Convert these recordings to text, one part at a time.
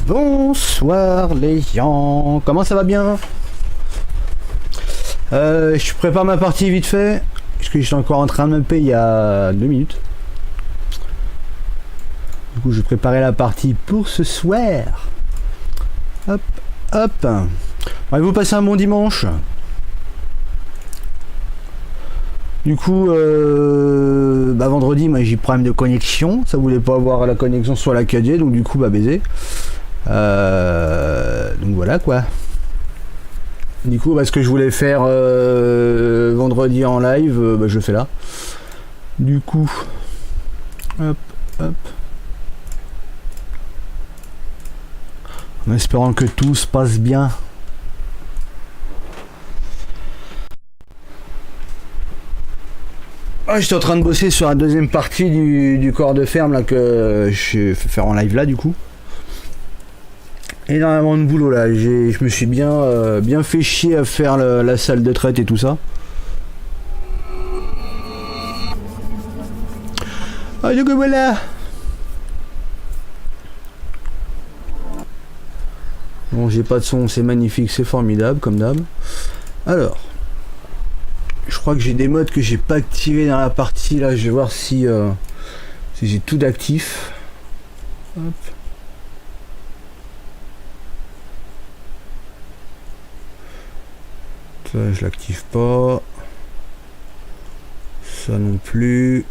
Bonsoir les gens, comment ça va bien? Je prépare ma partie vite fait, parce que j'étais encore en train de me payer il y a 2 minutes. Du coup je préparais la partie pour ce soir. Hop, hop. Allez-vous passer un bon dimanche? Du coup, vendredi, moi j'ai problème de connexion, ça voulait pas avoir la connexion sur la 4G, donc du coup, baiser. Donc voilà quoi. Du coup, ce que je voulais faire vendredi en live, je fais là. Du coup, hop, hop. En espérant que tout se passe bien. Ah, j'étais en train de bosser sur la deuxième partie du corps de ferme là que je fais faire en live là du coup. Énormément de boulot là, je me suis bien fait chier à faire la salle de traite et tout ça. Ah donc voilà. Bon, j'ai pas de son, c'est magnifique, c'est formidable comme d'hab. Alors, je crois que j'ai des modes que j'ai pas activés dans la partie là, je vais voir si j'ai tout d'actif. Hop. Ça je l'active pas, ça non plus.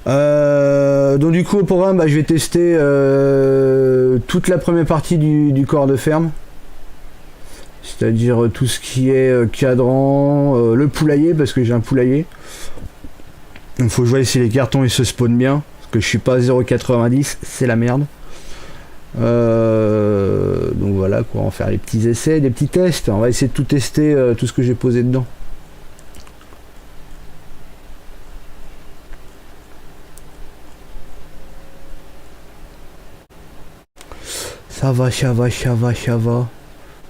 Donc du coup au programme je vais tester toute la première partie du corps de ferme, c'est-à-dire tout ce qui est cadran, le poulailler parce que j'ai un poulailler. Il faut que je vois si les cartons ils se spawnent bien, parce que je suis pas à 0,90, c'est la merde. Donc voilà quoi, on va faire les petits essais, des petits tests, on va essayer de tout tester, tout ce que j'ai posé dedans. Ça va, ça va, ça va, ça va.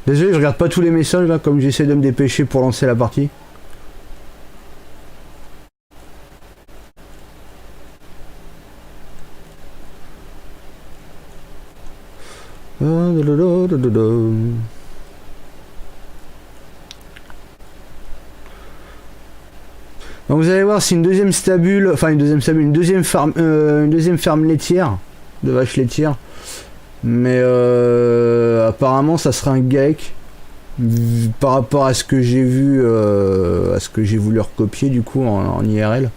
Désolé, je regarde pas tous les messages là, comme j'essaie de me dépêcher pour lancer la partie. Donc vous allez voir, c'est une deuxième stabule, enfin une deuxième ferme laitière, de vaches laitières. Mais apparemment ça sera un GAEC par rapport à ce que j'ai vu, à ce que j'ai voulu recopier du coup en IRL.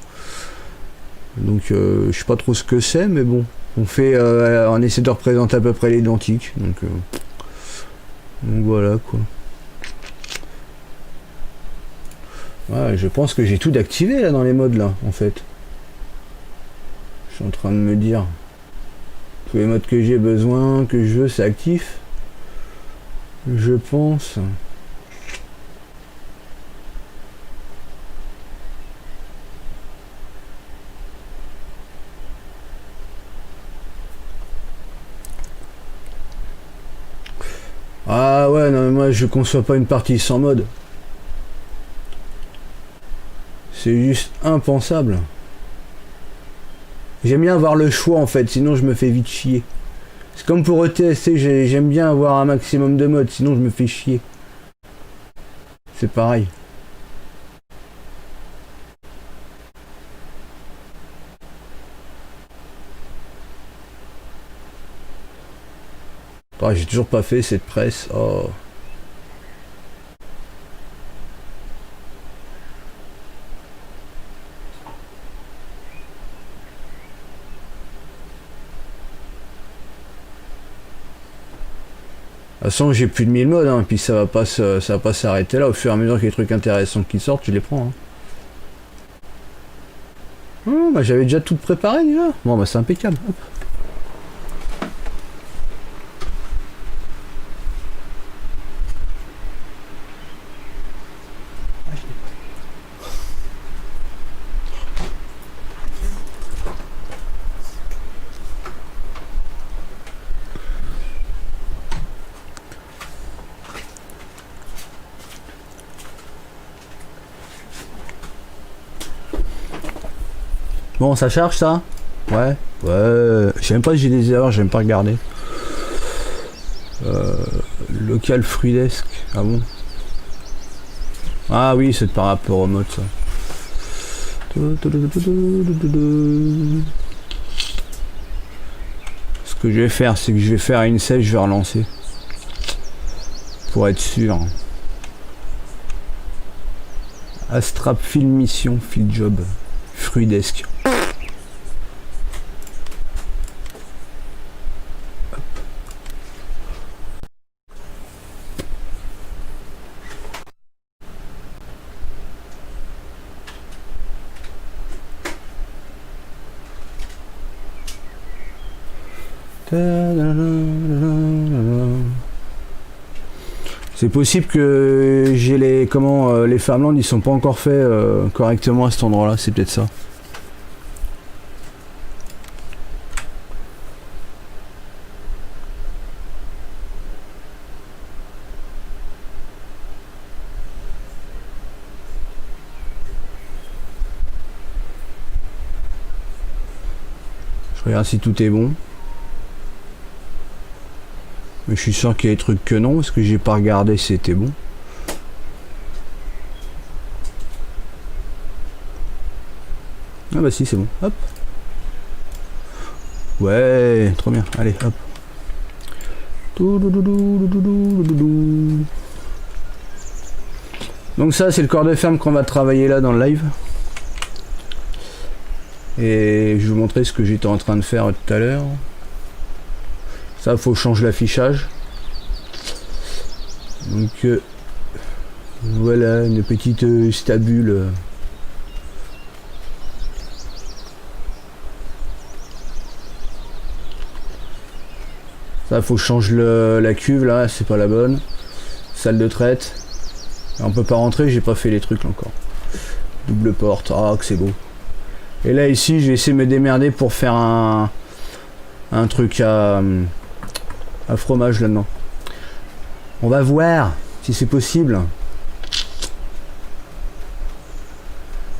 Donc je sais pas trop ce que c'est, mais bon, on essaie de représenter à peu près l'identique. Donc voilà quoi. Ouais, je pense que j'ai tout d'activé là dans les modes là en fait. Je suis en train de me dire. Tous les modes que j'ai besoin, que je veux, c'est actif. Je pense. Ah ouais, non mais moi je conçois pas une partie sans mode. C'est juste impensable. J'aime bien avoir le choix en fait, sinon je me fais vite chier. C'est comme pour ETSC, j'aime bien avoir un maximum de modes, sinon je me fais chier. C'est pareil. Oh, j'ai toujours pas fait cette presse. Oh. De toute façon, j'ai plus de 1000 modes, hein, puis ça va pas s'arrêter là. Au fur et à mesure que les trucs intéressants qui sortent, je les prends. Hein. Oh, j'avais déjà tout préparé déjà. Bon, c'est impeccable. Hop. Bon, ça charge ça. Ouais, ouais. Je sais même pas si j'ai des erreurs, j'aime pas regarder. Local fruit desk. Ah bon? Ah oui, c'est par rapport au mode ça. Ce que je vais faire, c'est que je vais faire une save, je vais relancer. Pour être sûr. Astrap Field Mission, Field Job, Fruit Desk. C'est possible que j'ai les les Farmlands ils sont pas encore faits correctement à cet endroit-là, c'est peut-être ça. Je regarde si tout est bon. Mais je suis sûr qu'il y a des trucs que non, parce que j'ai pas regardé si c'était bon. Ah bah si, c'est bon. Hop. Ouais, trop bien. Allez, hop. Donc ça, c'est le corps de ferme qu'on va travailler là dans le live. Et je vais vous montrer ce que j'étais en train de faire tout à l'heure. Ça, faut changer l'affichage. Donc voilà une petite stabule. Ça, faut changer la cuve là, c'est pas la bonne. Salle de traite. Et on peut pas rentrer, j'ai pas fait les trucs là encore. Double porte, ah que c'est beau. Et là ici, j'ai essayé de me démerder pour faire un truc à fromage là-dedans. On va voir si c'est possible.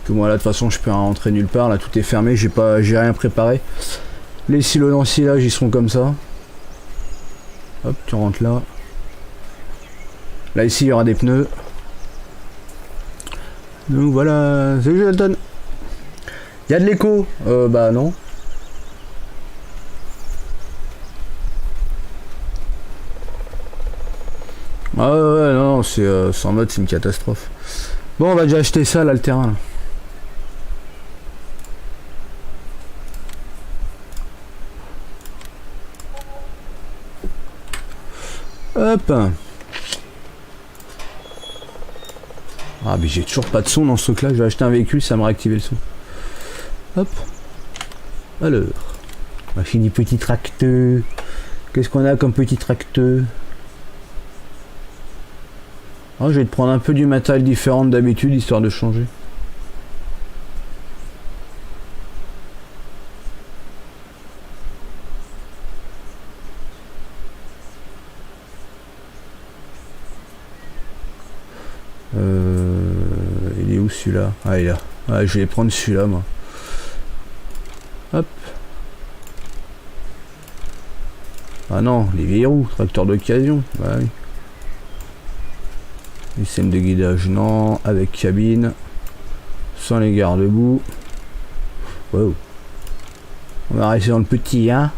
Que moi là de toute façon je peux rentrer nulle part, là tout est fermé, j'ai rien préparé. Les silos d'ensilage ils seront comme ça. Hop, tu rentres là. Là ici il y aura des pneus. Donc voilà, salut Jonathan. Il y a de l'écho. Bah non. Ah ouais, non, c'est en mode c'est une catastrophe. Bon, on va déjà acheter ça là, le terrain. Là. Hop. Ah mais j'ai toujours pas de son dans ce truc là, je vais acheter un véhicule, ça m'a réactivé le son. Hop. Alors. On va finir petit tracteur. Qu'est-ce qu'on a comme petit tracteur? Oh, je vais te prendre un peu du matériel différent d'habitude, histoire de changer. Il est où celui-là? Ah, il est là. Ah, je vais prendre celui-là, moi. Hop. Ah non, les vieilles roues, tracteur d'occasion. Bah oui. Système de guidage, non. Avec cabine. Sans les garde-boue. Wow. On va rester dans le petit, hein.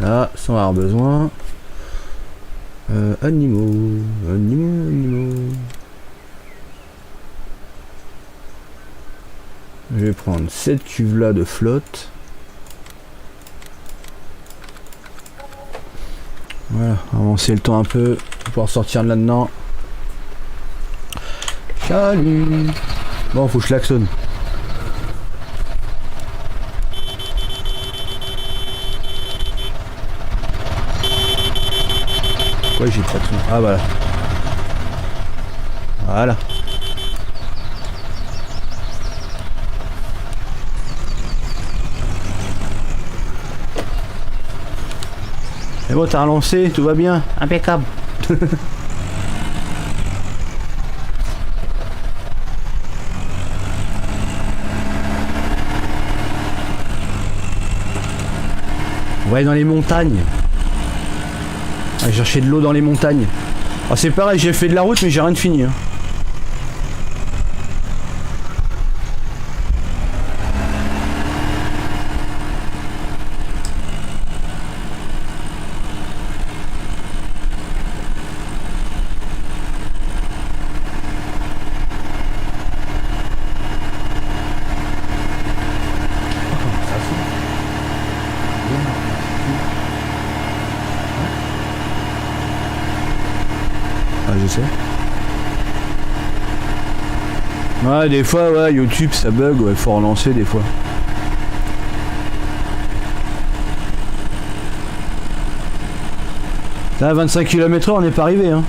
Là, sans avoir besoin. Animaux. Je vais prendre cette cuve là de flotte. Voilà, avancer le temps un peu pour pouvoir sortir de là-dedans. Salut. Bon, faut que je klaxonne. Pourquoi j'ai pas de son? Ah voilà. Voilà. Et bon, t'as relancé, tout va bien. Impeccable. On va aller dans les montagnes. On va chercher de l'eau dans les montagnes. Alors c'est pareil, j'ai fait de la route mais j'ai rien de fini. Hein. Je sais. Ouais, des fois, ouais, YouTube ça bug, ouais, faut relancer des fois. Là, à 25 km/h, on n'est pas arrivé, hein.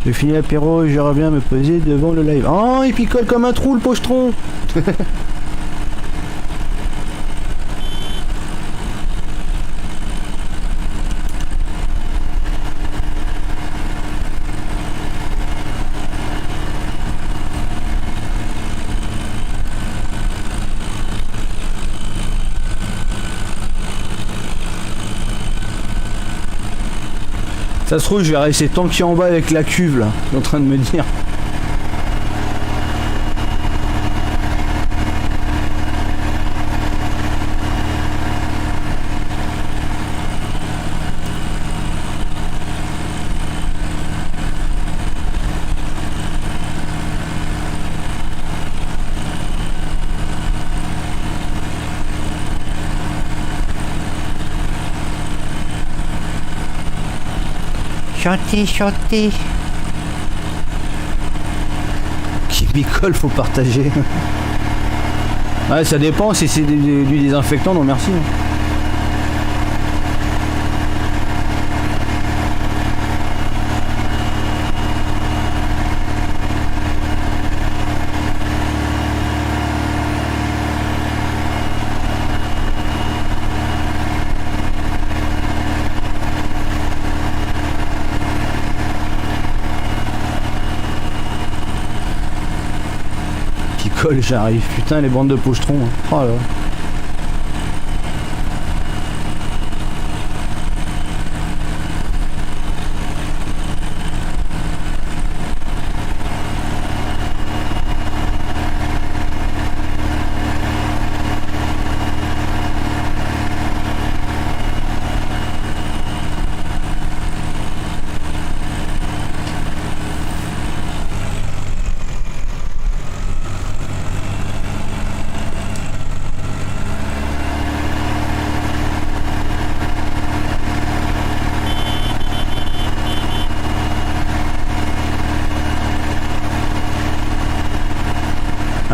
J'ai fini l'apéro et je reviens me poser devant le live. Oh, il picole comme un trou le pochetron. Ça se trouve, je vais rester tanké en bas avec la cuve là, je suis en train de me dire. Chantez, chantez. Qui picole, faut partager. Ouais, ça dépend si c'est du désinfectant, non merci. J'arrive, putain les bandes de pochetrons. Hein. Oh là.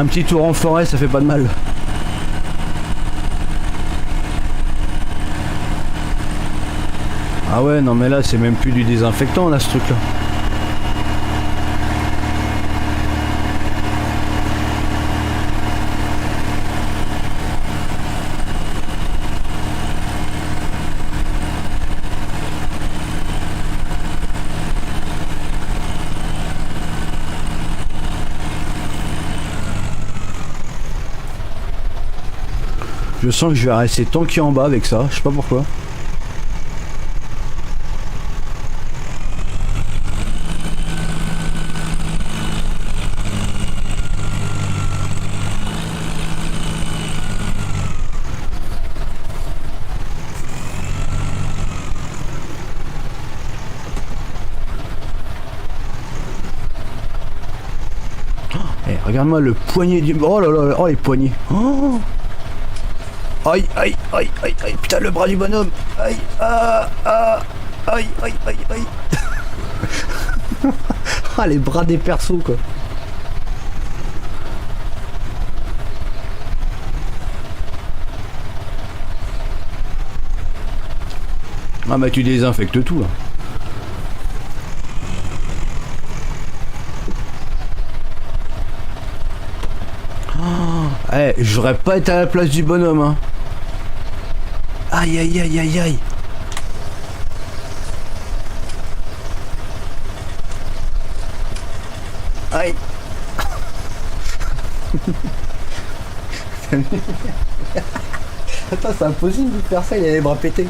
Un petit tour en forêt, ça fait pas de mal. Ah ouais, non mais là, c'est même plus du désinfectant, là, ce truc-là. Je sens que je vais rester tanké en bas avec ça, je sais pas pourquoi. Eh, regarde-moi le poignet du... Oh là là, oh les poignets. Oh, aïe, aïe, aïe, aïe, aïe, putain, le bras du bonhomme. Aïe, aïe, aïe, aïe, aïe. Ah, les bras des persos, quoi. Ah, bah, tu désinfectes tout, là. Oh, eh, j'aurais pas été à la place du bonhomme, hein. Aïe aïe aïe aïe aïe. Aïe. Attends, c'est impossible de faire ça, il a les bras pétés.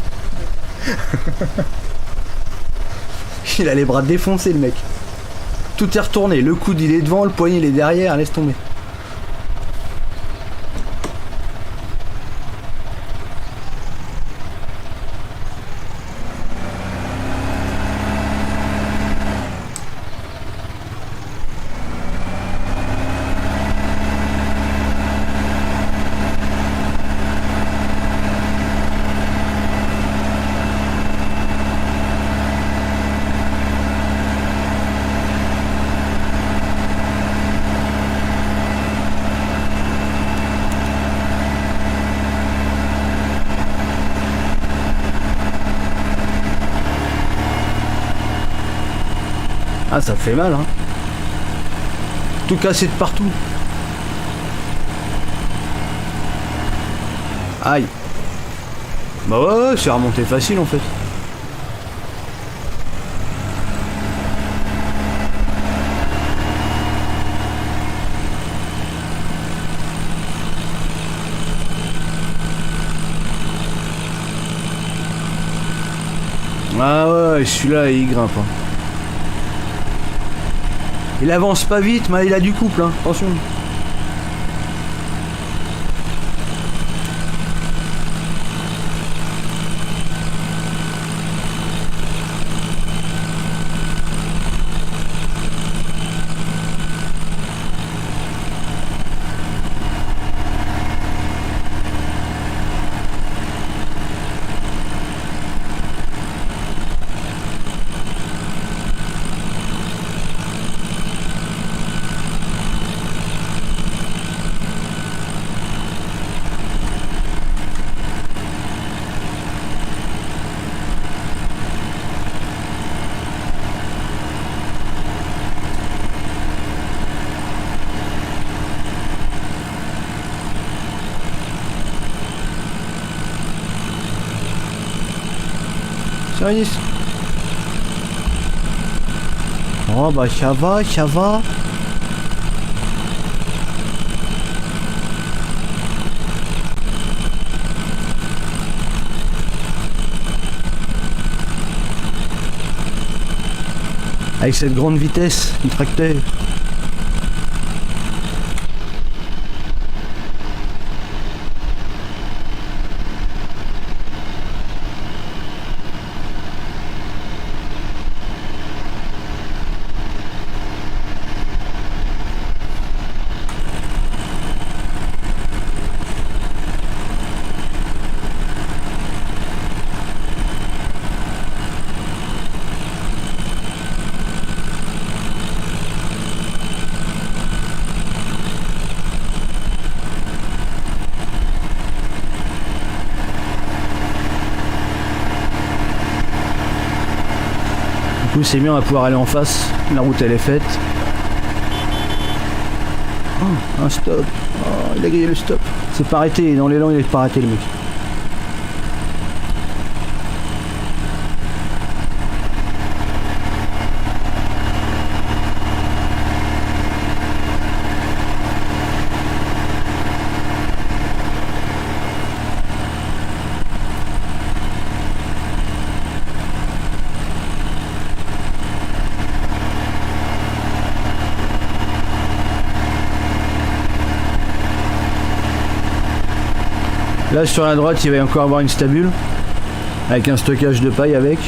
Il a les bras défoncés le mec. Tout est retourné, le coude il est devant, le poignet il est derrière, laisse tomber. Ah, ça fait mal, hein. Tout cassé de partout. Aïe. Bah ouais, c'est remonté facile en fait. Ah ouais, celui-là il grimpe. Hein. Il avance pas vite, mais il a du couple, hein. Attention. Service. Oh bah ça va, ça va. Avec cette grande vitesse du tracteur. Du coup c'est bien, on va pouvoir aller en face. La route elle est faite. Oh, un stop. Oh, il a grillé le stop. C'est pas arrêté, dans l'élan il est pas arrêté le mec. Là sur la droite il va y encore avoir une stabule avec un stockage de paille avec.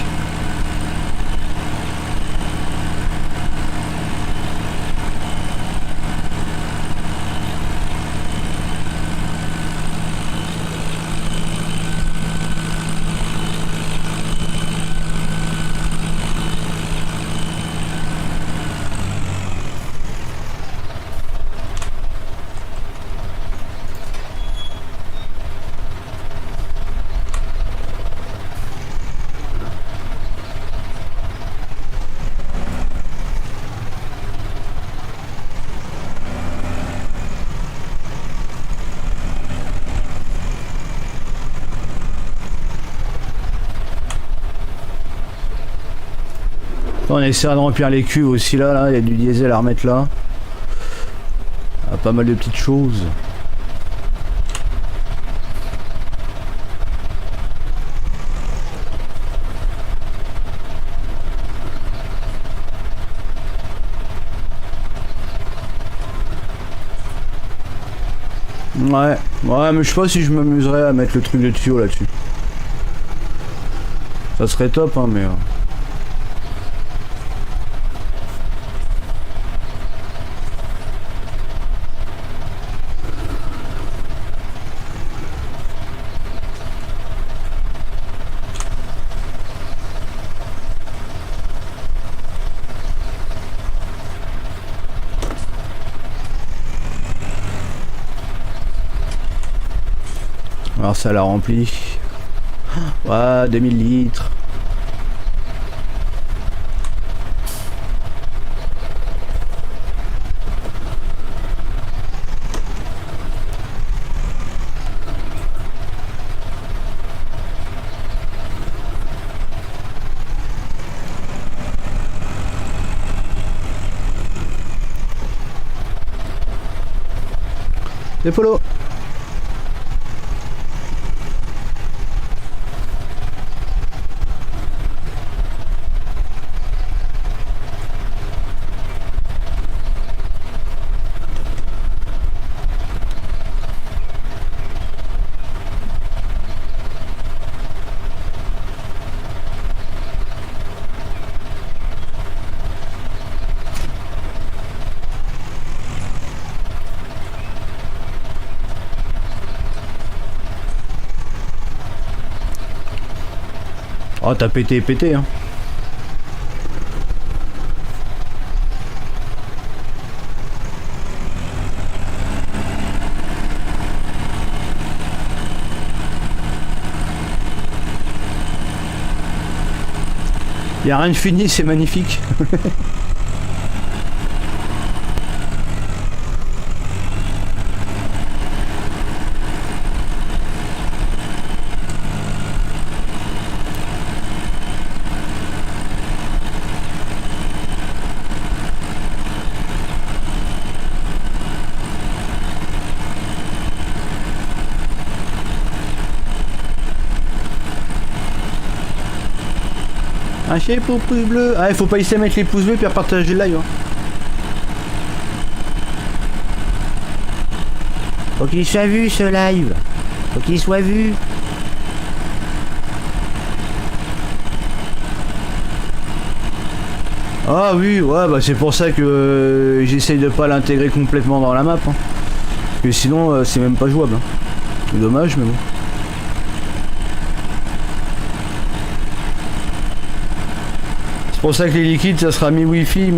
On essaiera de remplir les cuves aussi là, il y a du diesel à remettre là. Ah, pas mal de petites choses. Ouais, ouais, mais je sais pas si je m'amuserais à mettre le truc de tuyau là-dessus. Ça serait top, hein, mais... Alors ça l'a rempli. Ouais, 2000 litres. Des polos. Oh, t'as pété, pété, hein. Y a rien de fini, c'est magnifique. Un chien pour pouce bleu. Ah, il faut pas essayer de mettre les pouces bleus puis à partager le live. Hein. Faut qu'il soit vu ce live. Faut qu'il soit vu. Ah oui, ouais, bah c'est pour ça que j'essaye de pas l'intégrer complètement dans la map. Hein. Parce que sinon, c'est même pas jouable. Hein. C'est dommage, mais bon. C'est pour ça que les liquides, ça sera mi-wifi,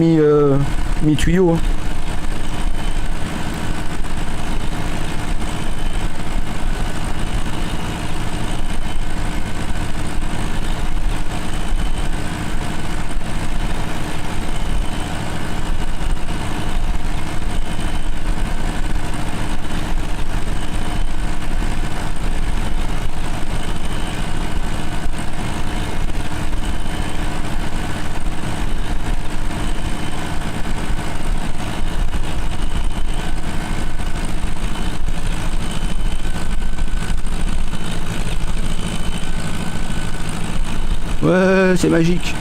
mi-tuyau. Hein. Ouais, c'est magique.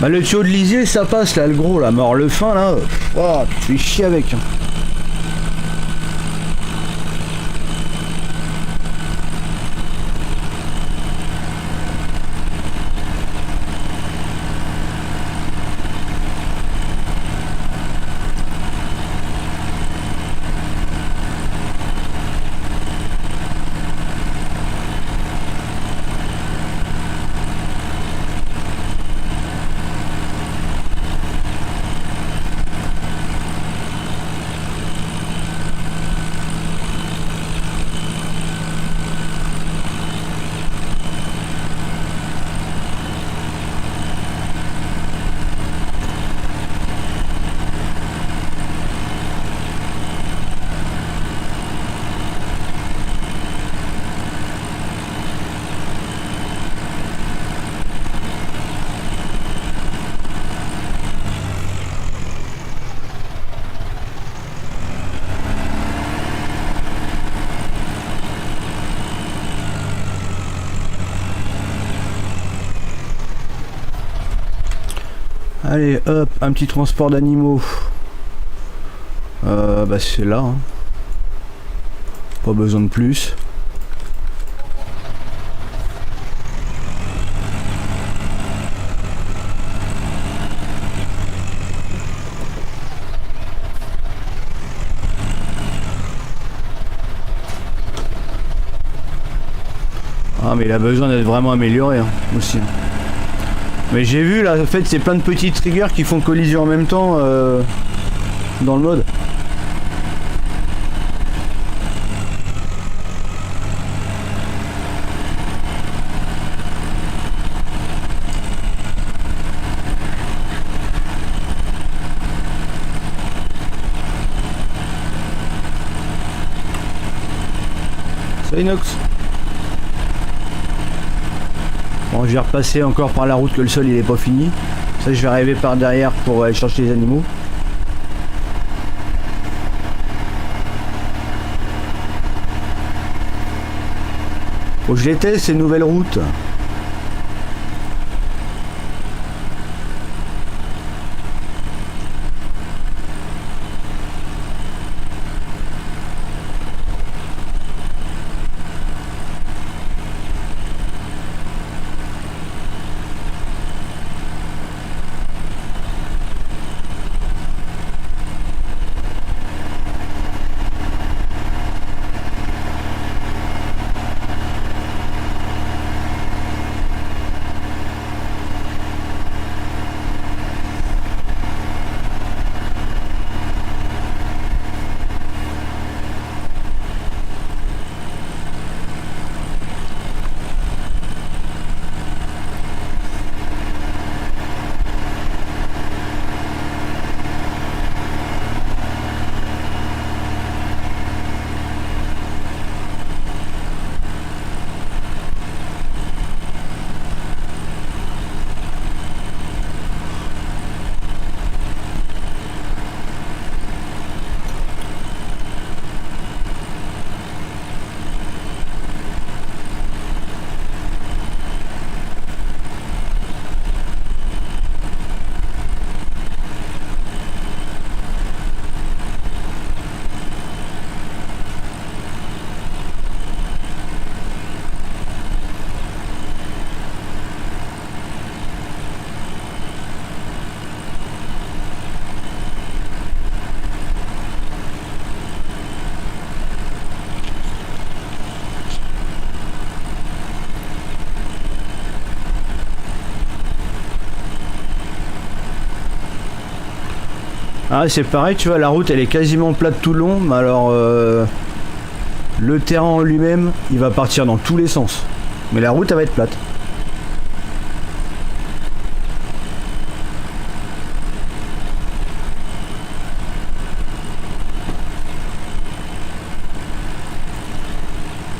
Bah le tuyau de lisier ça passe là, le gros là, mort le fin là. Oh, tu fais chier avec. Hein. Allez, hop, un petit transport d'animaux. Bah c'est là. Hein. Pas besoin de plus. Ah mais il a besoin d'être vraiment amélioré hein, aussi. Mais j'ai vu là, en fait c'est plein de petits triggers qui font collision en même temps dans le mode. Salut Nox. Bon, je vais repasser encore par la route que le sol il est pas fini. Ça je vais arriver par derrière pour aller chercher les animaux. Faut que je les teste ces nouvelles routes. Ah c'est pareil, tu vois, la route elle est quasiment plate tout le long, mais alors le terrain en lui-même, il va partir dans tous les sens. Mais la route elle va être plate.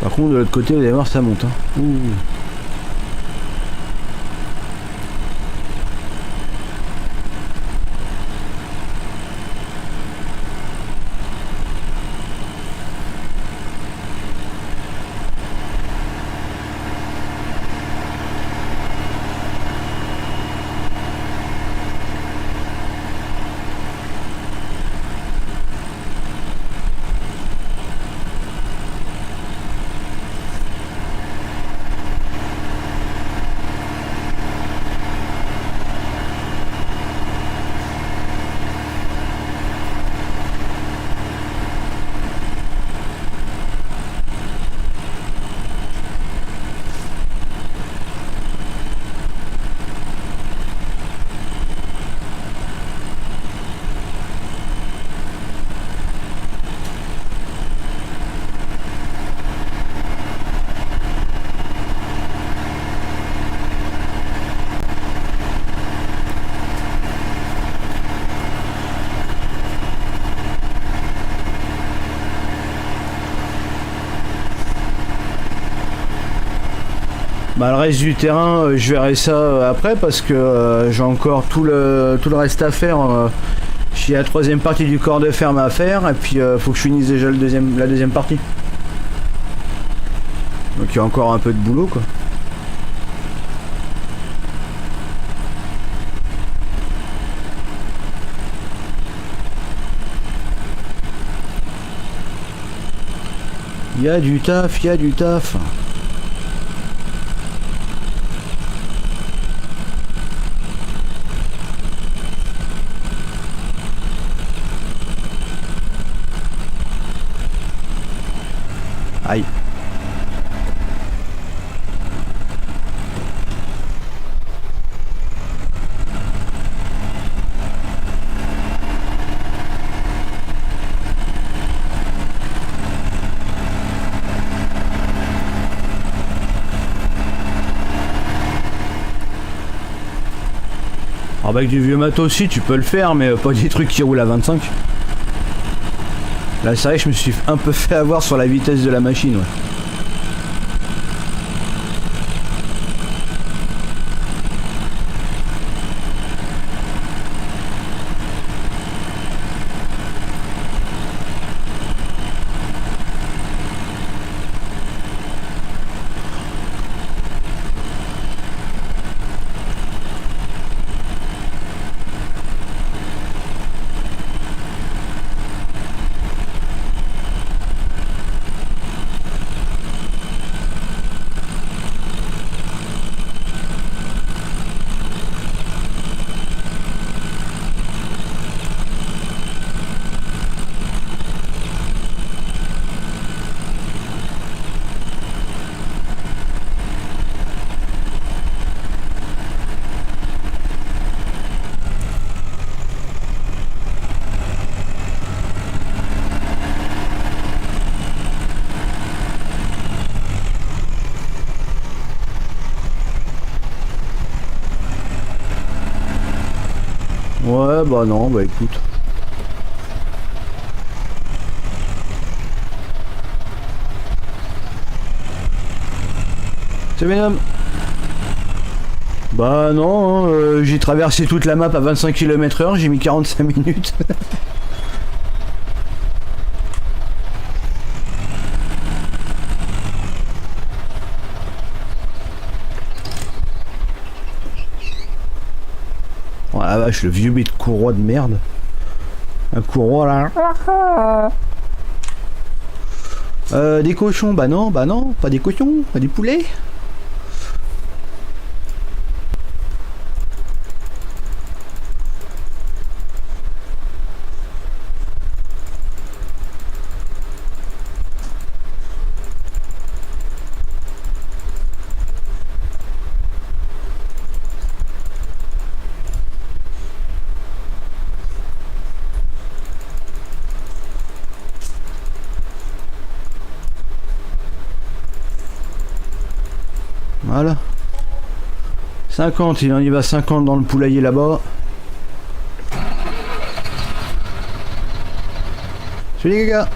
Par contre de l'autre côté, vous allez voir, ça monte. Hein. Ouh. Bah, le reste du terrain, je verrai ça après parce que j'ai encore tout le reste à faire. J'ai la troisième partie du corps de ferme à faire et puis faut que je finisse déjà la deuxième partie. Donc il y a encore un peu de boulot quoi. Y a du taf, y a du taf. Aïe. Alors avec du vieux matos aussi tu peux le faire, mais pas des trucs qui roulent à 25. Là c'est vrai que je me suis un peu fait avoir sur la vitesse de la machine, ouais. Ouais, bah non, bah écoute. C'est Venom. Bah non, hein, j'ai traversé toute la map à 25 km/h, j'ai mis 45 minutes. Oh la vache, le vieux bête de courroie de merde. Un courroie là. Des cochons, bah non, pas des cochons, pas des poulets. Voilà. 50, il en y va 50 dans le poulailler là-bas. Salut les gars.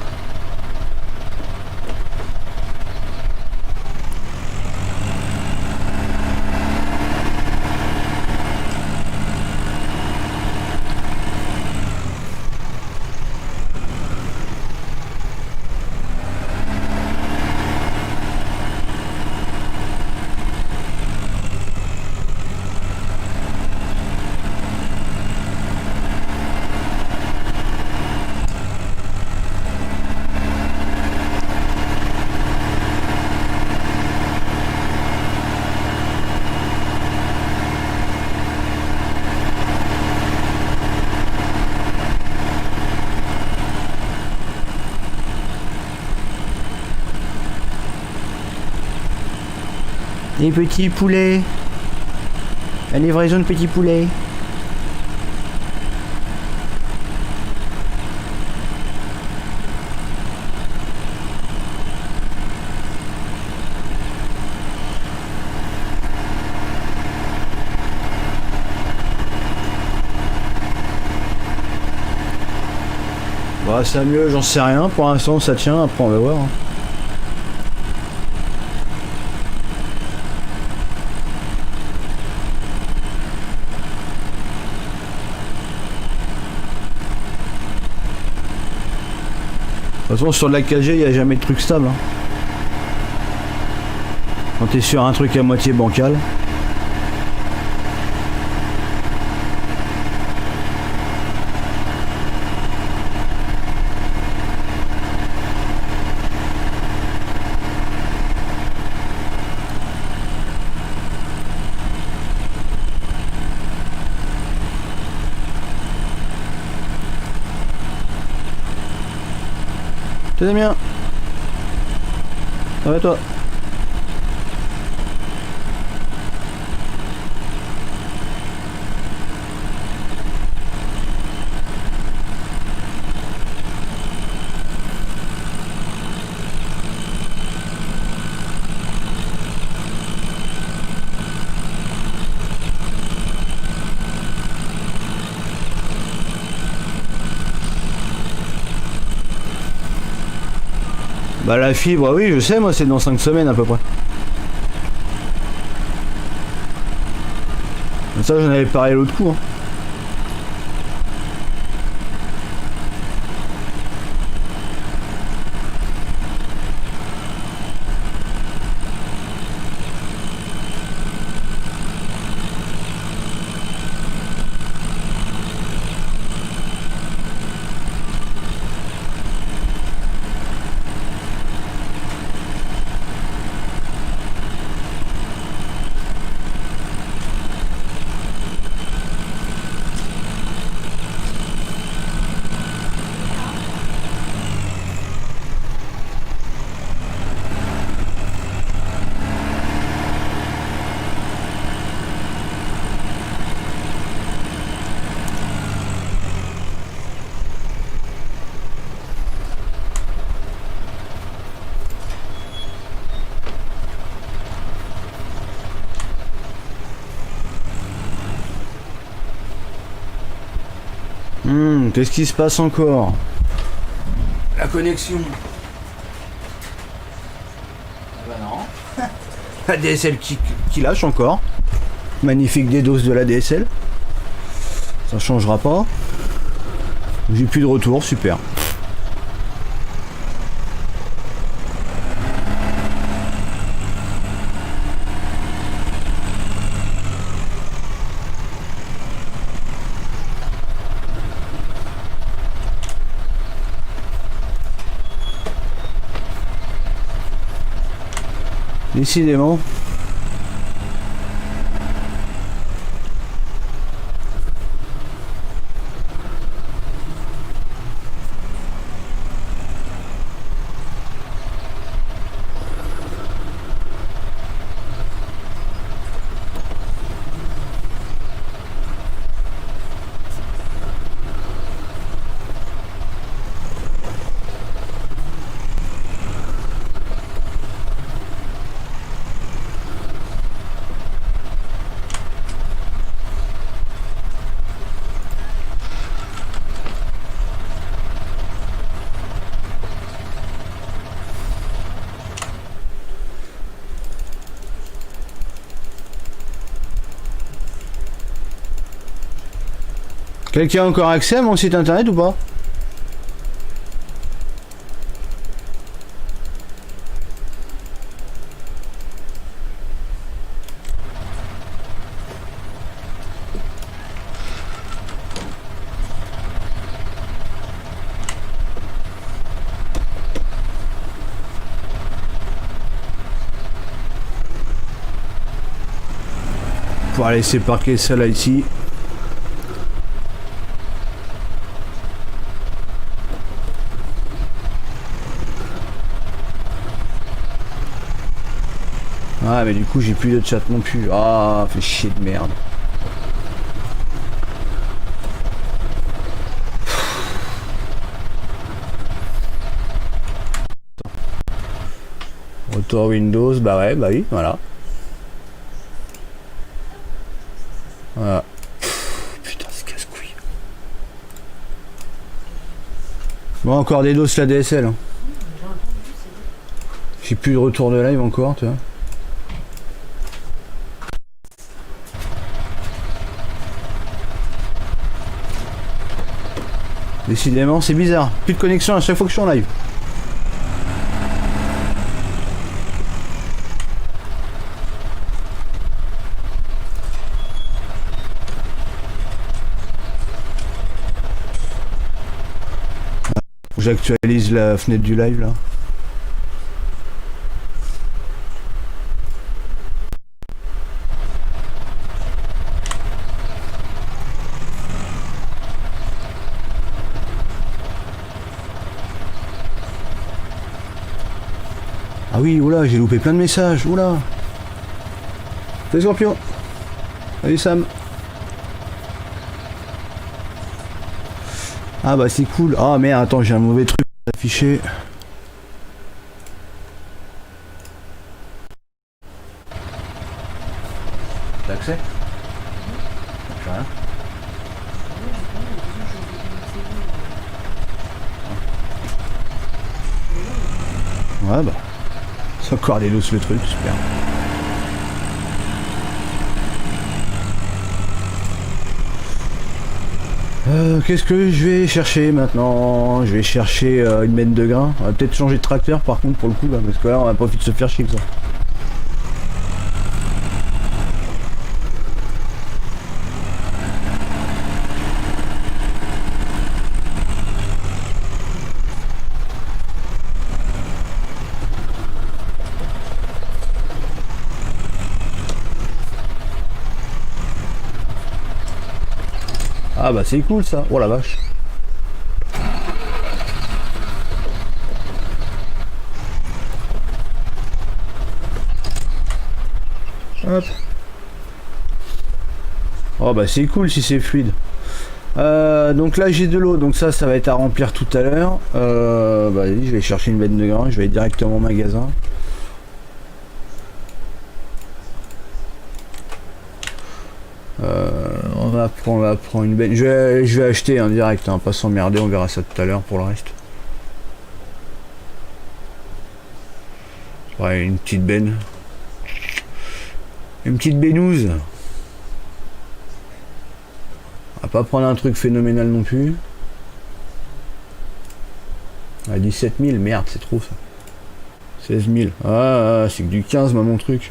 Les petits poulets. La livraison de petits poulets. Bah ça mieux, j'en sais rien. Pour l'instant ça tient, après on va voir. De toute façon sur de la 4G il n'y a jamais de truc stable. Hein. Quand t'es sur un truc à moitié bancal. T'es Damien. Ça va toi? Bah la fibre, oui je sais, moi c'est dans 5 semaines à peu près. Ça j'en avais parlé l'autre coup. Hein. Qu'est-ce qui se passe encore? La connexion. Ah bah non. La DSL qui lâche encore. Magnifique DDoS de la DSL. Ça changera pas. J'ai plus de retour, super. Décidément. Quelqu'un a encore accès à mon site internet ou pas? Pour laisser parquer ça là ici. Ah mais du coup j'ai plus de chat non plus. Ah fait chier de merde. Retour Windows, bah ouais, bah oui, voilà. Voilà. Putain c'est casse-couille. Bon encore des doses la DSL. Hein. J'ai plus de retour de live encore, tu vois. Décidément, c'est bizarre. Plus de connexion à chaque fois que je suis en live. J'actualise la fenêtre du live là. Ah oui, oula, j'ai loupé plein de messages, oula. Salut Scorpion. Salut Sam. Ah bah c'est cool. Ah merde, attends, j'ai un mauvais truc affiché. T'as accès? J'ai rien. Ouais bah. C'est encore les lousses le truc, super. Qu'est-ce que je vais chercher maintenant? Je vais chercher une benne de grains. On va peut-être changer de tracteur par contre pour le coup là, parce que là on a pas envie de se faire chier que ça. Ah bah c'est cool ça. Oh la vache. Hop. Oh bah c'est cool si c'est fluide. Donc là j'ai de l'eau, donc ça va être à remplir tout à l'heure. Bah vas-y, je vais chercher une benne de grains, je vais aller directement au magasin. On va prendre une benne. Je vais acheter un direct, hein, pas s'emmerder, on verra ça tout à l'heure pour le reste. Ouais, une petite benne. Une petite bennouse. On va pas prendre un truc phénoménal non plus. À 17 000, merde, c'est trop ça. 16 000. Ah, c'est que du 15, moi, mon truc.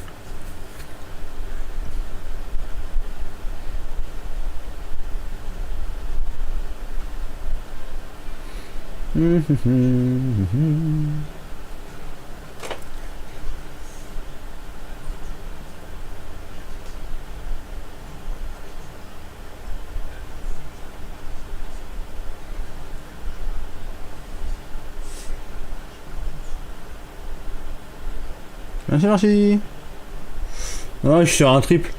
Merci, merci. Non, je suis sur un triple.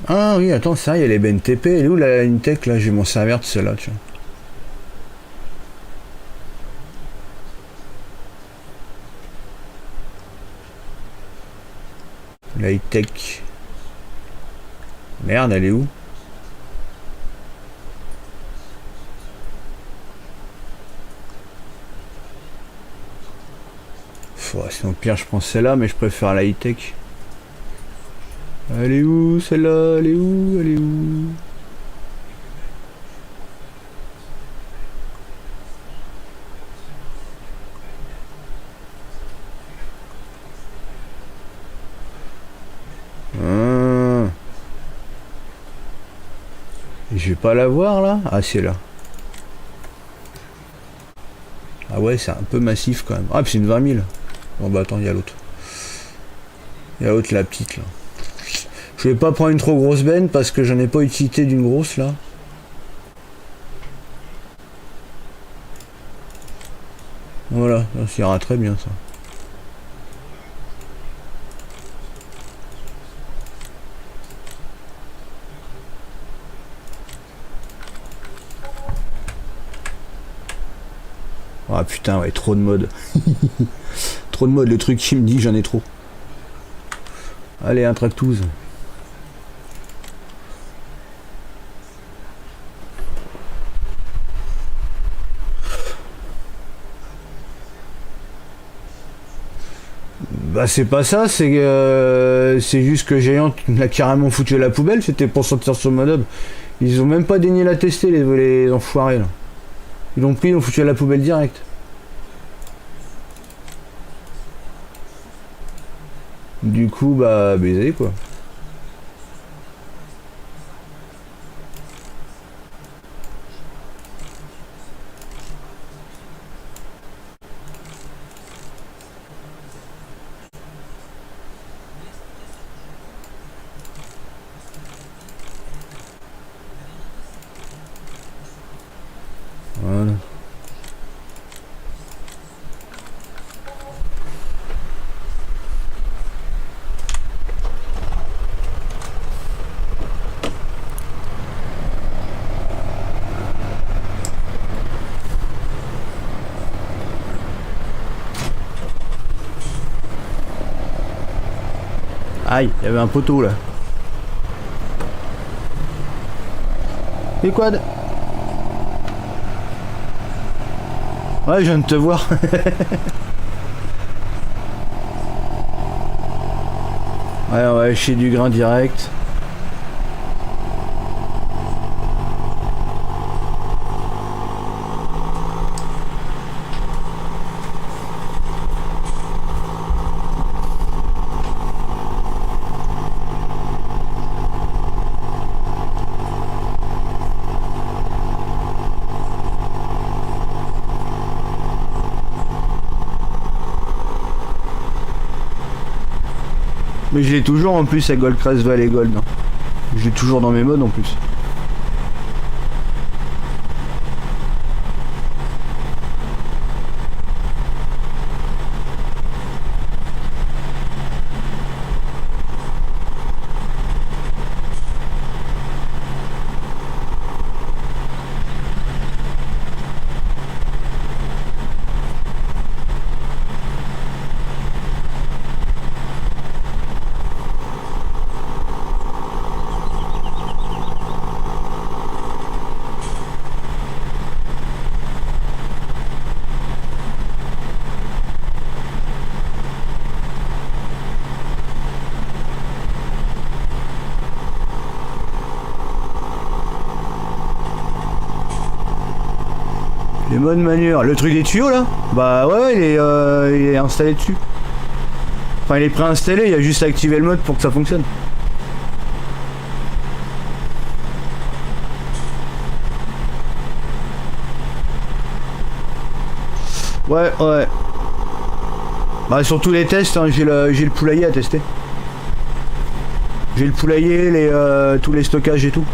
Ah oui, attends, ça, il y a les BNTP. Elle est où la Intech là? Je vais m'en servir de celle-là, tu vois. La high-tech. Merde, elle est où? Sinon pire je prends celle-là, mais je préfère la high-tech. Elle est où celle-là? Elle est où? Elle est où? Je vais pas la voir là? Ah c'est là. Ah ouais, c'est un peu massif quand même. Ah puis c'est une 20 000. Bon bah attends, il y a l'autre. Il y a l'autre, la petite là. Je vais pas prendre une trop grosse benne parce que j'en ai pas utilité d'une grosse là. Voilà, ça ira très bien ça. Ah putain, ouais, trop de mode. Trop de mode, le truc qui me dit j'en ai trop. Allez, un tractouze. Bah c'est pas ça, c'est juste que Géant l'a carrément foutu à la poubelle, c'était pour sortir sur Modob. Ils ont même pas daigné la tester les enfoirés là. Ils l'ont pris, ils l'ont foutu à la poubelle direct. Du coup bah baiser quoi. Voilà. Aïe, il y avait un poteau là. Et quad. Ouais, je viens de te voir. Ouais, on va lâcher du grain direct. Mais je l'ai toujours en plus à Goldcrest Valley Gold. Hein. Je l'ai toujours dans mes modes en plus. Les modes manure, le truc des tuyaux là. Bah ouais, il est installé dessus. Enfin il est préinstallé, il y a juste à activer le mode pour que ça fonctionne. Ouais, ouais. Bah sur tous les tests, hein, j'ai le poulailler à tester. J'ai le poulailler, tous les stockages et tout.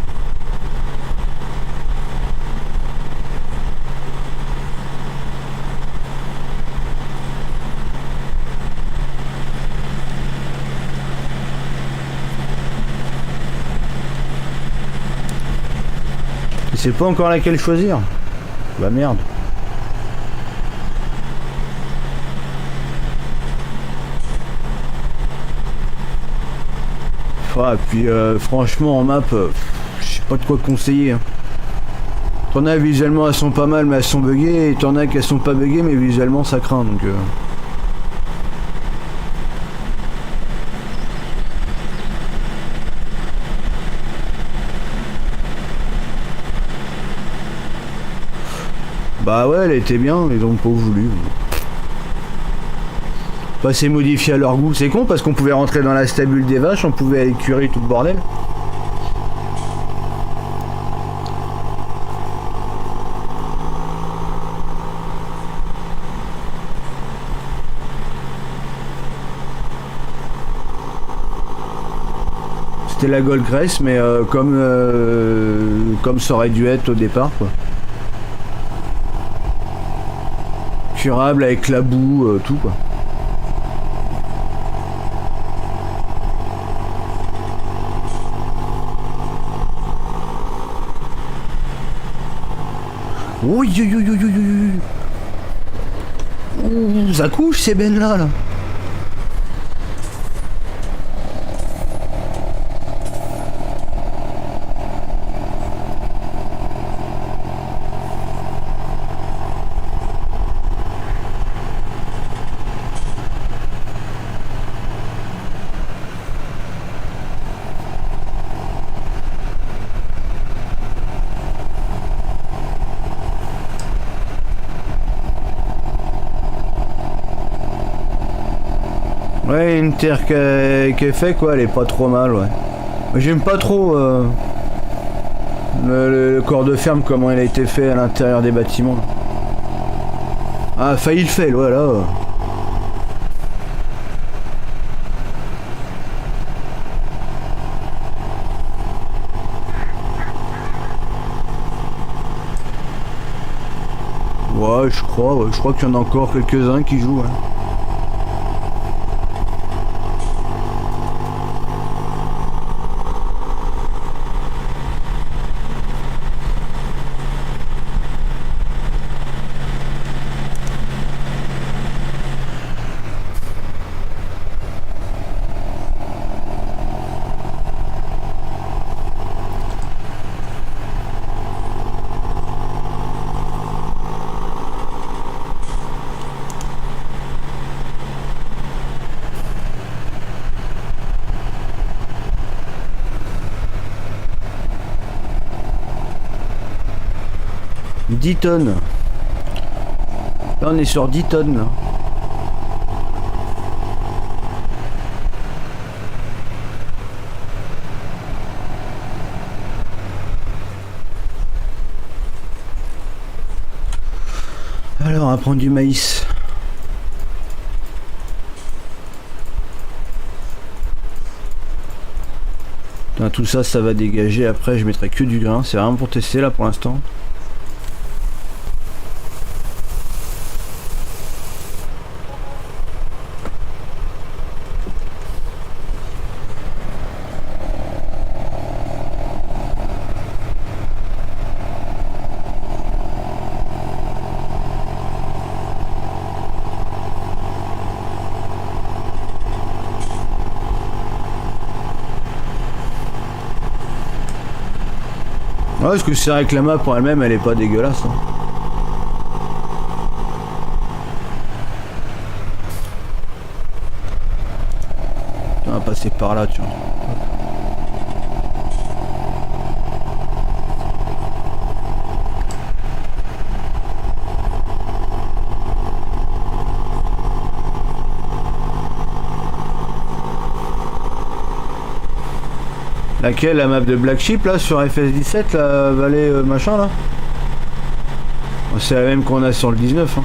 Je sais pas encore laquelle choisir. Bah merde. Ah, puis franchement en map, je sais pas de quoi conseiller. Hein. T'en as visuellement elles sont pas mal mais elles sont buggées et t'en as qu'elles sont pas buggées mais visuellement ça craint donc. Bah ouais elle était bien, ils ont pas voulu. Pas c'est modifié à leur goût. C'est con parce qu'on pouvait rentrer dans la stabule des vaches, on pouvait aller curer tout le bordel. C'était la Goldcrest mais comme ça aurait dû être au départ quoi. Curable avec la boue, tout quoi. Oui, ouh, ça couche ces bennes là. Ouais, une terre qui est fait quoi, elle est pas trop mal, ouais. J'aime pas trop le corps de ferme, comment il a été fait à l'intérieur des bâtiments. Ah, failli le fait, voilà. Ouais, je crois qu'il y en a encore quelques-uns qui jouent. Hein. 10 tonnes. Là on est sur 10 tonnes là. Alors on va prendre du maïs. Putain, tout ça, ça va dégager. Après je mettrai que du grain. C'est vraiment pour tester là pour l'instant. Ouais, parce que c'est vrai que la map pour elle-même, elle est pas dégueulasse. Hein. On va passer par là, tu vois. Laquelle, la map de Black Sheep là sur FS17, la vallée machin là? C'est la même qu'on a sur le 19. Hein.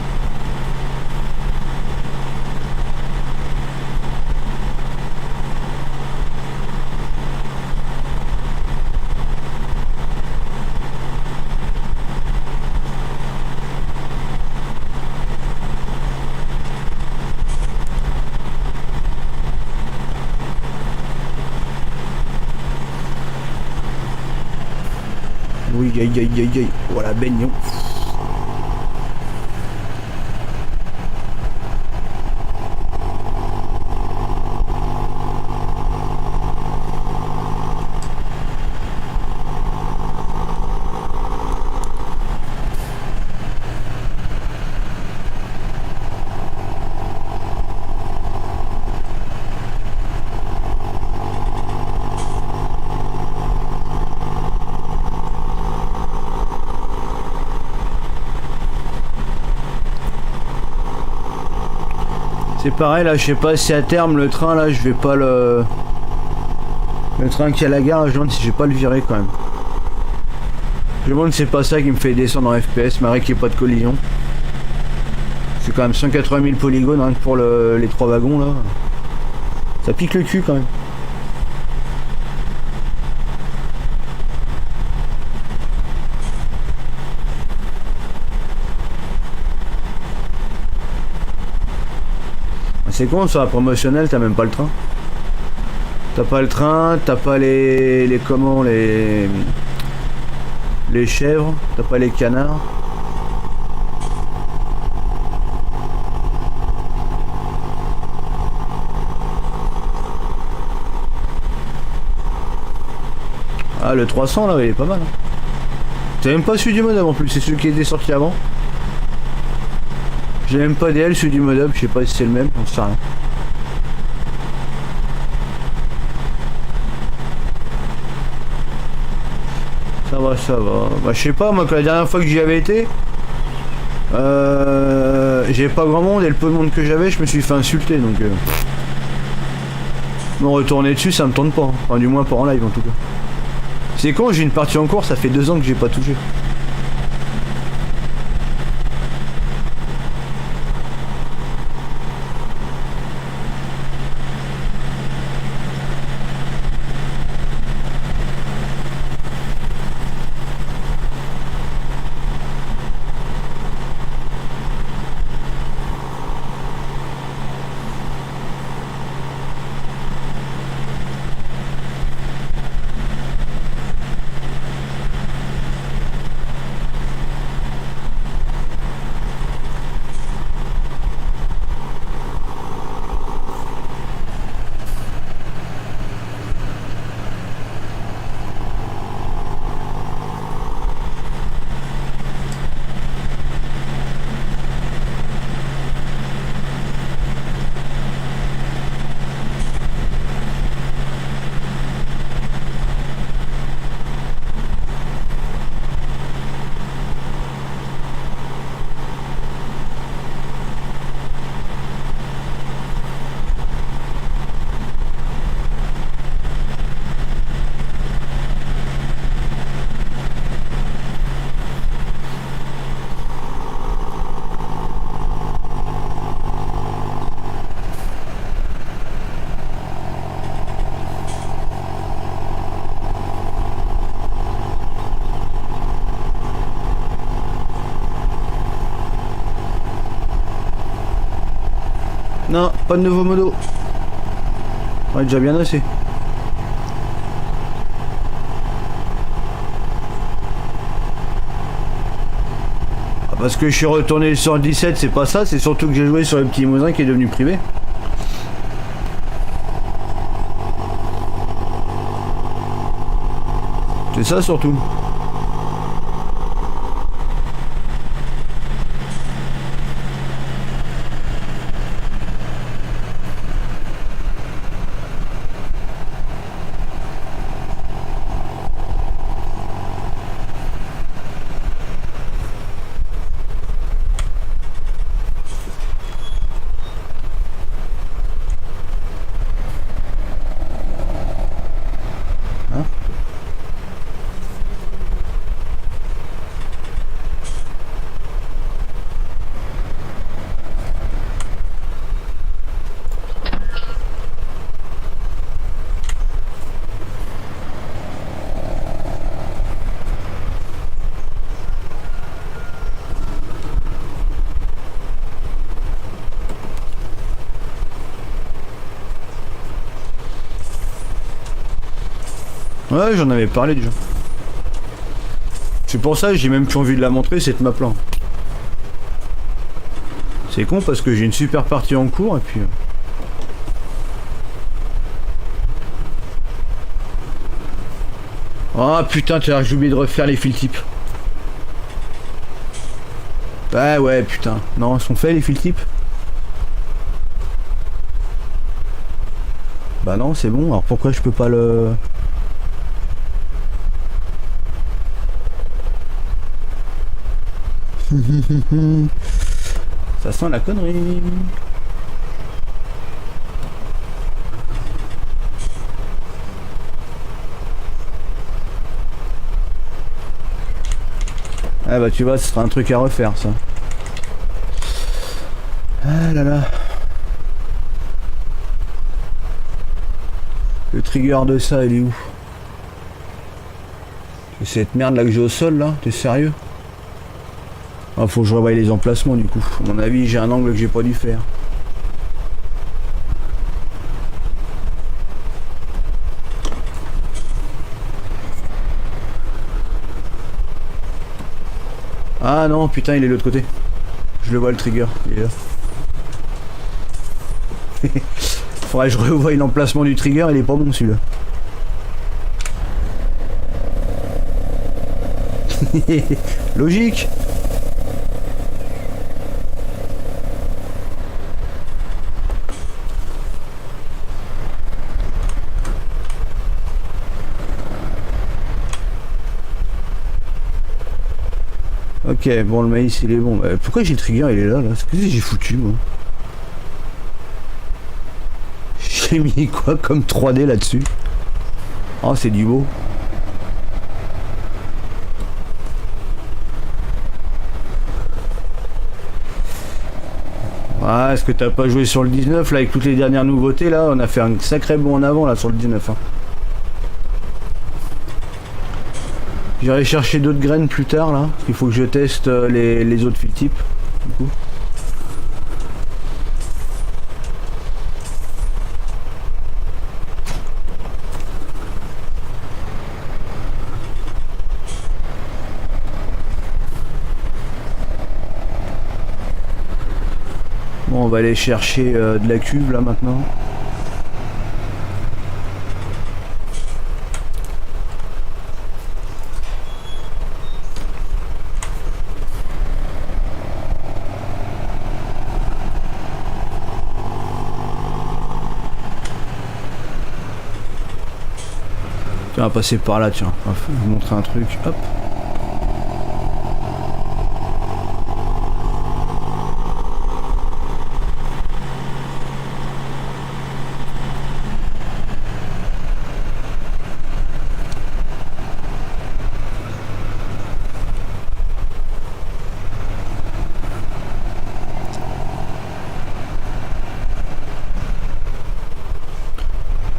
Oui, aïe aïe aïe aïe. Voilà, baignon. C'est pareil là, je sais pas si à terme le train là, je vais pas le train qui est à la gare, je me demande si je vais pas le virer quand même. Je me demande si c'est pas ça qui me fait descendre en FPS, malgré qu'il n'y ait pas de collision. C'est quand même 180 000 polygones rien que pour les 3 wagons là. Ça pique le cul quand même. C'est con, sur la promotionnelle, t'as même pas le train. T'as pas le train, t'as pas les comment, les chèvres, t'as pas les canards. Ah, le 300 là, il est pas mal. Hein. T'as même pas celui du modem en plus, c'est celui qui était sorti avant. J'ai même pas DL, celui du modem, je sais pas si c'est le même, on sait rien. Ça va, ça va. Bah, je sais pas, moi, que la dernière fois que j'y avais été, j'avais pas grand monde et le peu de monde que j'avais, je me suis fait insulter donc. Me retourner dessus, ça me tente pas. Enfin, du moins pas en live en tout cas. C'est con, j'ai une partie en cours, ça fait 2 ans que j'ai pas touché. Non, pas de nouveau modo. On est déjà bien assez. Ah, parce que je suis retourné sur le 17, c'est pas ça, c'est surtout que j'ai joué sur le petit Limousin qui est devenu privé. C'est ça surtout. Ouais, j'en avais parlé déjà. C'est pour ça que j'ai même plus envie de la montrer cette map là. C'est con parce que j'ai une super partie en cours et puis... Oh putain, j'ai oublié de refaire les fil types. Bah ouais, putain. Non, ils sont faits les fil types. Bah non, c'est bon. Alors pourquoi je peux pas le... Ça sent la connerie. Ah bah tu vois, ce sera un truc à refaire ça. Ah là là. Le trigger de ça, il est où? C'est cette merde là que j'ai au sol là? T'es sérieux? Ah, faut que je revoie les emplacements du coup. À mon avis, j'ai un angle que j'ai pas dû faire. Ah non, putain, il est de l'autre côté. Je le vois le trigger, il est là. Faudrait que je revoie l'emplacement du trigger, il est pas bon celui-là. Logique. Ok, bon le maïs il est bon. Pourquoi j'ai le trigger il est là là? Qu'est-ce que j'ai foutu moi? J'ai mis quoi comme 3D là-dessus? Oh c'est du beau. Ah, est-ce que t'as pas joué sur le 19 là avec toutes les dernières nouveautés là? On a fait un sacré bond en avant là sur le 19 hein. J'irai chercher d'autres graines plus tard là. Il faut que je teste les autres fil types. Du coup. Bon, on va aller chercher de la cuve là maintenant. Tiens, on va passer par là, tiens. On va vous montrer un truc. Hop.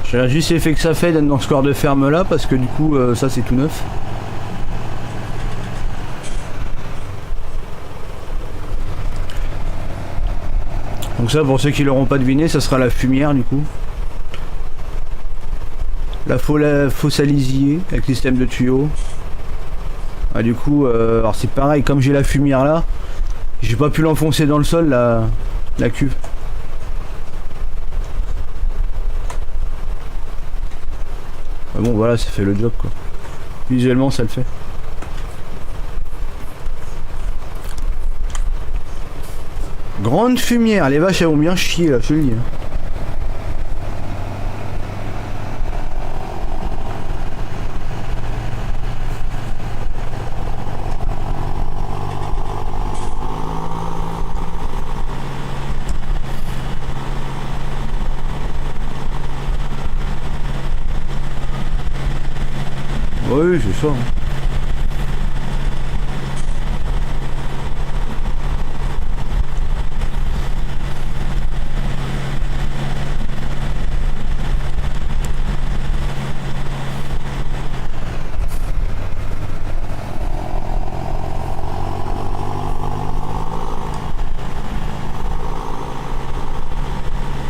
Je regarde juste l'effet que ça fait d'être dans ce corps de ferme là parce que du coup ça c'est tout neuf. Donc ça, pour ceux qui l'auront pas deviné, ça sera la fumière du coup. La fossalisier avec système de tuyaux. Ah, du coup, alors c'est pareil, comme j'ai la fumière là, j'ai pas pu l'enfoncer dans le sol la cuve. Ah bon, voilà, ça fait le job quoi. Visuellement, ça le fait. Grande fumière, les vaches elles vont bien chier là, je te le dis. Oui, c'est ça.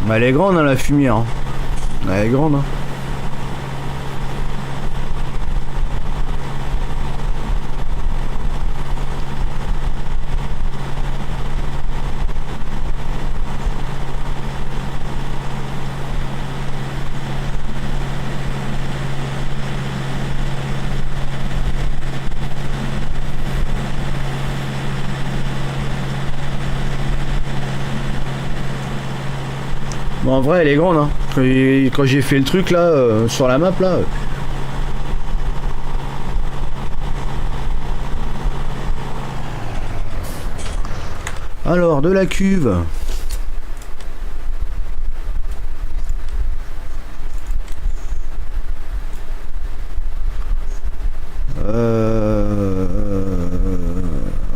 Mais elle est grande hein, la fumière. Hein. Elle est grande. Hein. Bon, en vrai, elle est grande. Hein. Quand j'ai fait le truc là, sur la map là. Alors, de la cuve.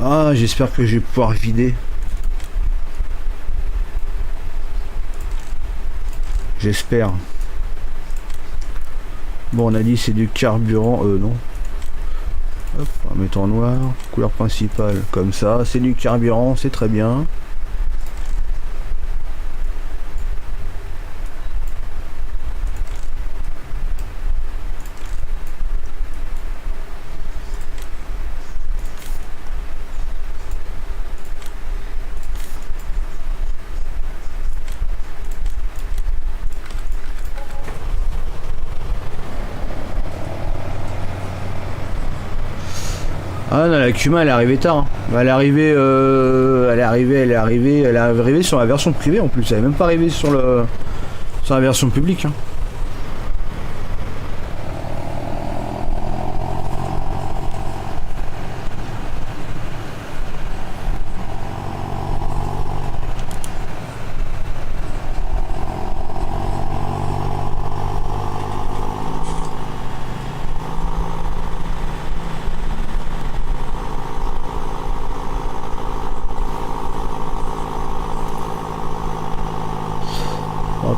Ah, j'espère que je vais pouvoir vider. J'espère. Bon, on a dit c'est du carburant. Non. Hop, on va mettre en noir. Couleur principale, comme ça. C'est du carburant, c'est très bien. Ah non, la Kuma elle est arrivée tard. Hein. Elle est arrivée, elle est arrivée sur la version privée en plus. Elle est même pas arrivée sur la version publique. Hein.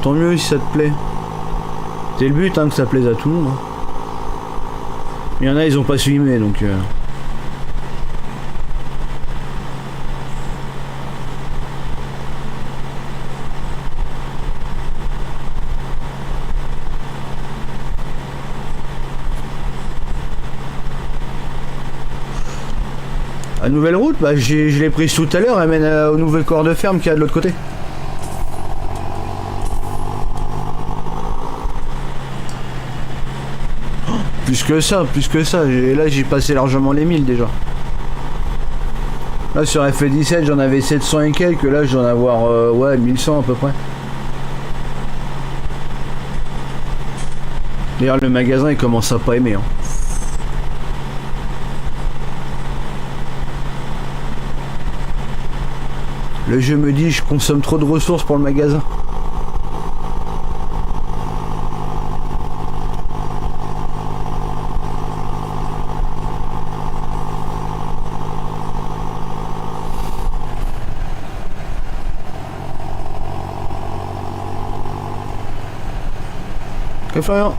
Tant mieux si ça te plaît. C'est le but hein, que ça plaise à tout le monde. Hein. Il y en a ils ont pas su aimer donc. La nouvelle route, bah je l'ai prise tout à l'heure, elle mène au nouveau corps de ferme qu'il y a de l'autre côté. Plus que ça. Et là j'ai passé largement les 1000 déjà. Là sur FE17 j'en avais 700 et quelques, là je dois en avoir ouais 1100 à peu près. D'ailleurs le magasin il commence à pas aimer. Hein. Le jeu me dit je consomme trop de ressources pour le magasin. Que faire?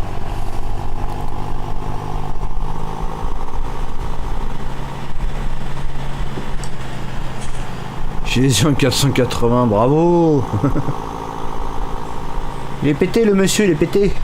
J'ai un 480, bravo. Il est pété le monsieur, il est pété.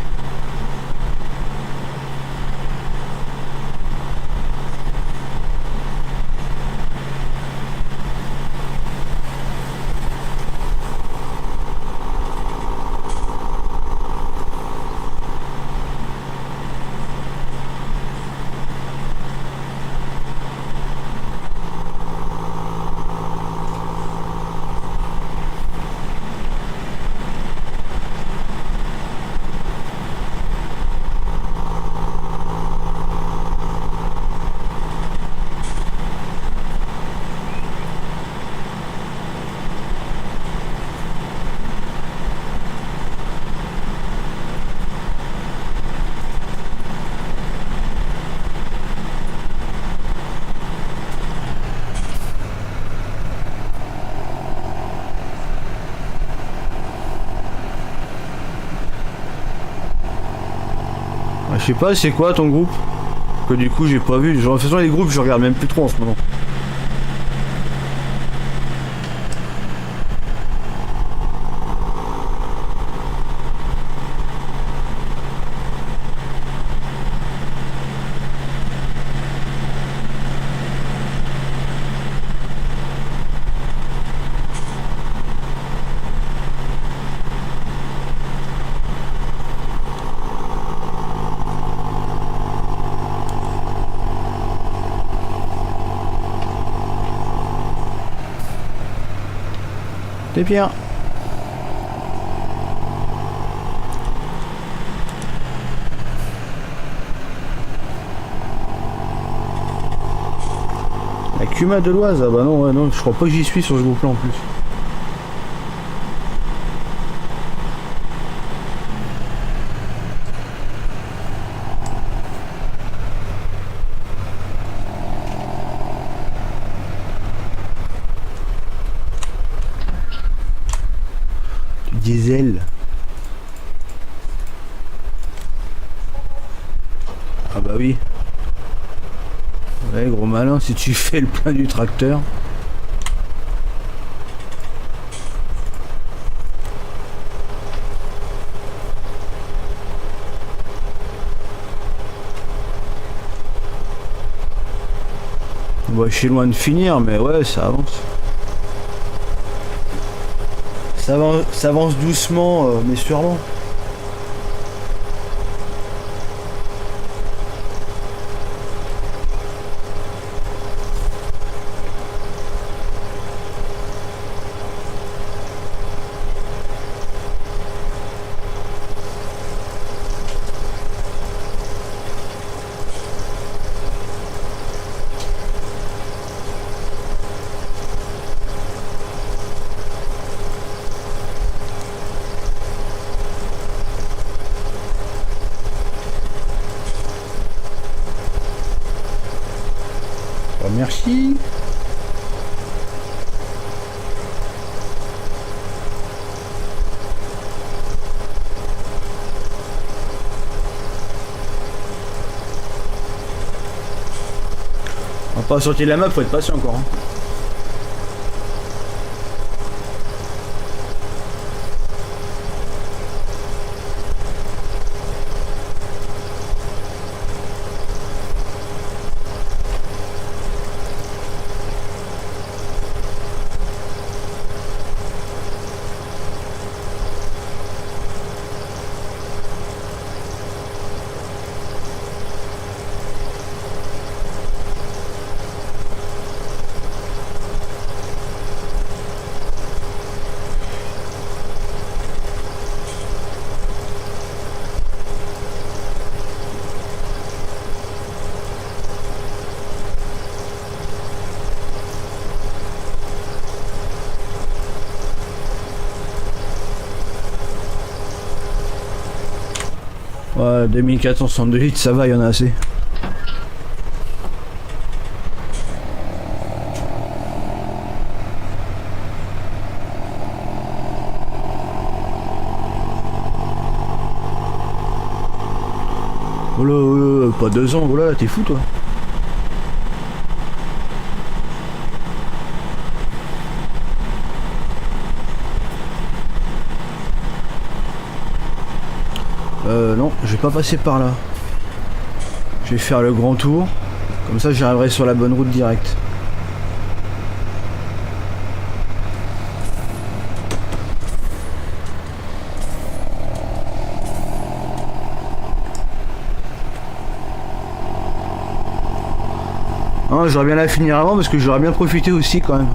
Je sais pas, c'est quoi ton groupe? Que du coup j'ai pas vu. Genre, de toute façon les groupes je regarde même plus trop en ce moment. C'est bien. La Cuma de l'Oise, ah bah non, ouais, non, je crois pas que j'y suis sur ce groupe là en plus. Du diesel. Ah bah oui. Ouais, gros malin, si tu fais le plein du tracteur. Bon, je suis loin de finir, mais ouais, ça avance. Ça avance doucement, mais sûrement. Bah, merci. On va pas sortir la map, faut être patient encore. Hein. Ouais, 2468, ça va, il y en a assez. Oh là, pas 2 ans, voilà, t'es fou toi. Non, je vais pas passer par là. Je vais faire le grand tour. Comme ça, j'arriverai sur la bonne route directe. Non, j'aurais bien la finir avant parce que j'aurais bien profité aussi quand même.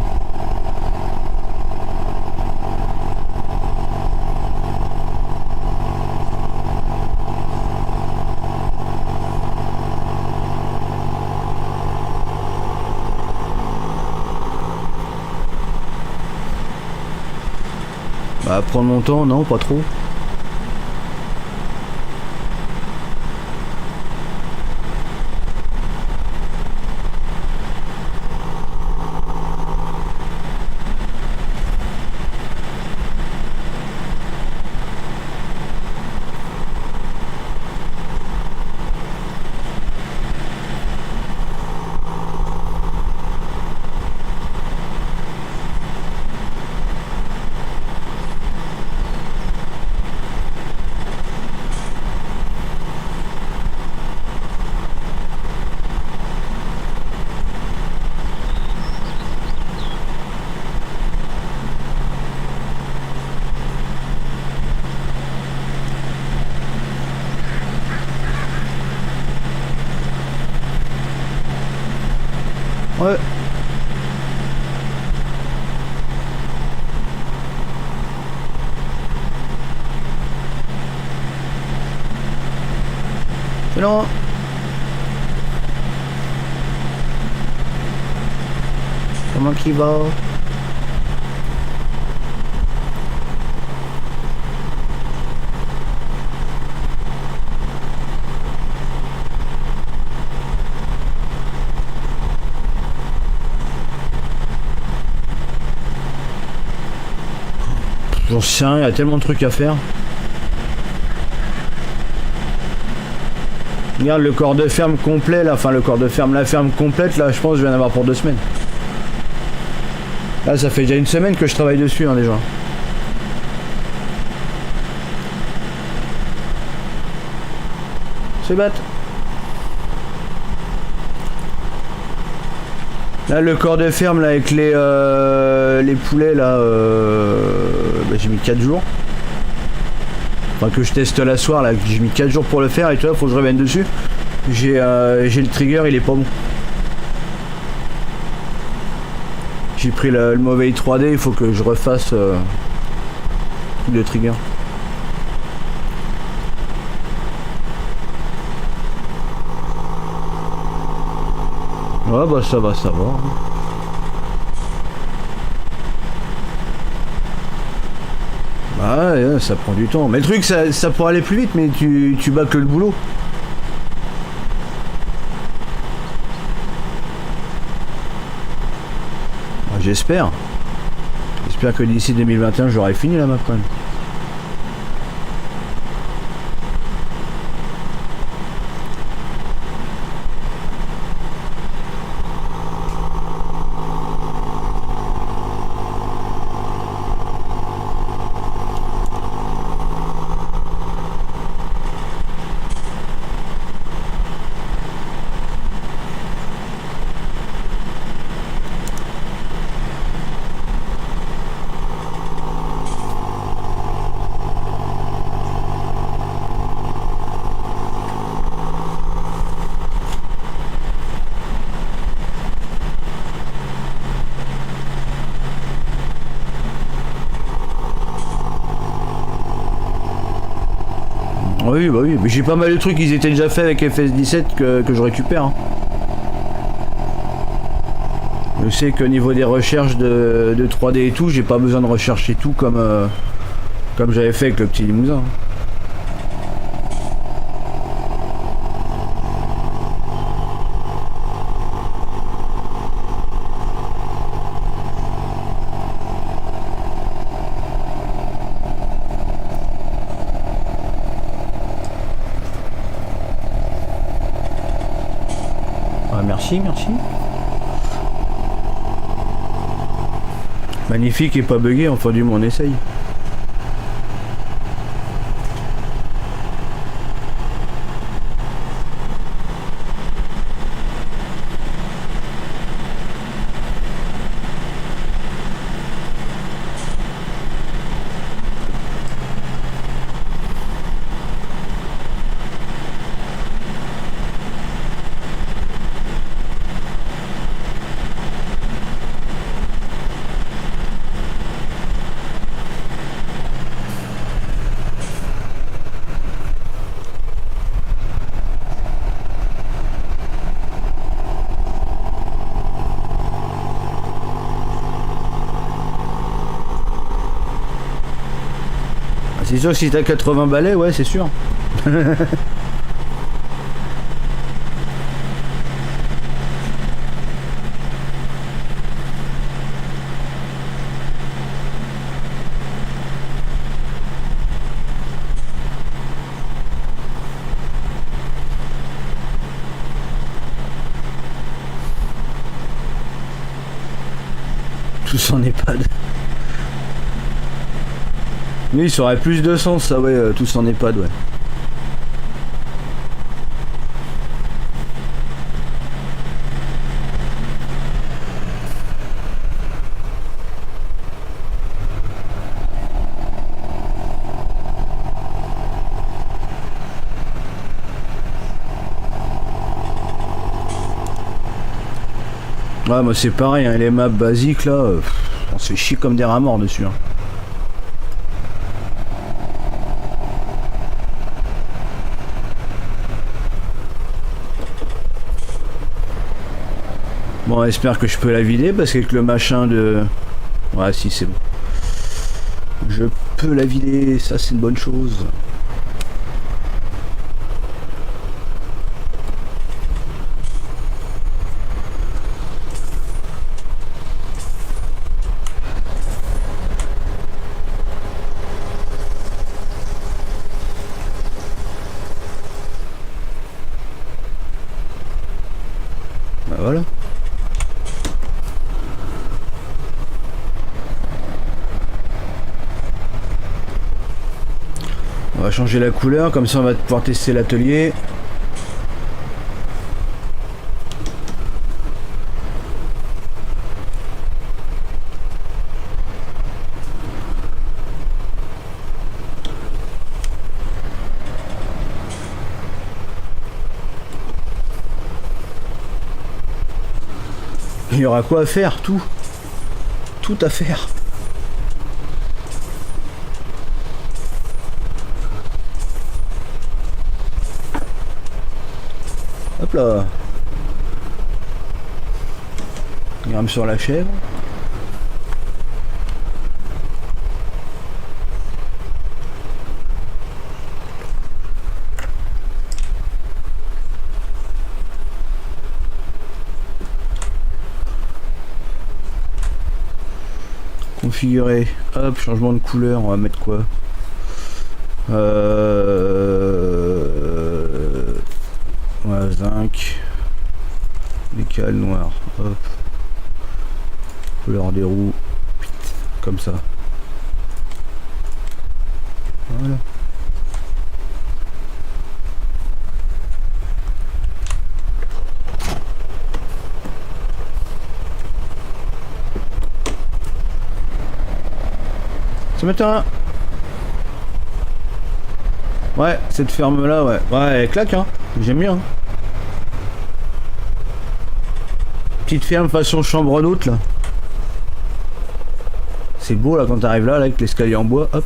Bah, prendre mon temps, non, pas trop. Ouais. C'est long. Comment qu'il va? J'en sais rien, il y a tellement de trucs à faire. Regarde le corps de ferme complet là, enfin le corps de ferme, la ferme complète là, je pense que je vais en avoir pour 2 semaines. Là ça fait déjà 1 semaine que je travaille dessus hein, déjà. Se battre. Là le corps de ferme là avec les poulets là, bah, j'ai mis 4 jours. Enfin que je teste la soir là, j'ai mis 4 jours pour le faire et toi faut que je revienne dessus. J'ai le trigger, il est pas bon. J'ai pris le mauvais 3D, il faut que je refasse le trigger. Ouais bah ça va, ça va. Ah ouais, ça prend du temps. Mais le truc, ça pourrait aller plus vite, mais tu bâcles le boulot. J'espère. J'espère que d'ici 2021, j'aurai fini la map quand même. Oui, bah oui, mais j'ai pas mal de trucs qui étaient déjà faits avec FS17 que je récupère. Hein. Je sais qu'au niveau des recherches de 3D et tout, j'ai pas besoin de rechercher tout comme j'avais fait avec le petit Limousin. Merci, merci. Magnifique et pas bugué, enfin du moins on essaye. sûr que si t'as 80 balais, ouais, c'est sûr. Tous en EHPAD. Oui, ça aurait plus de sens, ça, ouais, tous en EHPAD, ouais. Ouais, moi c'est pareil, hein, les maps basiques là, on se fait chier comme des rats morts dessus. Hein. Bon, j'espère que je peux la vider parce qu'avec le machin de... Ouais, si, c'est bon. Je peux la vider, ça c'est une bonne chose. Bah voilà. On va changer la couleur, comme ça on va pouvoir tester l'atelier. Il y aura quoi à faire, tout à faire. Hop là. Gramme sur la chèvre. Configurer, hop, changement de couleur, on va mettre quoi? Ouais, zinc, décal noir, hop, couleur des roues, comme ça. Voilà. Ce matin. Ouais, cette ferme là, ouais. Ouais, elle claque, hein. J'aime bien. Petite ferme façon chambre d'hôte là. C'est beau là quand t'arrives là, avec l'escalier en bois, hop.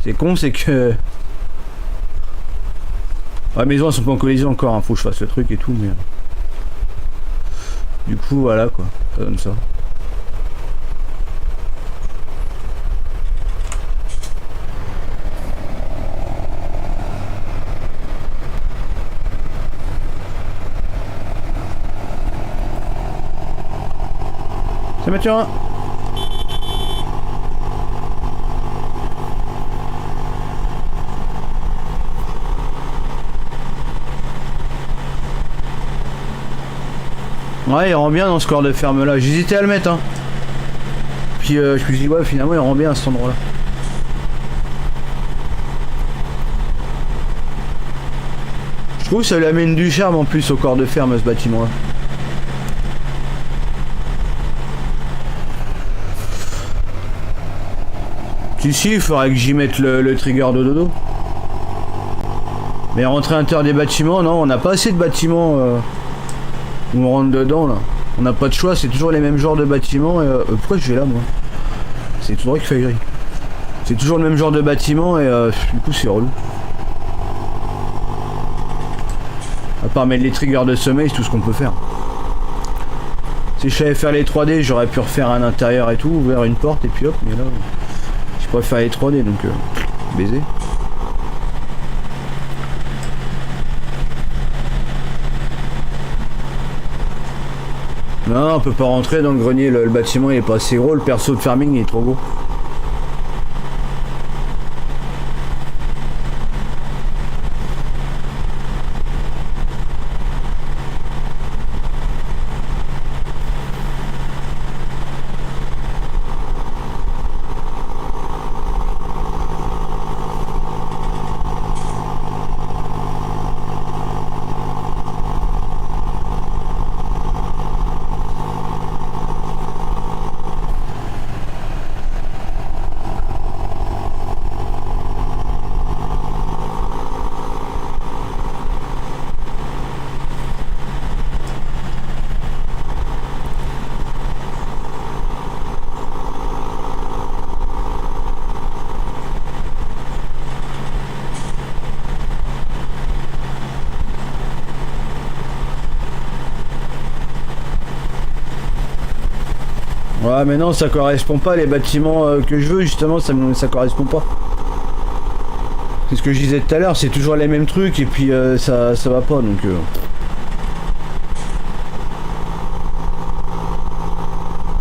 C'est con, c'est que... Ouais, les maisons elles sont pas en collision encore, hein. Faut que je fasse le truc et tout, mais... Du coup, voilà quoi, ça donne ça. C'est Mathieu. Ouais, il rend bien dans ce corps de ferme là. J'hésitais à le mettre, hein. Puis je me suis dit, ouais, finalement, il rend bien à cet endroit là. Je trouve que ça lui amène du charme en plus au corps de ferme ce bâtiment là. Si, il faudrait que j'y mette le trigger de dodo. Mais rentrer à l'intérieur des bâtiments, non, on n'a pas assez de bâtiments où on rentre dedans là. On n'a pas de choix, c'est toujours les mêmes genres de bâtiments. Et, pourquoi je vais là moi? C'est tout droit qu'il fait gris. C'est toujours le même genre de bâtiment et du coup c'est relou. À part mettre les triggers de sommeil, c'est tout ce qu'on peut faire. Si je savais faire les 3D, j'aurais pu refaire un intérieur et tout, ouvrir une porte et puis hop, mais là... Je pourrais faire les 3D donc Baiser. Non, on peut pas rentrer dans le grenier, le bâtiment il est pas assez gros, le perso de farming il est trop gros. Ouais mais non ça correspond pas, les bâtiments que je veux justement ça correspond pas. C'est ce que je disais tout à l'heure, c'est toujours les mêmes trucs et puis ça va pas donc...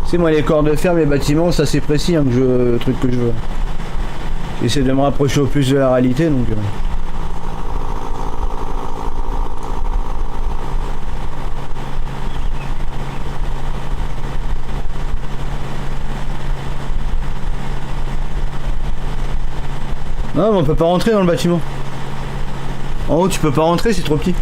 C'est moi les corps de ferme, les bâtiments, ça c'est précis hein, le truc que je veux. J'essaie de me rapprocher au plus de la réalité donc... Non mais on peut pas rentrer dans le bâtiment. En haut tu peux pas rentrer, c'est trop petit.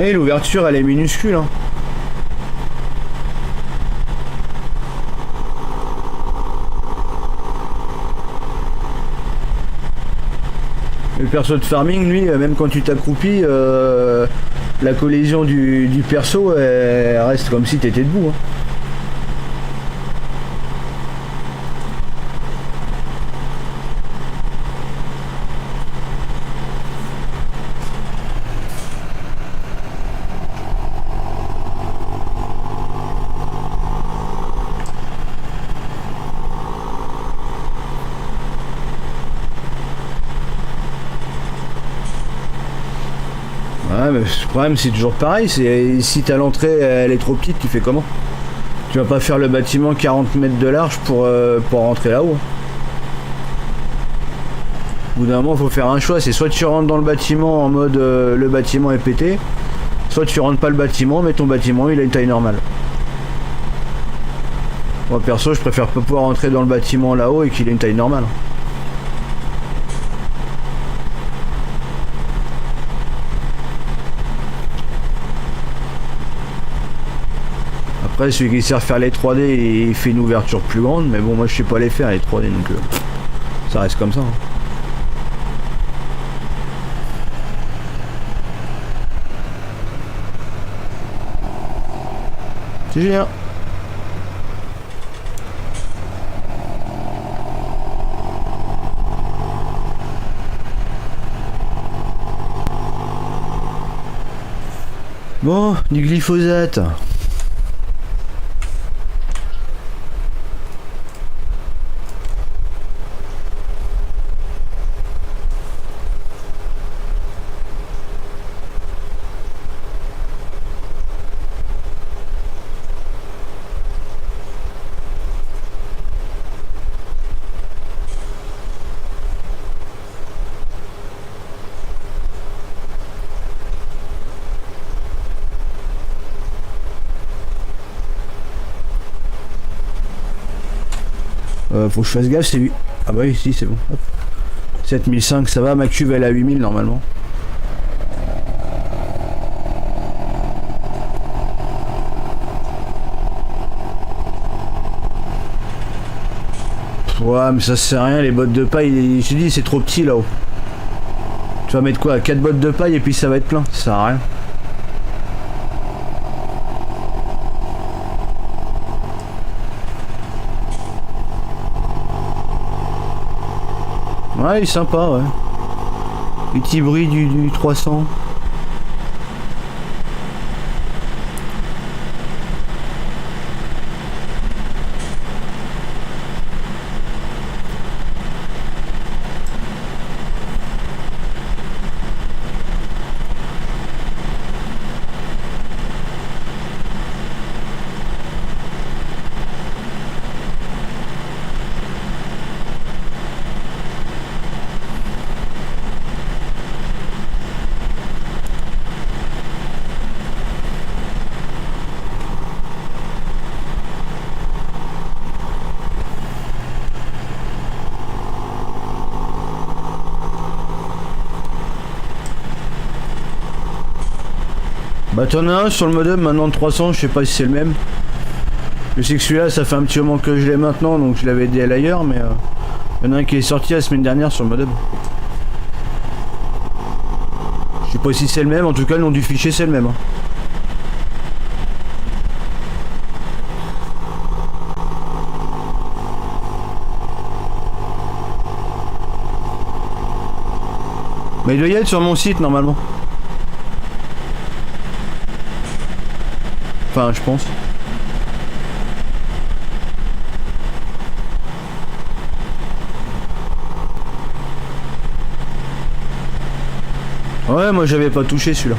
Et l'ouverture elle est minuscule hein. Le perso de farming lui, même quand tu t'accroupis, la collision du perso elle reste comme si t'étais debout hein. Ouais, mais le problème c'est toujours pareil, c'est si t'as l'entrée elle est trop petite, tu fais comment? Tu vas pas faire le bâtiment 40 mètres de large pour rentrer là-haut. Au bout d'un moment faut faire un choix, c'est soit tu rentres dans le bâtiment en mode le bâtiment est pété, soit tu rentres pas le bâtiment mais ton bâtiment il a une taille normale. Moi perso je préfère pas pouvoir rentrer dans le bâtiment là-haut et qu'il ait une taille normale. Après celui qui sert à faire les 3D il fait une ouverture plus grande mais bon moi je sais pas les faire les 3D donc ça reste comme ça hein. C'est génial. Bon, du glyphosate. Faut que je fasse gaffe, c'est lui. Ah bah oui, si, c'est bon. Hop. 7005, ça va, ma cuve elle est à 8000 normalement. Ouais, mais ça sert à rien, les bottes de paille, je te dis, c'est trop petit là-haut. Tu vas mettre quoi, 4 bottes de paille et puis ça va être plein, ça sert à rien. Ouais, il est sympa, ouais. Petit bruit du 300. Bah t'en as un sur le modem maintenant de 300, je sais pas si c'est le même. Je sais que celui-là ça fait un petit moment que je l'ai maintenant donc je l'avais DL ailleurs mais y en a un qui est sorti la semaine dernière sur le modem. Je sais pas si c'est le même, en tout cas le nom du fichier c'est le même. Hein. Mais il doit y être sur mon site normalement. Enfin, je pense. Ouais, moi j'avais pas touché celui-là.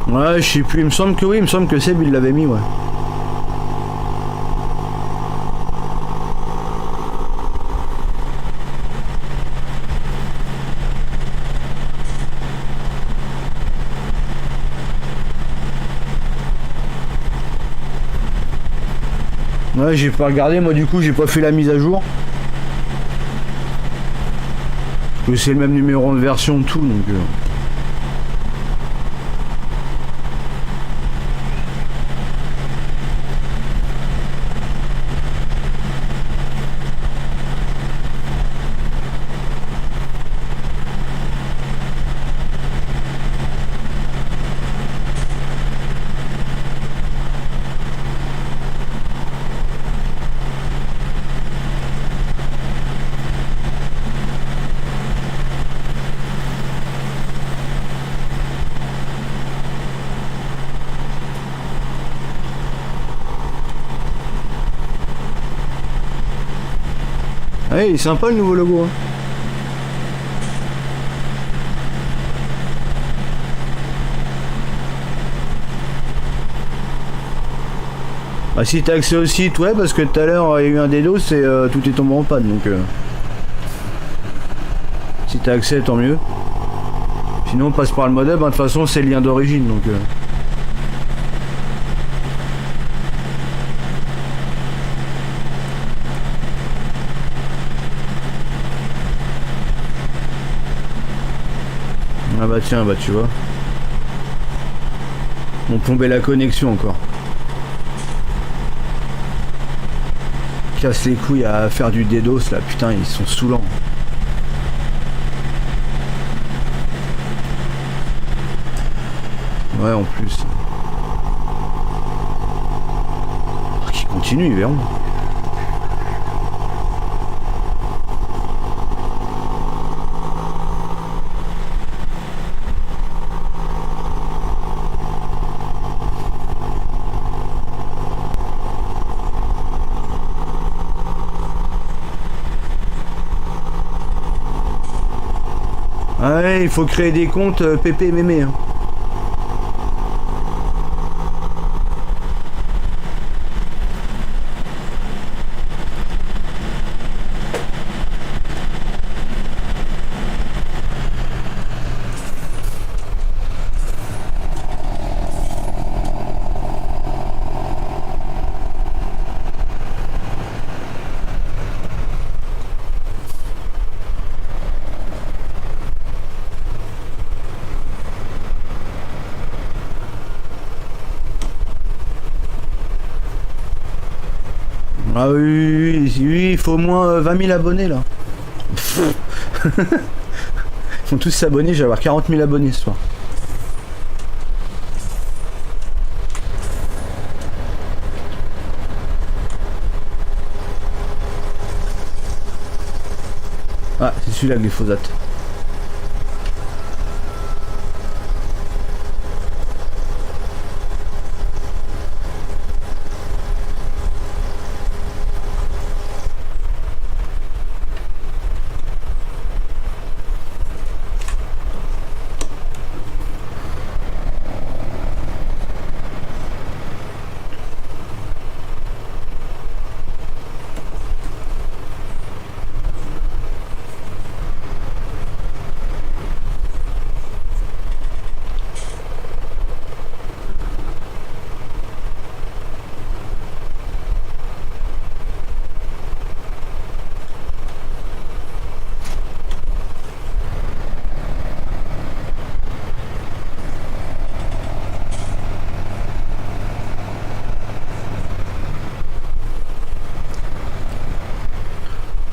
Ouais, je sais plus, il me semble que oui, il me semble que Seb il l'avait mis, ouais. Ouais, j'ai pas regardé, moi du coup j'ai pas fait la mise à jour. Parce que c'est le même numéro de version tout donc. Ouais, il est sympa le nouveau logo. Hein. Bah si t'as accès au site, ouais, parce que tout à l'heure il y a eu un DDoS et tout est tombé en panne donc. Si t'as accès, tant mieux. Sinon on passe par le modem, hein, de toute façon c'est le lien d'origine donc. Ah bah tiens, bah tu vois. On plombait la connexion encore. Casse les couilles à faire du DDoS là, putain ils sont saoulants. Ouais en plus. Oh, qui continue, ils verront. Ah ouais, il faut créer des comptes PP mémé. Hein. Ah oui, oui, oui, il faut au moins 20 000 abonnés là. Ils vont tous s'abonner, je vais avoir 40 000 abonnés ce soir. Ah, c'est celui-là, glyphosate.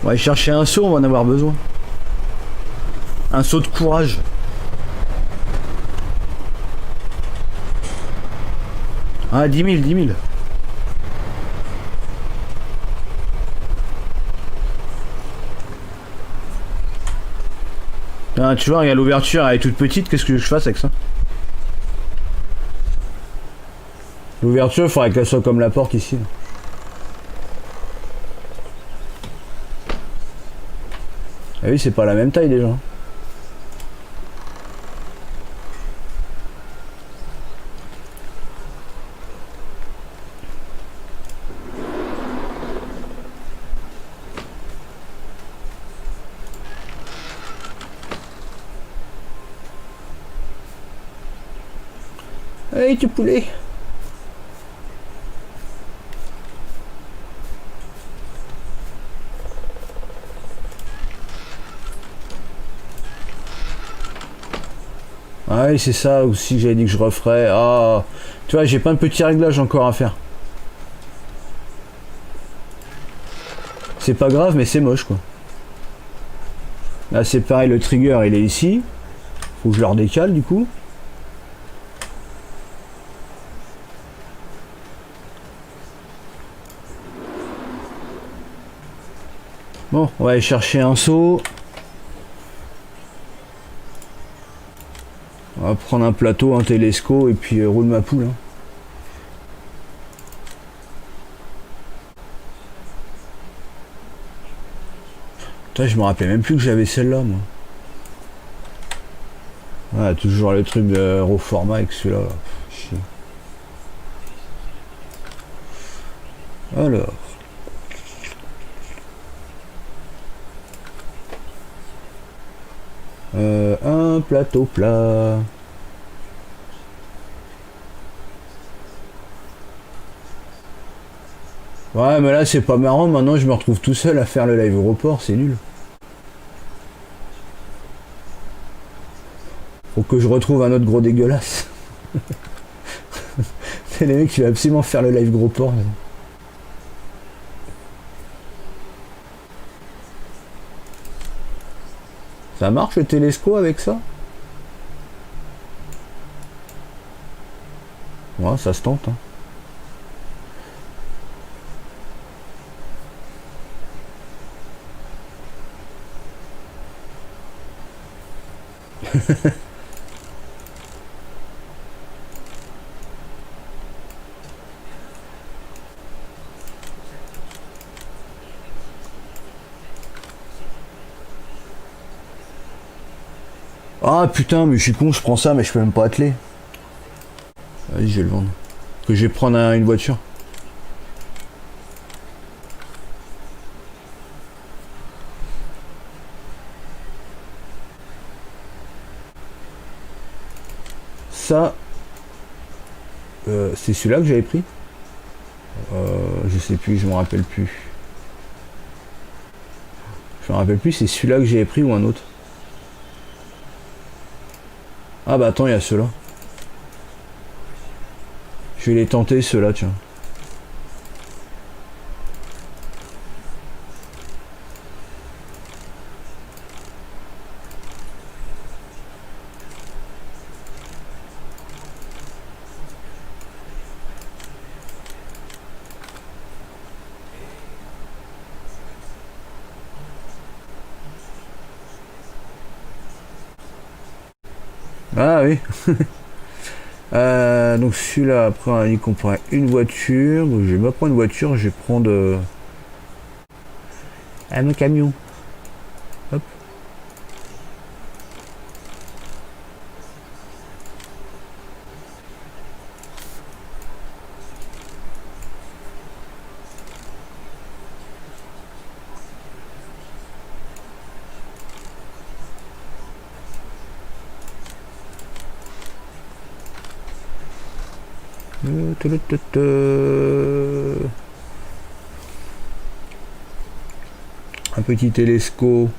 On va aller chercher un seau, on va en avoir besoin. Un seau de courage. Ah, 10 000, 10 000. Ah, tu vois, regarde, l'ouverture, elle est toute petite, qu'est-ce que je fasse avec ça? L'ouverture, il faudrait qu'elle soit comme la porte ici. Ah oui, c'est pas la même taille déjà. Hey, tu poulet! Ah oui, c'est ça aussi que j'avais dit que je referais. Ah, tu vois, j'ai plein de petits réglages encore à faire. C'est pas grave, mais c'est moche quoi. Là, c'est pareil, le trigger il est ici. Faut que je le redécale du coup. Bon, on va aller chercher un seau. On va prendre un plateau, un télescope et puis roule ma poule. Hein. Putain, je me rappelais même plus que j'avais celle-là, moi. Ah, toujours le truc de raw format avec celui-là. Là. Chier. Alors. Un plateau plat. Ouais, mais là c'est pas marrant, maintenant je me retrouve tout seul à faire le live au report, c'est nul. Faut que je retrouve un autre gros dégueulasse. C'est les mecs qui veulent absolument faire le live gros port. Ça marche le télescope avec ça? Ouais, ça se tente. Hein. Ah putain, mais je suis con, je prends ça, mais je peux même pas atteler. Vas-y, je vais le vendre. Que je vais prendre une voiture. Ça, c'est celui-là que j'avais pris. Je sais plus, je m'en rappelle plus. Je me rappelle plus, c'est celui-là que j'avais pris ou un autre. Ah bah attends, il y a ceux-là. Je vais les tenter, ceux-là, tiens. Ah oui. Donc celui-là, après on a dit qu'on prend une voiture. Donc je vais pas prendre une voiture, je vais prendre un camion. Hop. Un petit télescope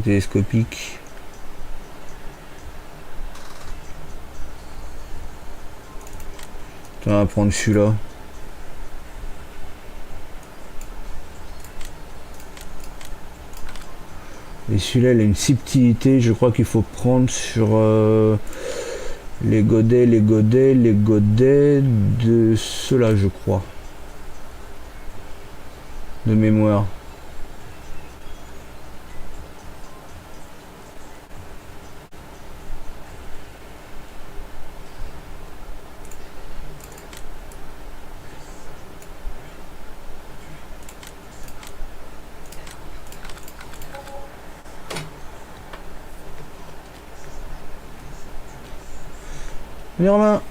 télescopique. On va prendre celui-là. Et celui-là, il a une subtilité, je crois qu'il faut prendre sur les godets de ceux-là, je crois. De mémoire. Venez Romain.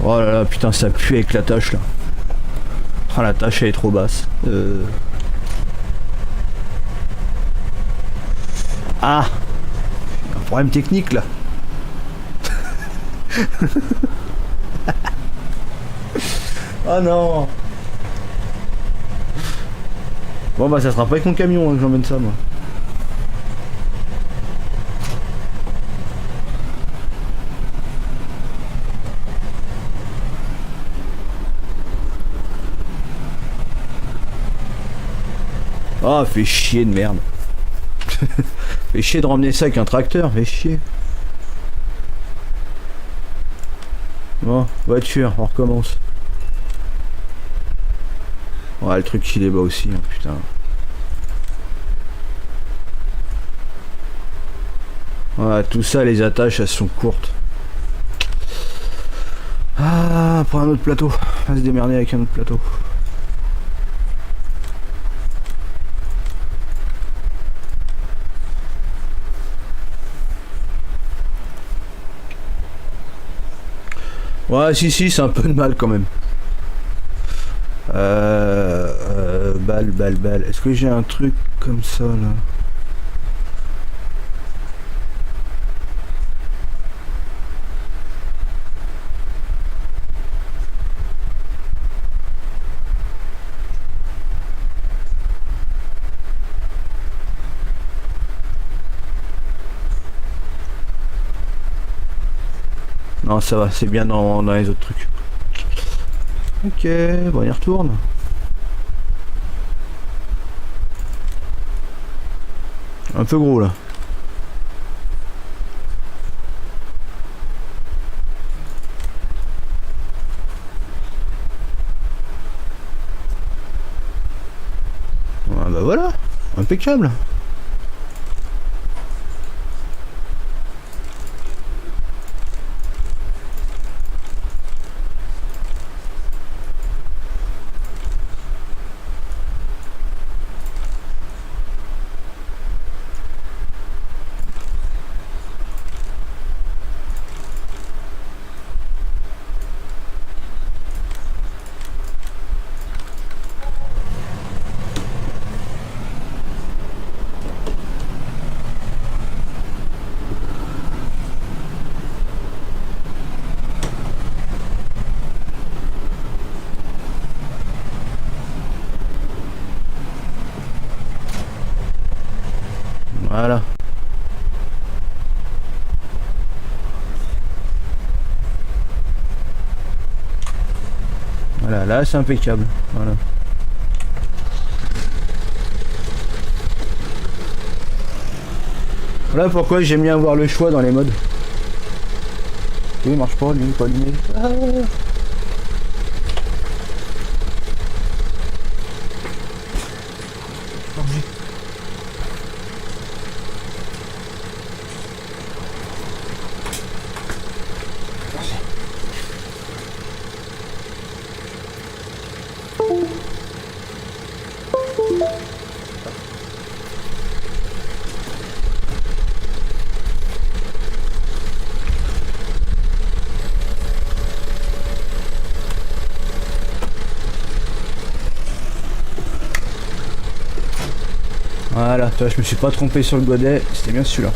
Oh là là, putain, ça pue avec la tâche là. Ah, la tâche elle est trop basse. Ah, un problème technique là. Oh non. Bon bah ça sera pas avec mon camion hein, que j'emmène ça moi. Ah, fait chier de merde. Fait chier de ramener ça avec un tracteur, fait chier. Bon, voiture, on recommence. Ouais, le truc il est bas aussi, hein, putain. Ouais, tout ça, les attaches, elles sont courtes. Ah, pour un autre plateau. On va se démerder avec un autre plateau. Ouais, si, c'est un peu de mal quand même. Balle. Est-ce que j'ai un truc comme ça là? Non, ça va, c'est bien dans les autres trucs. Ok, bon, on y retourne. Un peu gros là. Ah bah voilà, impeccable. Voilà. Voilà, là c'est impeccable. Voilà. Voilà pourquoi j'aime bien avoir le choix dans les modes. Oui, il marche pas, lui, pas allumé. Ah. Voilà, toi, je me suis pas trompé sur le godet, c'était bien celui-là.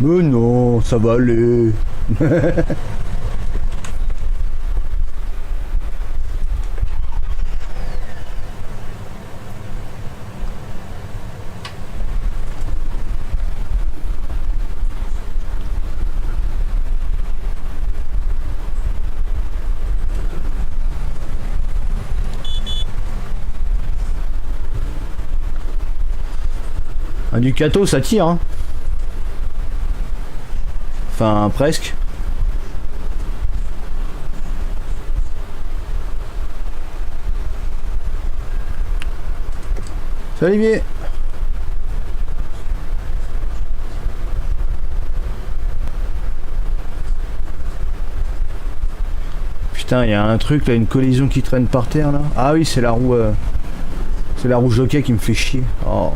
Mais non, ça va aller. Ah, du cato, ça tire, hein. Enfin, presque. Salut Olivier. Putain, il y a un truc là, une collision qui traîne par terre là. Ah oui, c'est la roue. C'est la roue jockey qui me fait chier. Oh.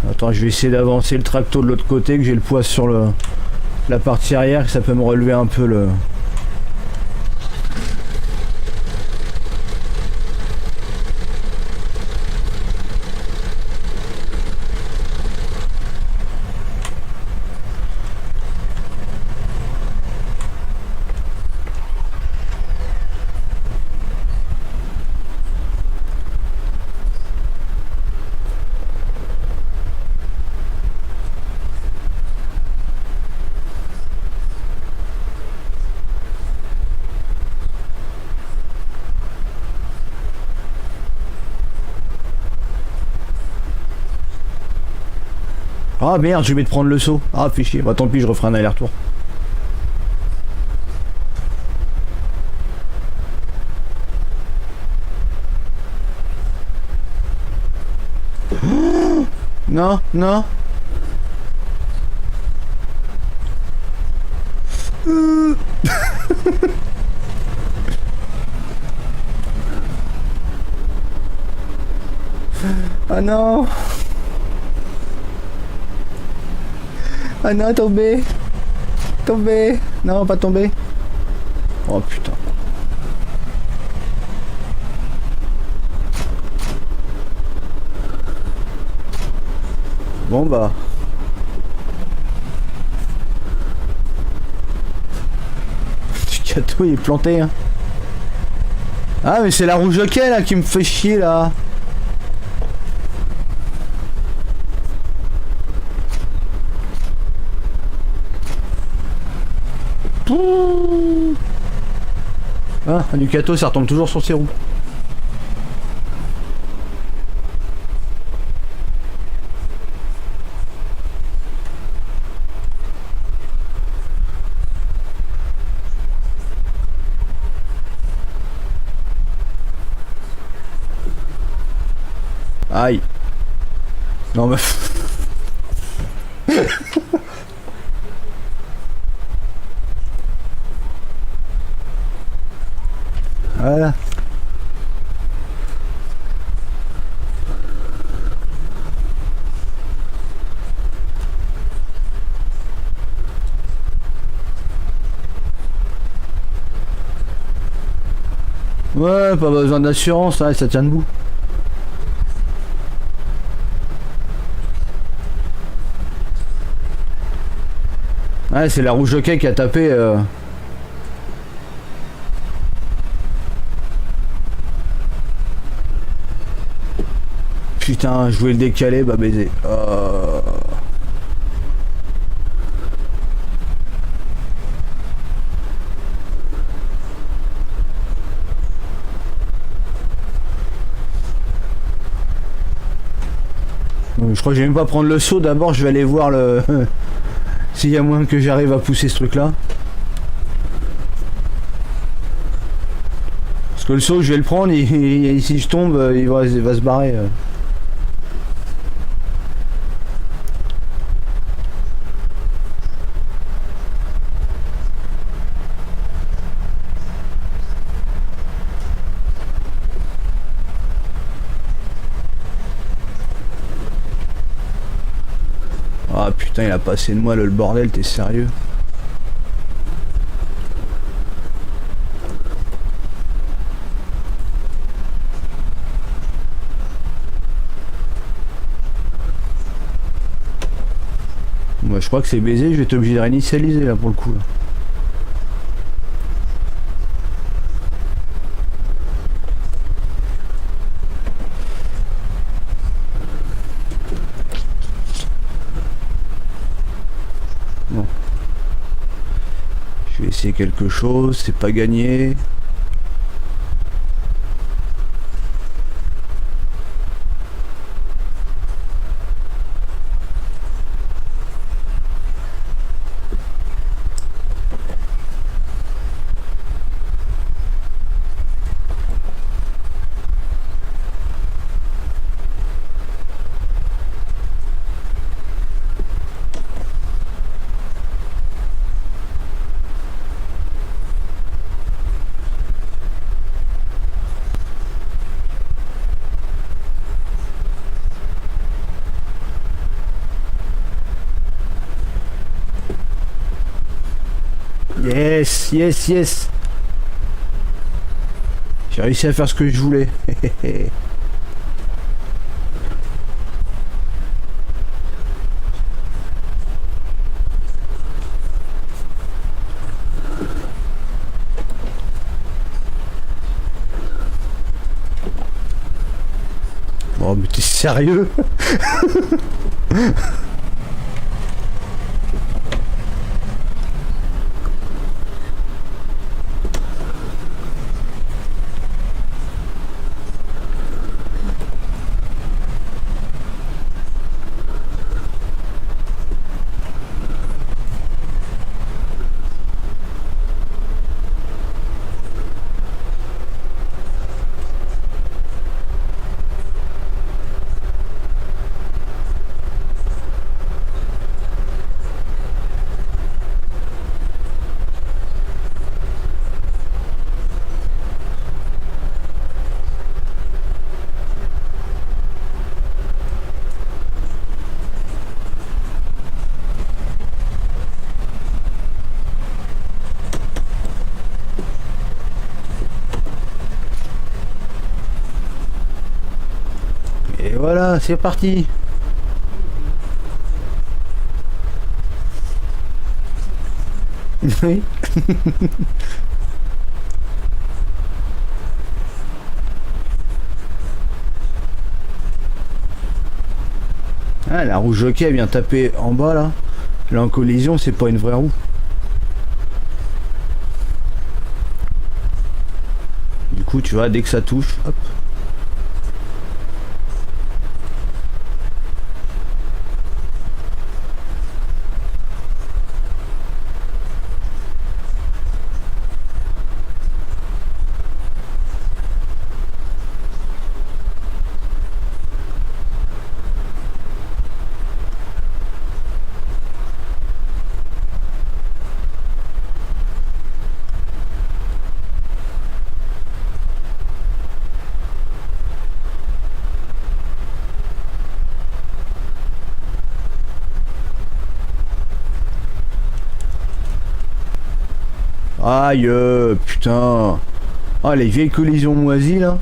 Attends, je vais essayer d'avancer le tracto de l'autre côté, que j'ai le poids sur la partie arrière, que ça peut me relever un peu le... Ah merde, je vais te prendre le saut. Ah, fais chier. Bah tant pis, je referai un aller-retour. Non, non. Ah non. Ah non, tombé. Tombé. Non, pas tombé. Oh putain. Bon bah. Du gâteau il est planté hein. Ah mais c'est la roue jockey là qui me fait chier là. Ah, un Ducato ça retombe toujours sur ses roues. Aïe. Non mais... Voilà. Ouais, pas besoin d'assurance, hein, ça tient debout. Ouais, c'est la rouge hockey qui a tapé. Putain, je voulais le décaler, bah baiser. Je crois que je vais même pas prendre le saut. D'abord, je vais aller voir le s'il y a moyen que j'arrive à pousser ce truc-là. Parce que le saut, je vais le prendre. Si je tombe, il va se barrer. Ah putain, il a passé de moi le bordel, t'es sérieux? Moi je crois que c'est baisé, je vais être obligé de réinitialiser là pour le coup là. Bon. Je vais essayer quelque chose, c'est pas gagné. Yes, yes, yes. J'ai réussi à faire ce que je voulais. Bon, mais t'es sérieux? Et voilà, c'est parti. Oui. Ah, la roue jockey vient taper en bas là. Là en collision, c'est pas une vraie roue. Du coup, tu vois, dès que ça touche, hop. Aïe, putain. Ah, les vieilles collisions moisies là.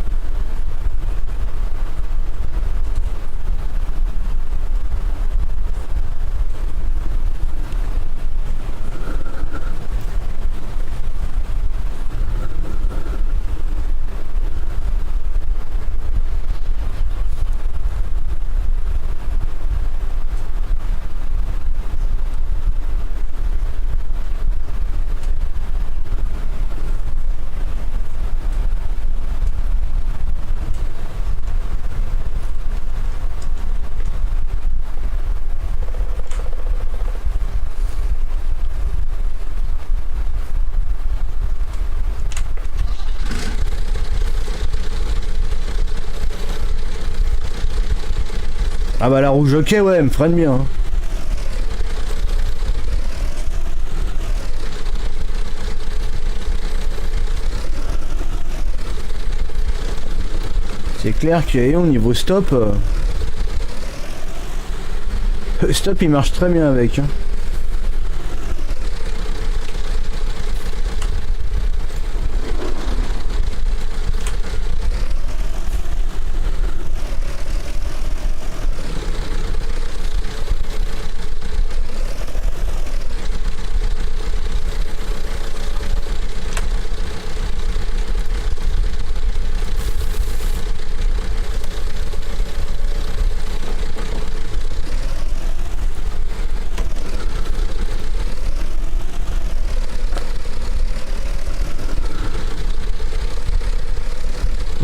Ah bah la rouge ok ouais, elle me freine bien. Hein. C'est clair qu'au niveau stop... stop il marche très bien avec. Hein.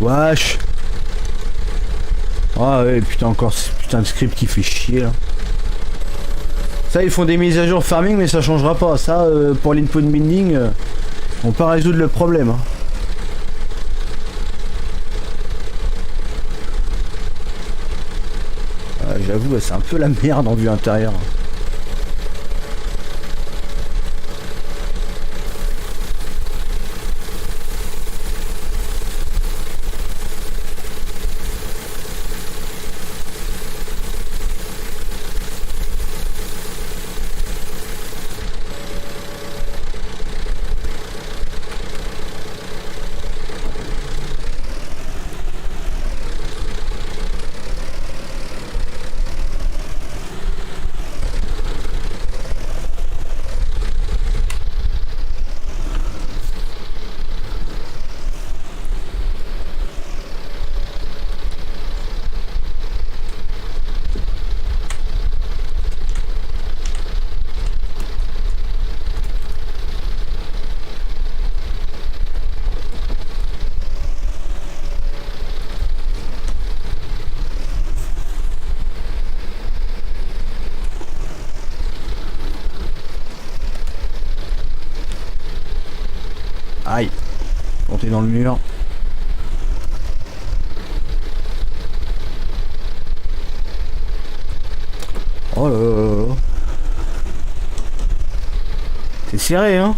Wesh. Ah ouais putain encore ce putain de script qui fait chier là. Ça ils font des mises à jour farming mais ça changera pas. Ça pour l'input binding on peut résoudre le problème. Hein. J'avoue c'est un peu la merde en vue intérieure. Aïe. Monter dans le mur. Oh là là là. C'est serré hein.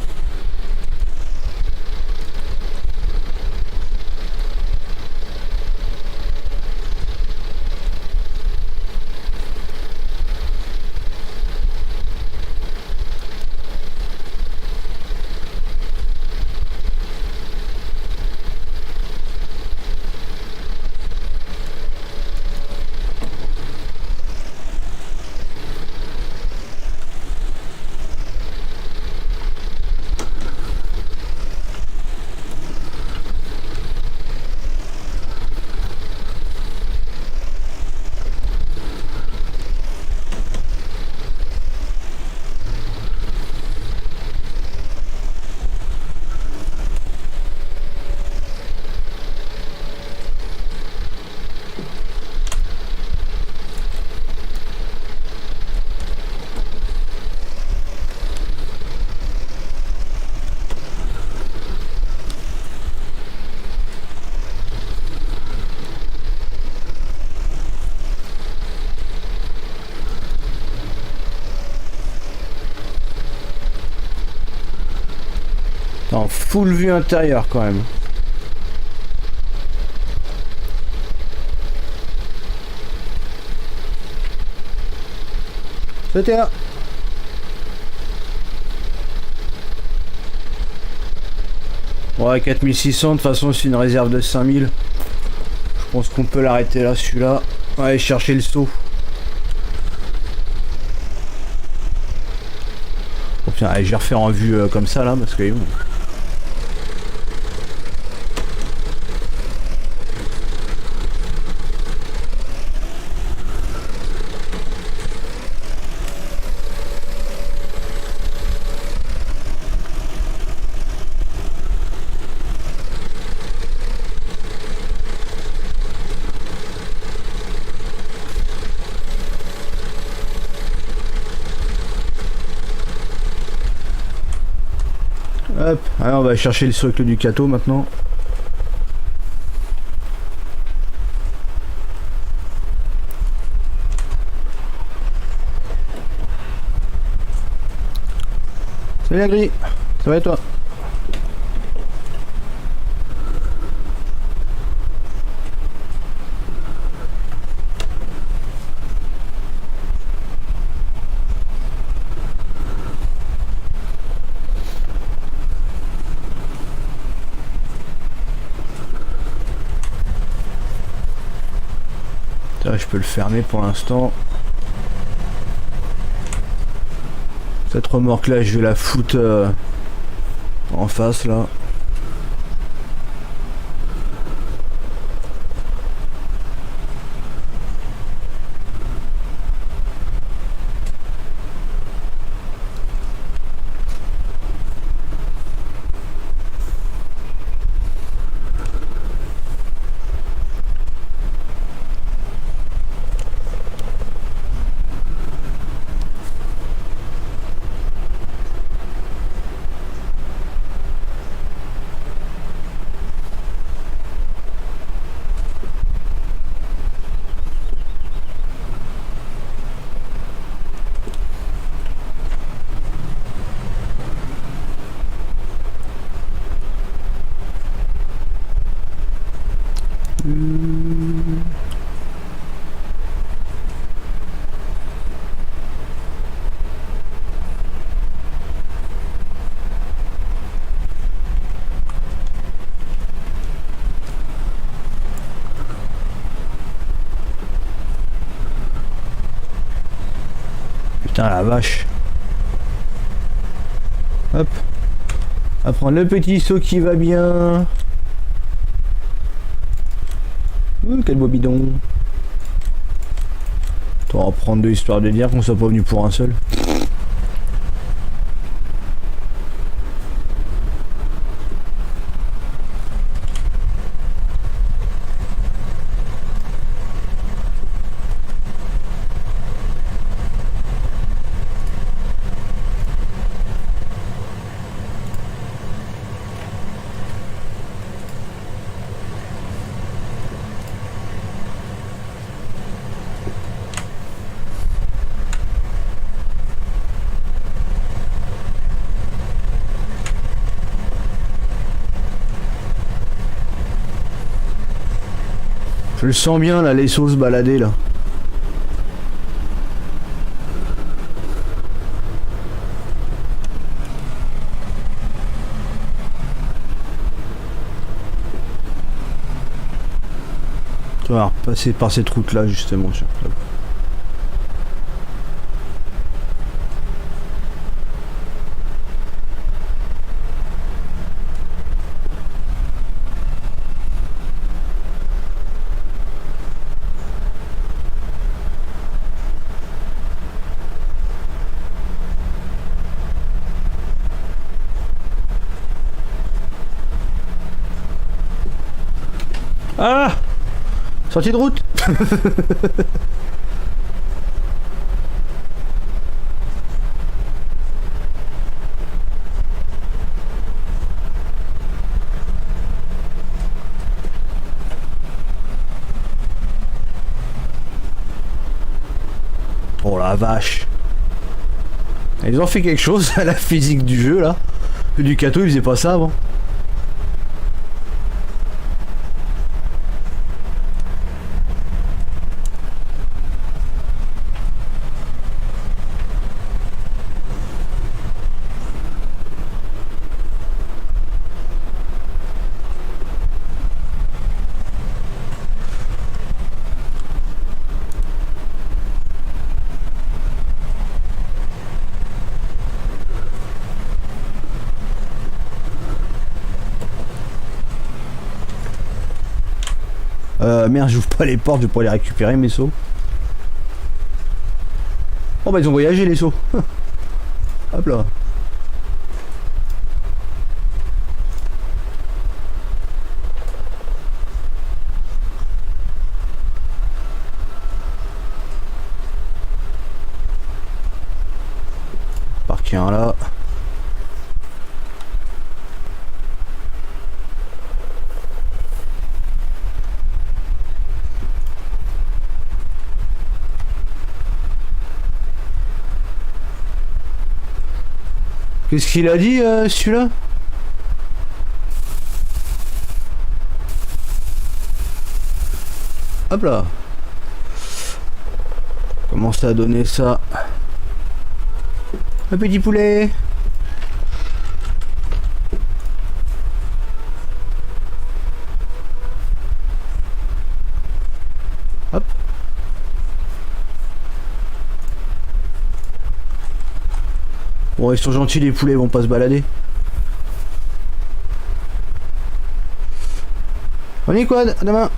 En full vue intérieure quand même. C'était là. Ouais, 4600, de toute façon c'est une réserve de 5000. Je pense qu'on peut l'arrêter là, celui-là. Ouais, chercher le saut. Oh putain, allez, je vais refaire en vue comme ça là, parce que... Hop, alors on va chercher le socle du Kato maintenant. Salut la grille, ça va et toi? Je peux le fermer pour l'instant. Cette remorque là, je vais la foutre en face là. Putain la vache. Hop. On va prendre le petit saut qui va bien. Quel beau bidon. On va en prendre deux histoire de dire qu'on soit pas venu pour un seul. Je le sens bien là, les sauces baladées là. Tu vas passer par cette route là justement. Ah, sortie de route. Oh la vache. Ils ont fait quelque chose à la physique du jeu là. Du Kato il faisait pas ça avant. Merde, j'ouvre pas les portes, je vais pas les récupérer mes seaux. Oh bah ils ont voyagé les seaux. Hop là. Parquet un là. Qu'est-ce qu'il a dit celui-là? Hop là. Comment ça a donné ça? Un petit poulet. Hop. Bon, ils sont gentils, les poulets, ils vont pas se balader. On y quoi, à demain.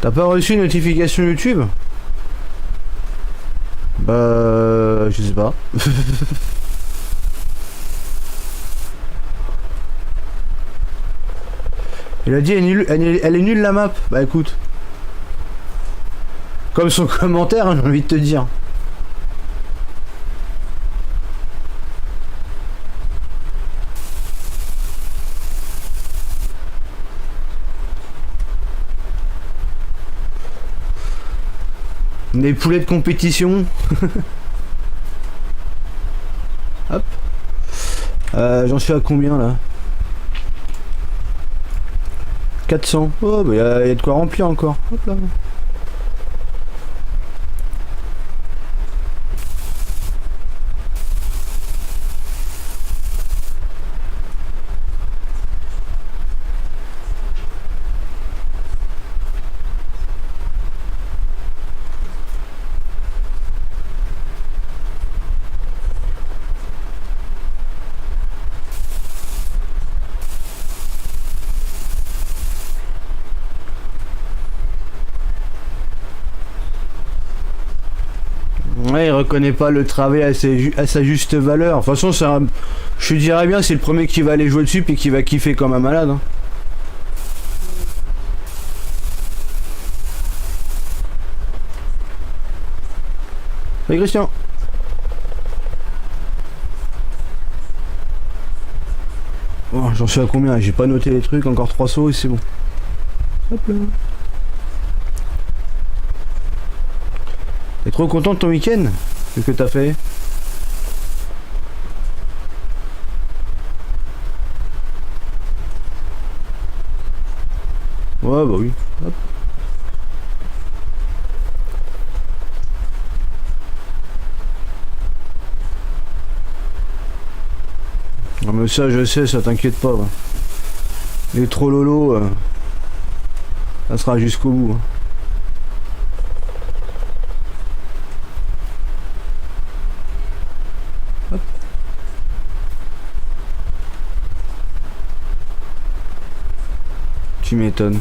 T'as pas reçu une notification YouTube? Bah... je sais pas. Il a dit elle est nulle la map. Bah écoute. Comme son commentaire, hein, j'ai envie de te dire. Des poulets de compétition. Hop. J'en suis à combien là? 400. Oh bah y a de quoi remplir encore. Hop là. Ouais, il reconnaît pas le travail à sa juste valeur. De toute façon, je dirais bien, c'est le premier qui va aller jouer dessus puis qui va kiffer comme un malade. Hein. Salut Christian. Bon, j'en suis à combien? J'ai pas noté les trucs, encore 3 sauts et c'est bon. Hop là. T'es trop content de ton week-end? Qu'est-ce que t'as fait? Ouais, bah oui. Hop. Non mais ça, je sais, ça t'inquiète pas. Ouais. Les trollolo, ça sera jusqu'au bout. Hein. Tu m'étonnes.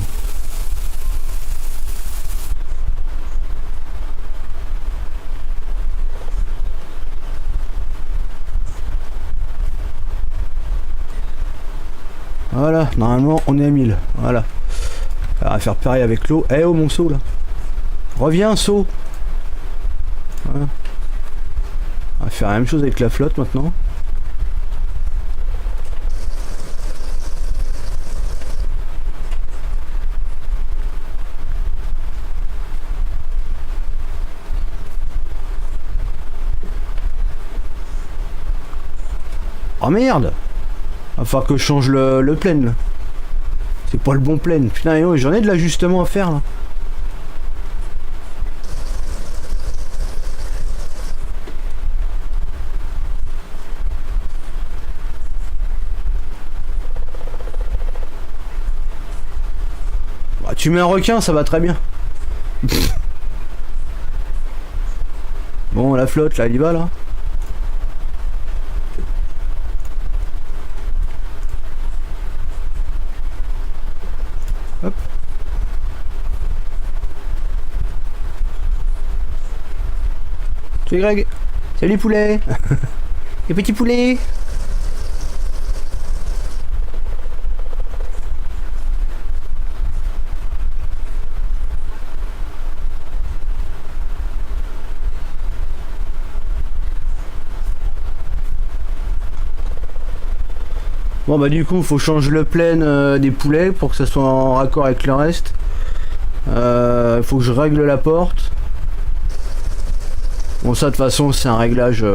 Voilà, normalement on est à 1000. Voilà. On va faire pareil avec l'eau. Eh oh mon seau là. Reviens seau. Voilà. On va faire la même chose avec la flotte maintenant. Oh merde! Va falloir que je change le plane là. C'est pas le bon plane. Putain, j'en ai de l'ajustement à faire là. Tu mets un requin, ça va très bien. Bon, la flotte, là, il y va, là. Hop. Salut Greg. Salut poulet. Les petits poulets. Bon bah du coup faut changer le plane des poulets pour que ça soit en raccord avec le reste. Faut que je règle la porte. Bon ça de toute façon c'est un réglage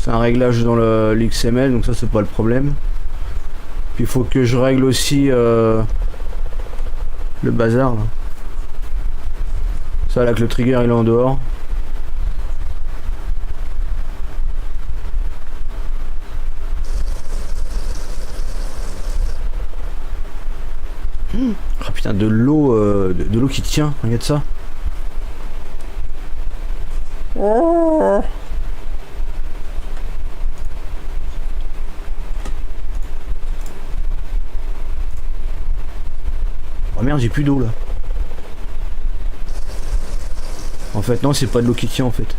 dans le l'XML, donc ça c'est pas le problème. Puis il faut que je règle aussi le bazar là. Ça là que le trigger il est en dehors. Oh putain, de l'eau de l'eau qui tient, regarde ça. Oh merde, j'ai plus d'eau là. En fait non, c'est pas de l'eau qui tient en fait.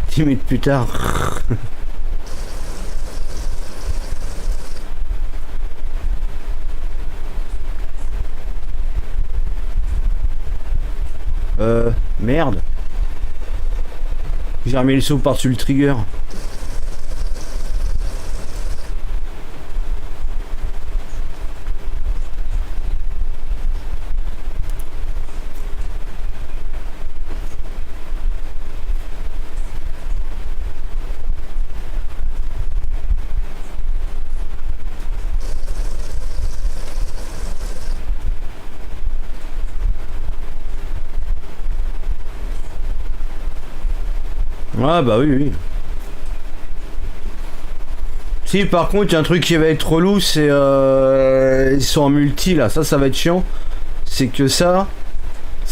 Dix minutes plus tard. Merde. J'ai remis le saut par-dessus le trigger. Ah bah oui oui. Si par contre il y a un truc qui va être relou, c'est ils sont en multi là, ça va être chiant. C'est que ça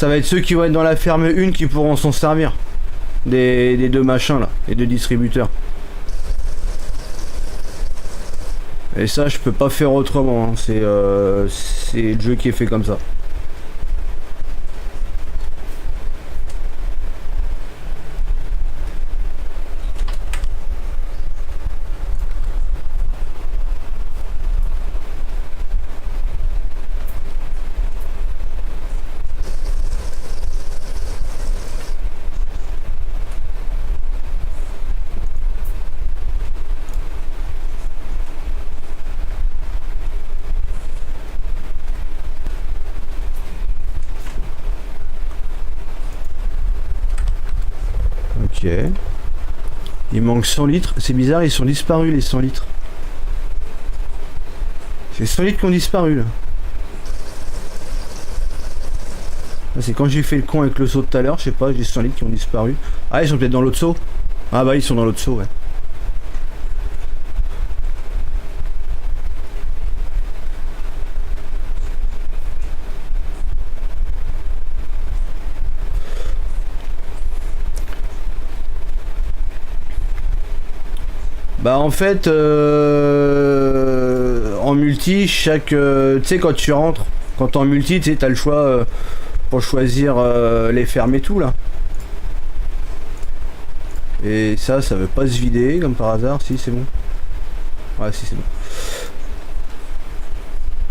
va être ceux qui vont être dans la ferme 1 qui pourront s'en servir. Des deux machins là, les deux distributeurs. Et ça je peux pas faire autrement, hein. C'est le jeu qui est fait comme ça. Ok. Il manque 100 litres. C'est bizarre, ils sont disparus les 100 litres. C'est 100 litres qui ont disparu là. C'est quand j'ai fait le con avec le seau de tout à l'heure, je sais pas, j'ai 100 litres qui ont disparu. Ah, ils sont peut-être dans l'autre seau. Ah bah ils sont dans l'autre seau, ouais. Bah en fait en multi chaque tu sais quand tu rentres, quand t'es en multi tu sais t'as le choix pour choisir les fermes et tout là. Et ça veut pas se vider comme par hasard, si c'est bon. Ouais si c'est bon.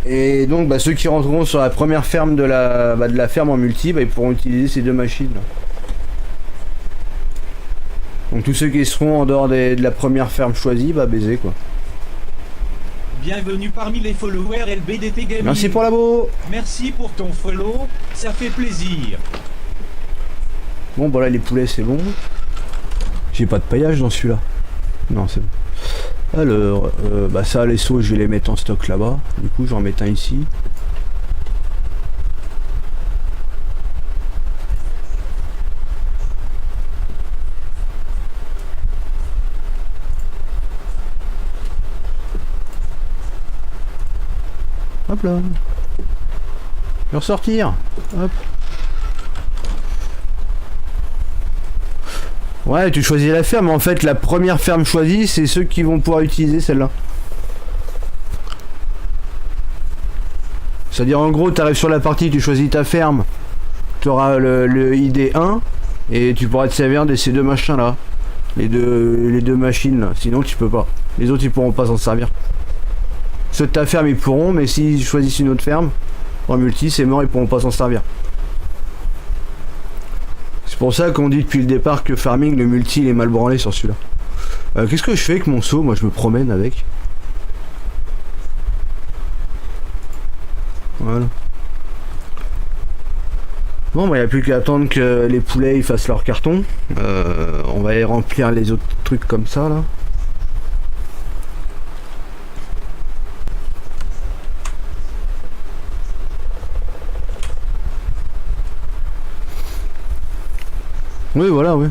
Et donc bah, ceux qui rentreront sur la première ferme de la ferme en multi, bah, ils pourront utiliser ces deux machines là. Donc tous ceux qui seront en dehors de la première ferme choisie, bah baiser quoi. Bienvenue parmi les followers LBDT Gaming. Merci pour l'abo. Merci pour ton follow, ça fait plaisir. Bon bah là les poulets c'est bon. J'ai pas de paillage dans celui-là. Non c'est bon. Alors, bah ça les seaux je vais les mettre en stock là-bas. Du coup j'en mets un ici. Hop là. Je vais ressortir. Hop. Ouais, tu choisis la ferme. En fait, la première ferme choisie, c'est ceux qui vont pouvoir utiliser celle-là. C'est-à-dire, en gros, tu arrives sur la partie, tu choisis ta ferme. Tu auras le ID 1 et tu pourras te servir de ces deux machins-là. Les deux machines, là. Sinon, tu peux pas. Les autres, ils pourront pas s'en servir. Ceux de ta ferme, ils pourront, mais s'ils choisissent une autre ferme, en multi, c'est mort, ils pourront pas s'en servir. C'est pour ça qu'on dit depuis le départ que farming, le multi, il est mal branlé sur celui-là. Qu'est-ce que je fais avec mon seau? Moi, je me promène avec. Voilà. Bon, bah, il n'y a plus qu'à attendre que les poulets ils fassent leur carton. On va aller remplir les autres trucs comme ça, là. Oui, voilà, oui.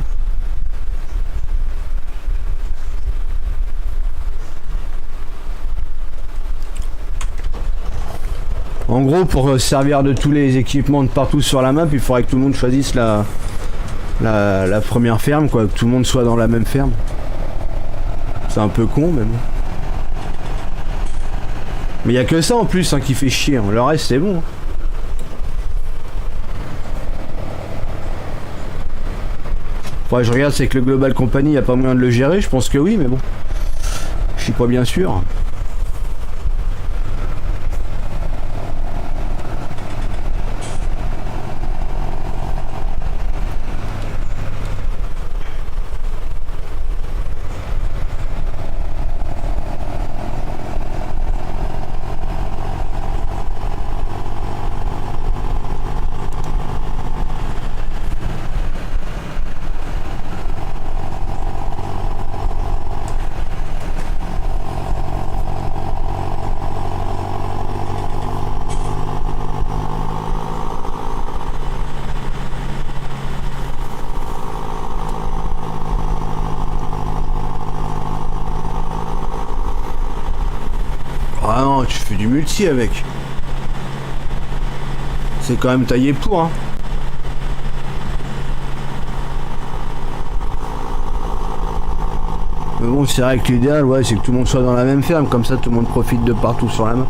En gros, pour se servir de tous les équipements de partout sur la map, il faudrait que tout le monde choisisse la première ferme, quoi. Que tout le monde soit dans la même ferme. C'est un peu con, mais bon. Mais il n'y a que ça en plus hein, qui fait chier. Hein. Le reste, c'est bon. Ouais, je regarde, c'est que le Global Company, il n'y a pas moyen de le gérer. Je pense que oui, mais bon. Je suis pas bien sûr. Ah non, tu fais du multi avec. C'est quand même taillé pour, hein. Mais bon, c'est vrai que l'idéal, ouais, c'est que tout le monde soit dans la même ferme, comme ça tout le monde profite de partout sur la main.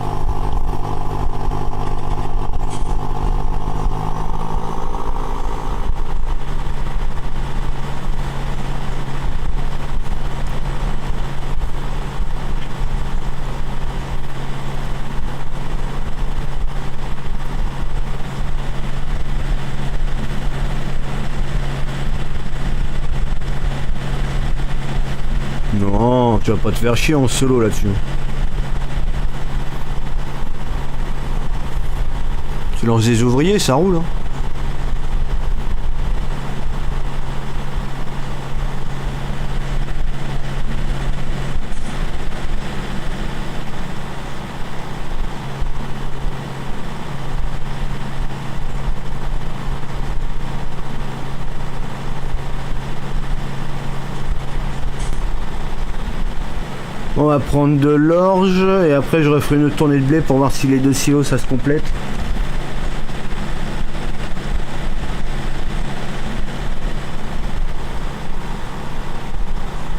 Non, tu vas pas te faire chier en solo là-dessus. Tu lances des ouvriers, ça roule. Hein. On va prendre de l'orge et après je referai une tournée de blé pour voir si les deux silos ça se complète.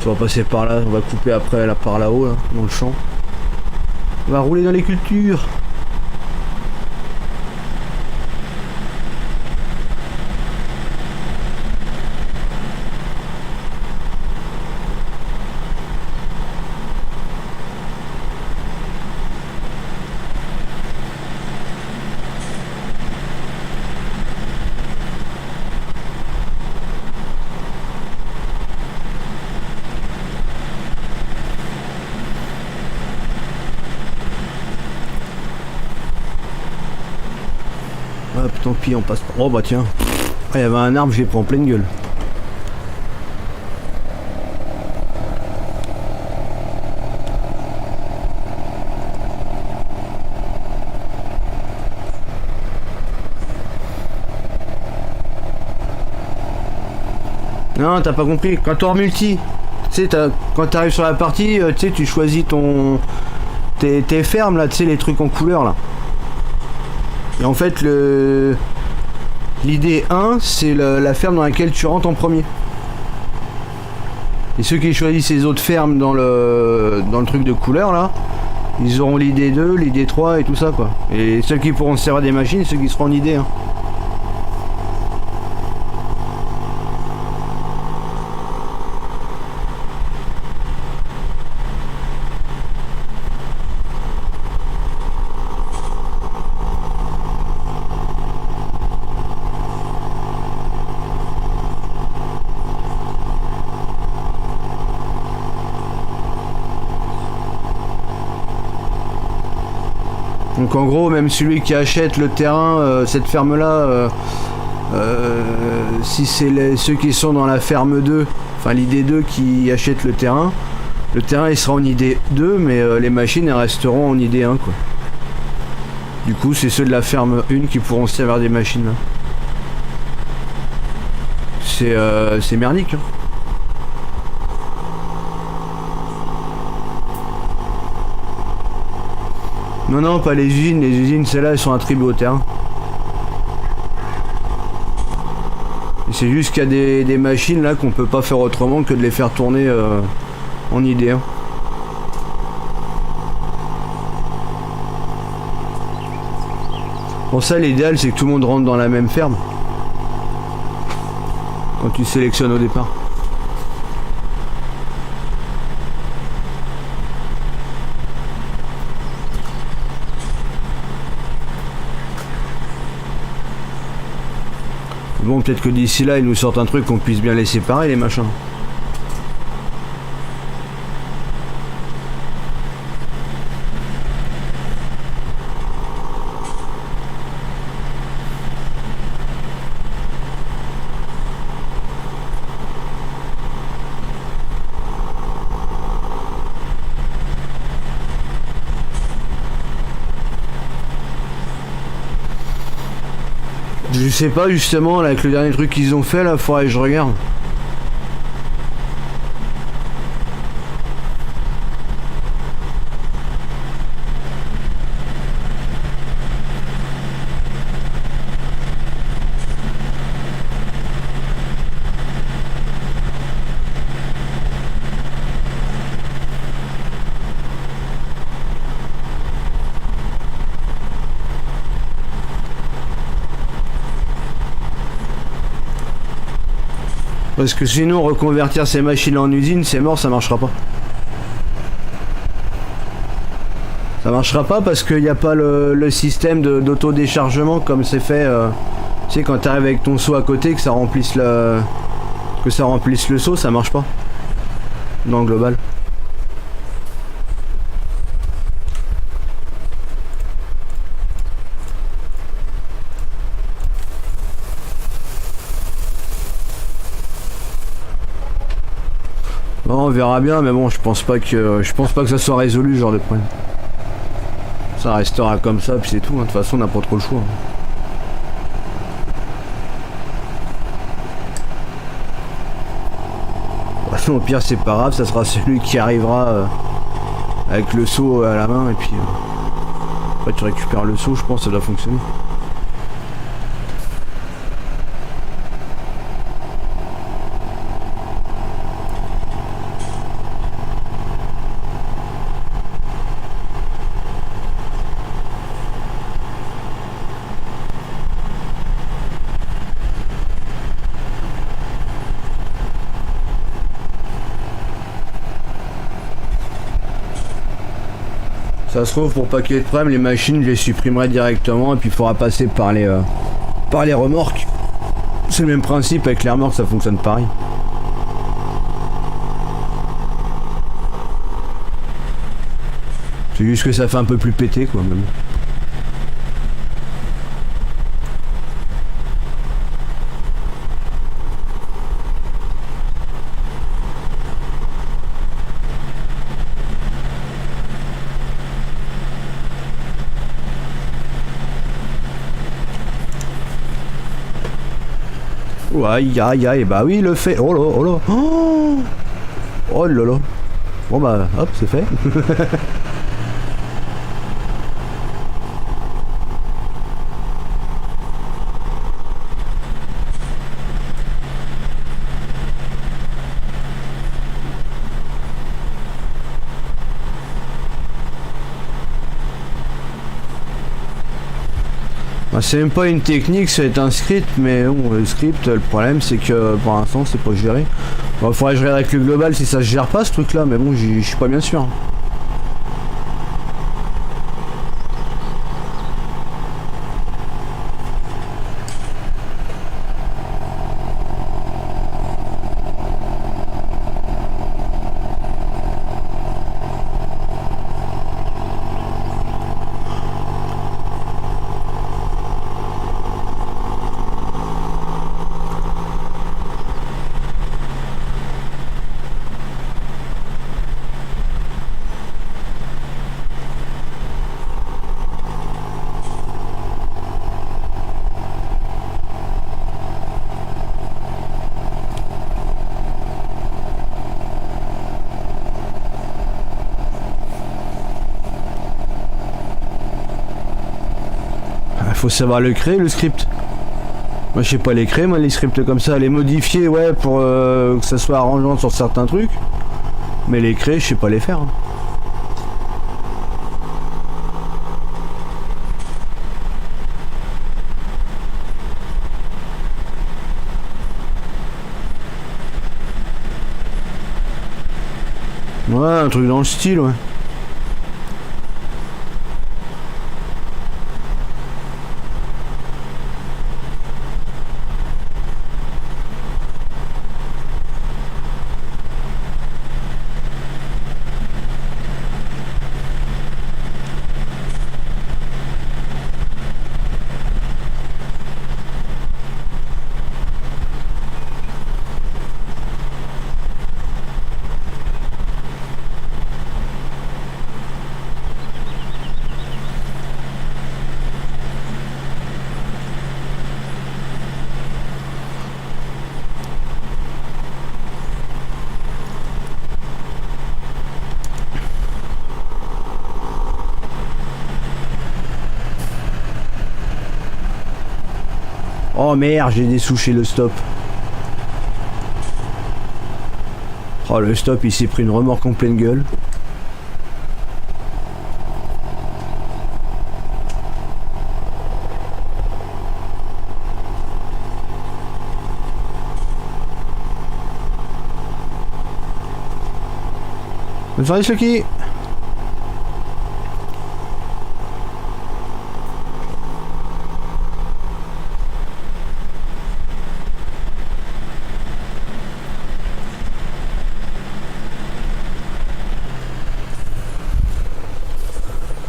On va passer par là, on va couper après là par là-haut, là, dans le champ. On va rouler dans les cultures. Hop, tant pis, on passe pas. Oh bah tiens. Ah, il y avait un arbre, je l'ai pris en pleine gueule. Non, t'as pas compris. Quand t'es en multi, tu sais, quand t'arrives sur la partie, tu sais, tu choisis tes fermes là, tu sais, les trucs en couleur là. Et en fait, l'idée 1, c'est la ferme dans laquelle tu rentres en premier. Et ceux qui choisissent les autres fermes dans le truc de couleur là, ils auront l'idée 2, l'idée 3 et tout ça quoi. Et ceux qui pourront se servir des machines, ceux qui seront en idée 1. Donc en gros, même celui qui achète le terrain, cette ferme-là, si c'est ceux qui sont dans la ferme 2, enfin l'idée 2 qui achètent le terrain il sera en idée 2, mais les machines elles resteront en idée 1 quoi. Du coup, c'est ceux de la ferme 1 qui pourront se servir des machines là. C'est merdique. Hein. Non, non, pas les usines, celles-là, elles sont attribuées au terrain. C'est juste qu'il y a des machines là qu'on peut pas faire autrement que de les faire tourner en idée 1. Pour ça, l'idéal, c'est que tout le monde rentre dans la même ferme. Quand tu sélectionnes au départ. Bon, peut-être que d'ici là, ils nous sortent un truc qu'on puisse bien les séparer, les machins. Je sais pas justement là, avec le dernier truc qu'ils ont fait là, faudrait que je regarde. Parce que sinon reconvertir ces machines en usine, c'est mort, ça marchera pas. Ça marchera pas parce qu'il n'y a pas le système d'auto-déchargement comme c'est fait. Tu sais, quand tu arrives avec ton seau à côté, que ça remplisse le seau, ça marche pas. Dans le global. Bon, on verra bien, mais bon, je pense pas que ça soit résolu ce genre de problème. Ça restera comme ça, puis c'est tout. Hein. De toute façon, on n'a pas trop le choix. Au pire, c'est pas grave, ça sera celui qui arrivera avec le seau à la main, et puis après tu récupères le seau, je pense que ça doit fonctionner. Ça se trouve, pour pas qu'il y ait de problème, les machines, je les supprimerai directement et puis il faudra passer par les remorques. C'est le même principe, avec les remorques, ça fonctionne pareil. C'est juste que ça fait un peu plus pété, quoi, même. Oh, aïe aïe aïe, bah oui, le fait. Oh là, oh là. Oh, oh là là. Bon bah, hop, c'est fait. Bah, c'est même pas une technique, c'est un script, mais bon, le script, le problème c'est que pour l'instant c'est pas géré. Bon, faudrait que je regarde avec le global si ça se gère pas ce truc là, mais bon, je suis pas bien sûr. Faut savoir le créer le script. Moi je sais pas les créer, moi les scripts comme ça, les modifier ouais pour que ça soit arrangeant sur certains trucs. Mais les créer je sais pas les faire. Hein. Ouais, un truc dans le style ouais. Oh merde, j'ai dessouché le stop. Oh le stop il s'est pris une remorque en pleine gueule. Bonne soirée Slucky.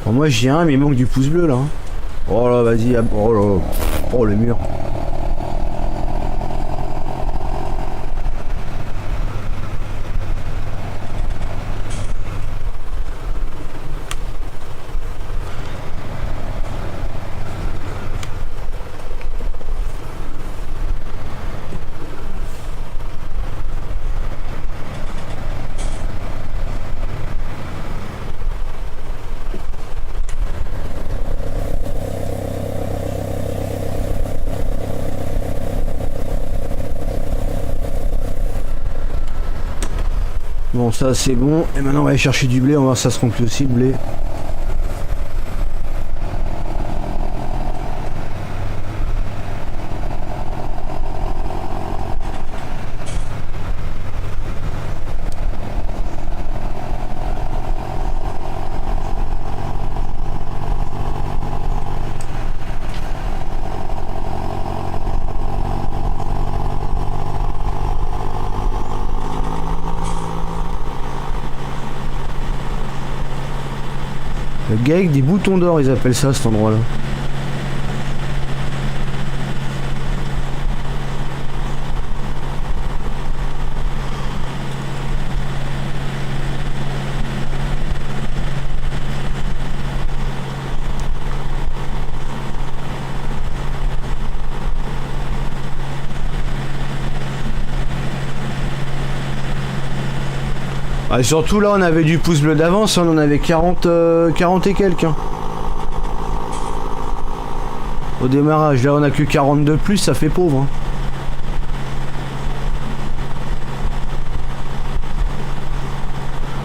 Bon, moi j'y ai un mais il manque du pouce bleu là. Oh là vas-y, oh là, oh le mur. Bon ça c'est bon, et maintenant on va aller chercher du blé, on va voir si ça se remplit aussi le blé. Le gars avec des boutons d'or, ils appellent ça cet endroit là. Ah, surtout là on avait du pouce bleu d'avance, on en avait 40 et quelques. Hein. Au démarrage, là on a que 42 plus, ça fait pauvre. Hein.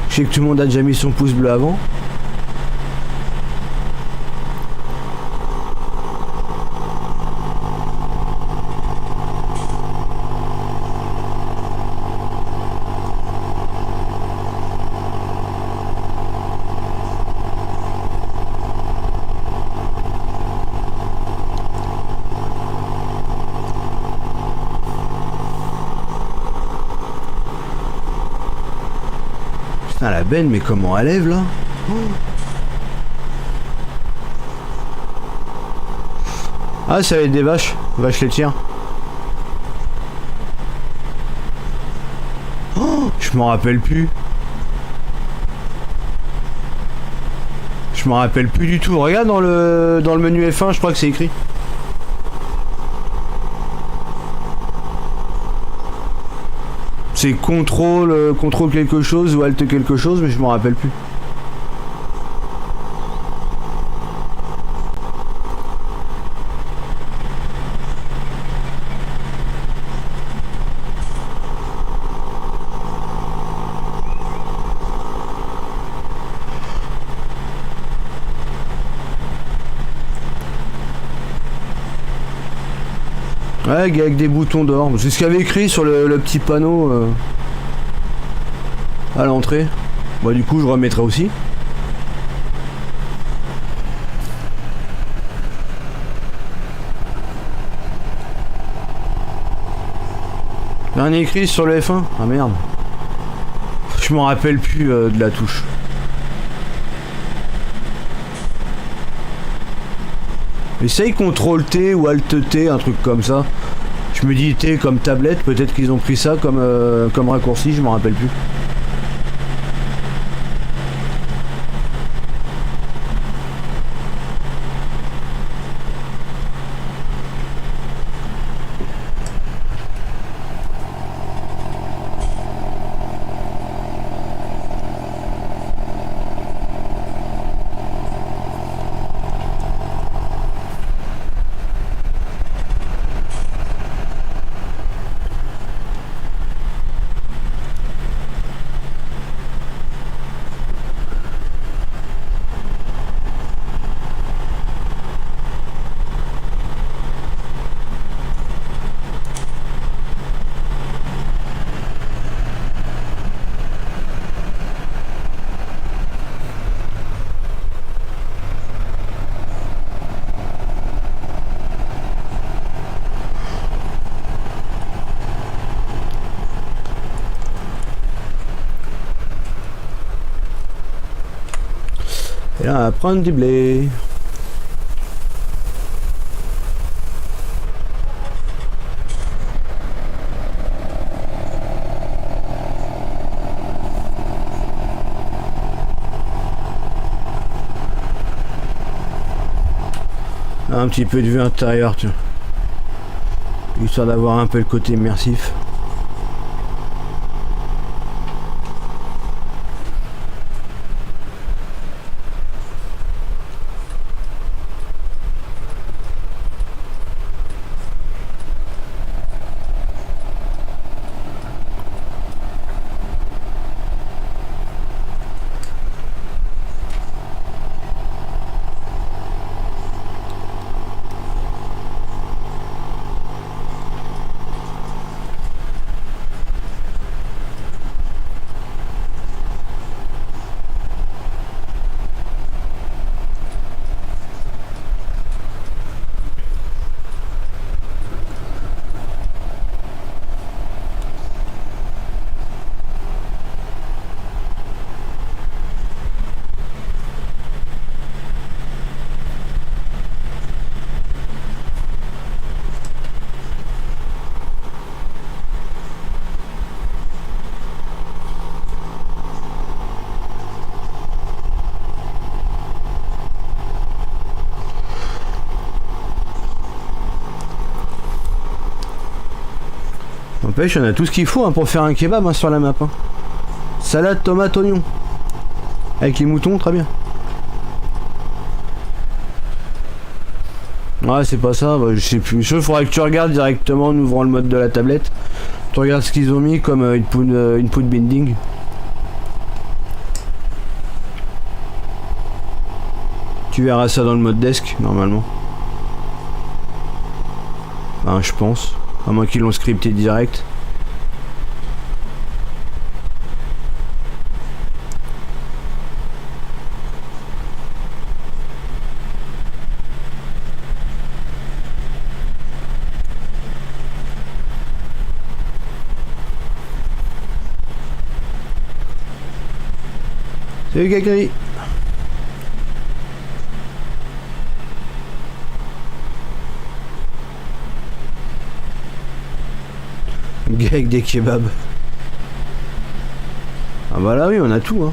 Je sais que tout le monde a déjà mis son pouce bleu avant. Ah la benne, mais comment elle lève là? Oh. Ah, ça va être des vaches laitières. Oh, je m'en rappelle plus. Je m'en rappelle plus du tout. Regarde dans le menu F1, je crois que c'est écrit. C'est contrôle quelque chose ou alt quelque chose, mais je m'en rappelle plus. Ouais, avec des boutons d'or. C'est ce qu'il y avait écrit sur le petit panneau à l'entrée. Bah du coup je remettrai aussi. Rien écrit sur le F1. Ah merde. Je m'en rappelle plus de la touche. Essaye CTRL T ou Alt T, un truc comme ça. Je me dis T comme tablette, peut-être qu'ils ont pris ça comme raccourci, je m'en rappelle plus. Et là, on va prendre du blé. Un petit peu de vue intérieure, tiens. Histoire d'avoir un peu le côté immersif. N'empêche, on a tout ce qu'il faut hein, pour faire un kebab hein, sur la map. Hein. Salade, tomate, oignon. Avec les moutons, très bien. Ouais, c'est pas ça, bah, je sais plus. Il faudrait que tu regardes directement en ouvrant le mode de la tablette. Tu regardes ce qu'ils ont mis comme input binding. Tu verras ça dans le mode desk, normalement. Ben, je pense. À moins qu'ils l'ont scripté direct. Salut Kakri. Avec des kebabs. Ah bah là oui, on a tout hein.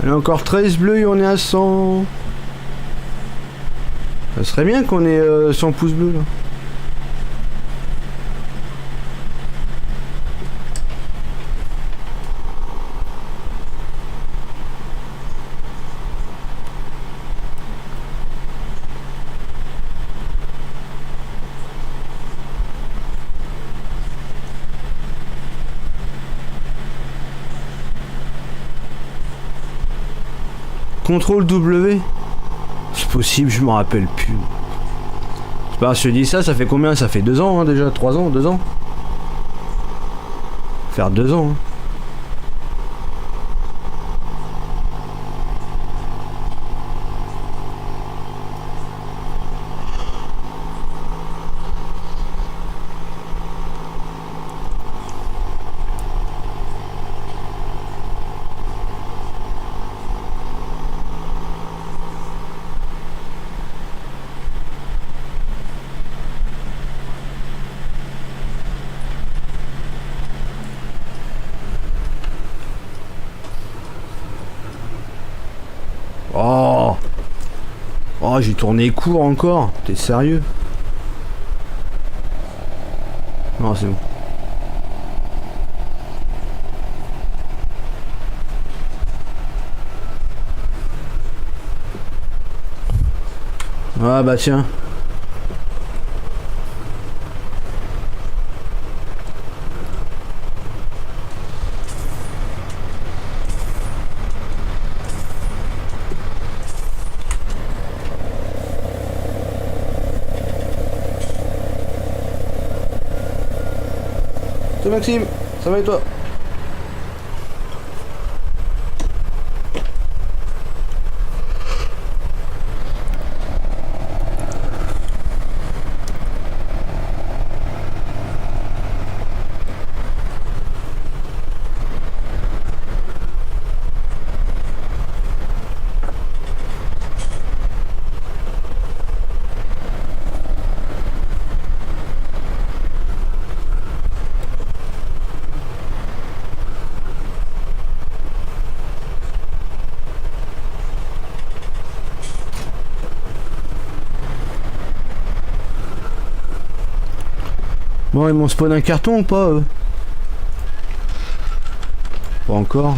Il y a encore 13 bleus et on est à 100. Ça serait bien qu'on ait 100 pouces bleus là. Contrôle W. C'est possible, je m'en rappelle plus. C'est pas, je te dis ça, ça fait combien? Ça fait 2 ans hein, déjà, 3 ans, 2 ans. Faire 2 ans. Hein. Oh, oh, j'ai tourné court encore. T'es sérieux? Non, c'est bon. Ah bah tiens. Salut Maxime, ça va et toi? Bon, ils m'ont spawn un carton ou pas Pas encore.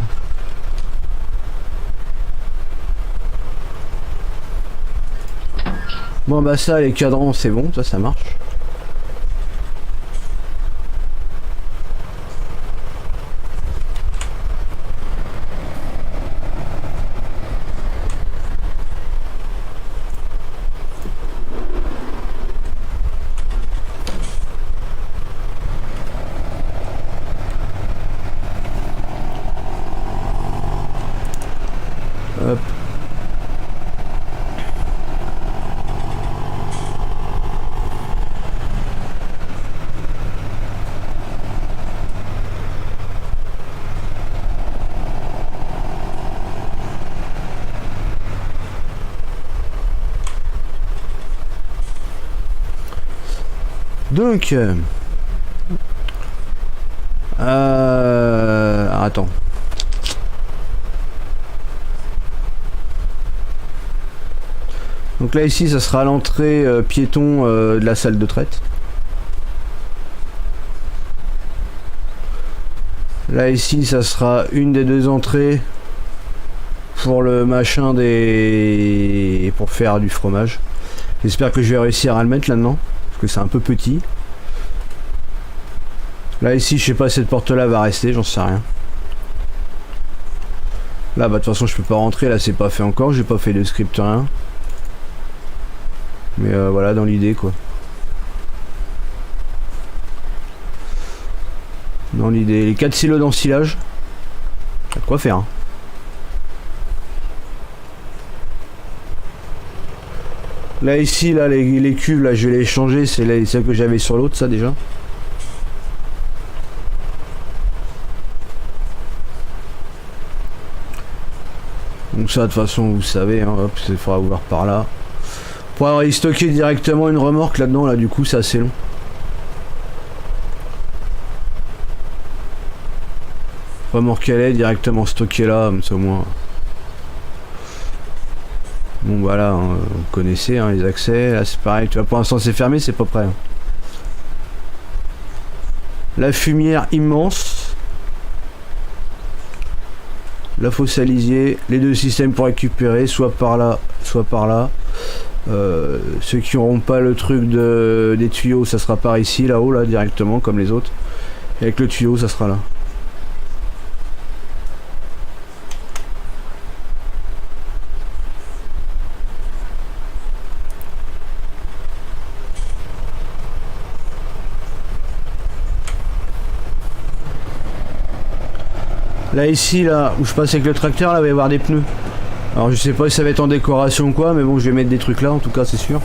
Bon bah ça, les cadrans c'est bon, ça marche. Hop. Donc, attends. Donc là ici, ça sera l'entrée piéton de la salle de traite. Là ici, ça sera une des 2 entrées pour le machin des pour faire du fromage. J'espère que je vais réussir à le mettre là-dedans. Parce que c'est un peu petit. Là ici je sais pas si cette porte là va rester, j'en sais rien. Là bah de toute façon je peux pas rentrer, là c'est pas fait encore, j'ai pas fait de script rien. Mais voilà dans l'idée quoi. Dans l'idée, les 4 silos d'ensilage. Y'a de quoi faire hein. Là ici là les cuves là je vais les changer, c'est celles que j'avais sur l'autre ça déjà. Donc ça de toute façon vous savez hein, hop, il faudra ouvrir par là. Pour avoir y stocker directement une remorque là-dedans là du coup c'est assez long. Remorque elle est directement stockée là, comme ça au moins. Bon voilà, hein, vous connaissez hein, les accès, là c'est pareil, tu vois pour l'instant c'est fermé, c'est pas prêt. Hein. La fumière immense. La fosse à lisier, les deux systèmes pour récupérer, soit par là, soit par là. Ceux qui n'auront pas le truc des tuyaux, ça sera par ici, là-haut, là, directement, comme les autres. Et avec le tuyau, ça sera là. Là ici là où je passe avec le tracteur là il va y avoir des pneus. Alors je sais pas si ça va être en décoration ou quoi mais bon je vais mettre des trucs là en tout cas c'est sûr.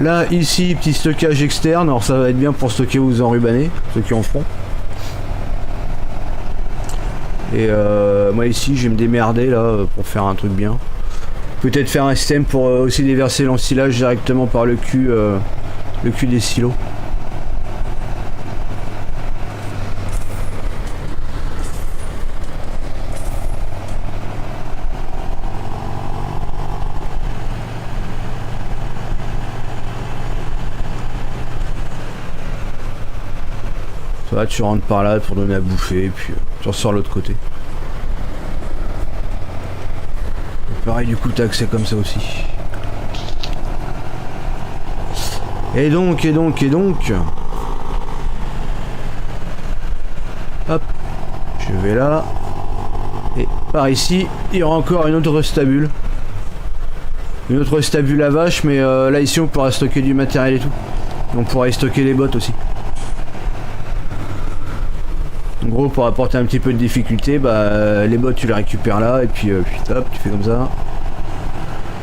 Là ici petit stockage externe, alors ça va être bien pour stocker vos enrubanés, ceux qui en feront. Et moi ici je vais me démerder là pour faire un truc bien. Peut-être faire un système pour aussi déverser l'ensilage directement par le cul des silos. Ça va, tu rentres par là pour donner à bouffer et puis tu ressors l'autre côté. Et pareil du coup t'as accès comme ça aussi. Et donc. Hop. Je vais là. Et par ici, il y aura encore une autre stabule. Une autre stabule à vache, mais là ici on pourra stocker du matériel et tout. On pourra y stocker les bottes aussi. En gros, pour apporter un petit peu de difficulté, bah les bottes tu les récupères là, et puis hop, tu fais comme ça.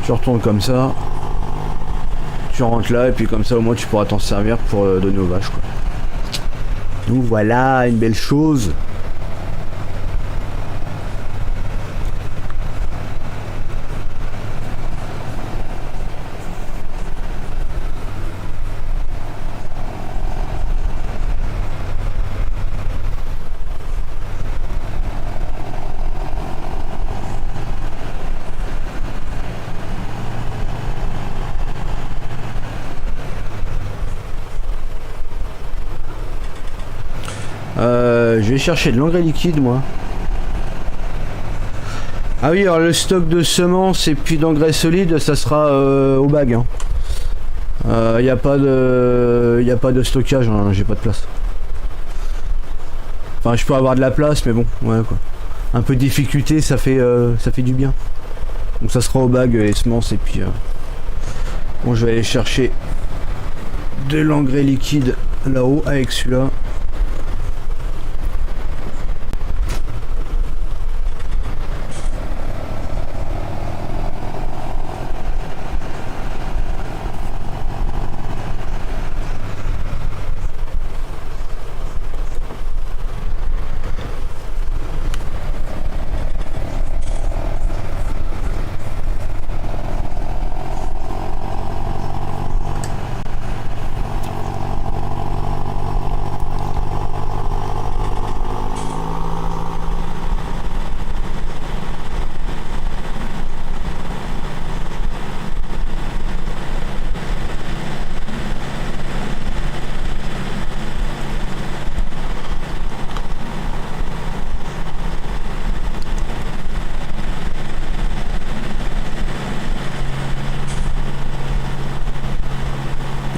Tu retournes comme ça. Tu rentres là et puis comme ça au moins tu pourras t'en servir pour donner aux vaches quoi. Donc voilà une belle chose. Je vais chercher de l'engrais liquide moi. Ah oui alors le stock de semences et puis d'engrais solide ça sera au bag hein. Y a pas de stockage hein, j'ai pas de place. Enfin je peux avoir de la place mais bon ouais quoi. Un peu de difficulté ça fait du bien. Donc ça sera au bag les semences et puis bon je vais aller chercher de l'engrais liquide là-haut avec celui-là.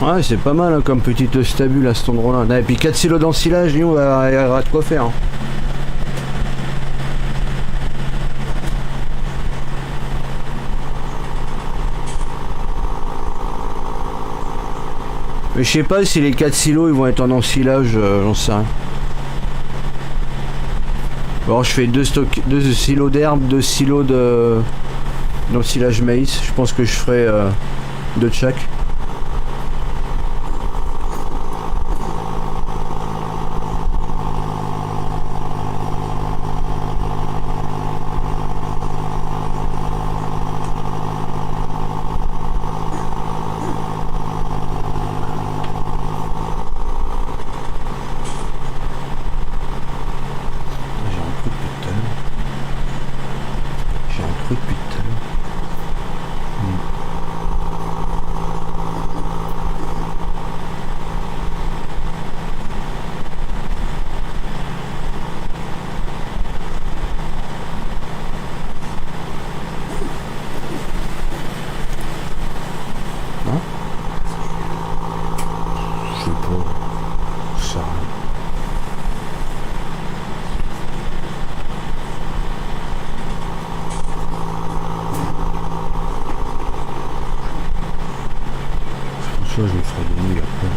Ouais, c'est pas mal hein, comme petite stabule à cet endroit-là. Et puis 4 silos d'ensilage, on va y avoir de quoi faire. Hein. Mais je sais pas si les 4 silos ils vont être en ensilage, j'en sais rien. Bon, je fais 2 silos d'herbe, 2 silos d'ensilage maïs. Je pense que je ferai 2 de chaque. Ça, je me ferai des nouilles après.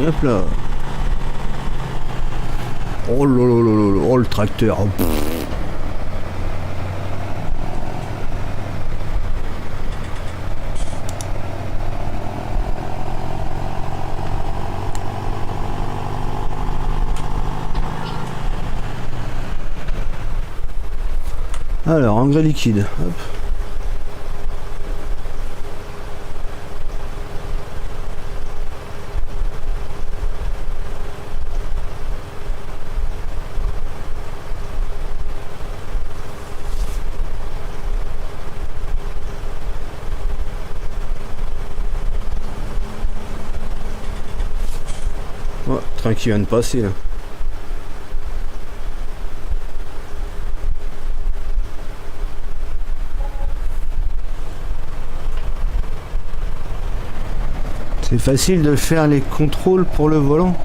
Hop là. Oh là là là là, oh le tracteur. Oh, alors, engrais liquide. Hop. Oh, train qui vient de passer là. C'est facile de faire les contrôles pour le volant.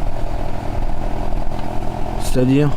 C'est-à-dire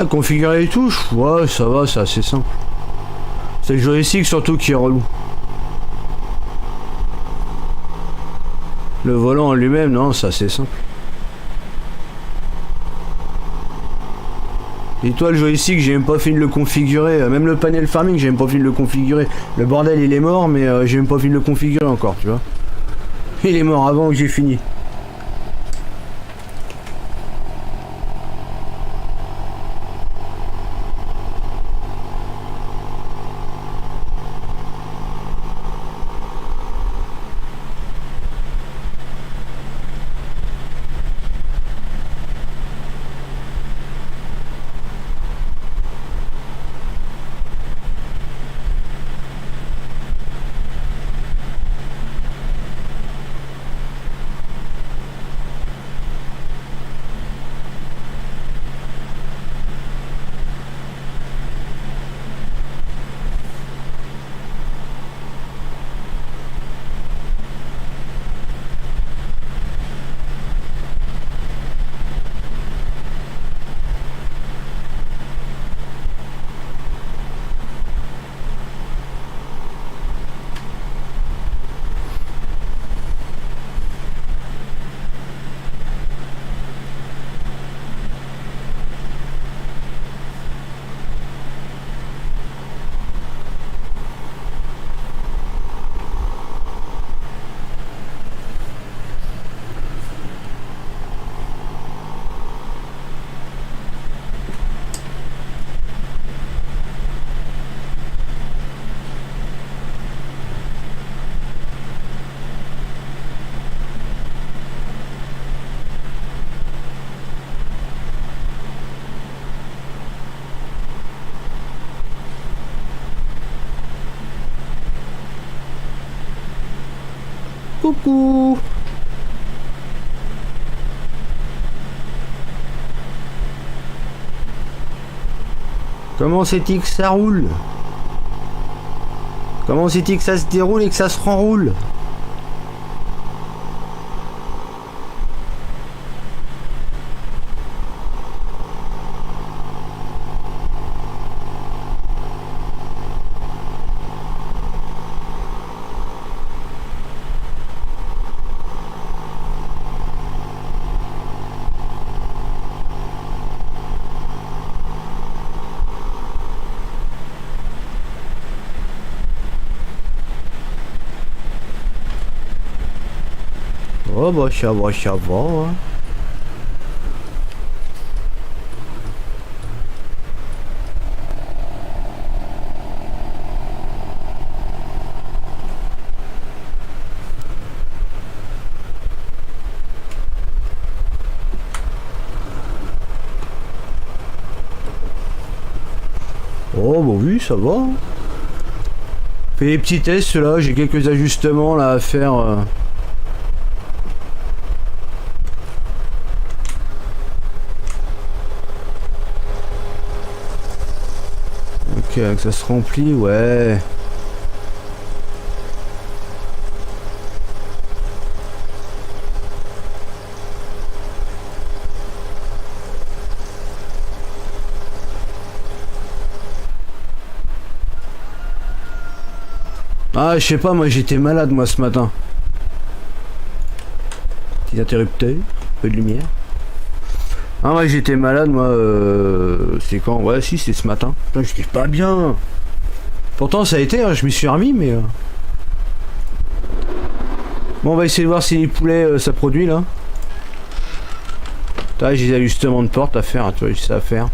Ah, configurer les touches, ouais, ça va, c'est assez simple. C'est le joystick surtout qui est relou. Le volant en lui-même, non, c'est assez simple. Et toi, le joystick, j'ai même pas fini de le configurer. Même le panel farming, j'ai même pas fini de le configurer. Le bordel, il est mort, mais j'ai même pas fini de le configurer encore, tu vois. Il est mort avant que j'ai fini. Coucou. Comment c'est-il que ça roule? Comment c'est-il que ça se déroule et que ça se renroule? Oh bah ça va, ça va. Hein. Oh bah oui, ça va. Fais des petits tests là, j'ai quelques ajustements là à faire. Ok, que ça se remplit, ouais. Ah, je sais pas, moi j'étais malade moi ce matin. Petit interrupteur, peu de lumière. Ah ouais, j'étais malade moi, c'est quand? Ouais, si, c'est ce matin. Putain, j'étais pas bien. Pourtant ça a été, hein, je m'y suis remis, mais... Bon, on va essayer de voir si les poulets, ça produit là. T'as, j'ai des ajustements de porte à faire, hein, tu vois, j'ai ça à faire.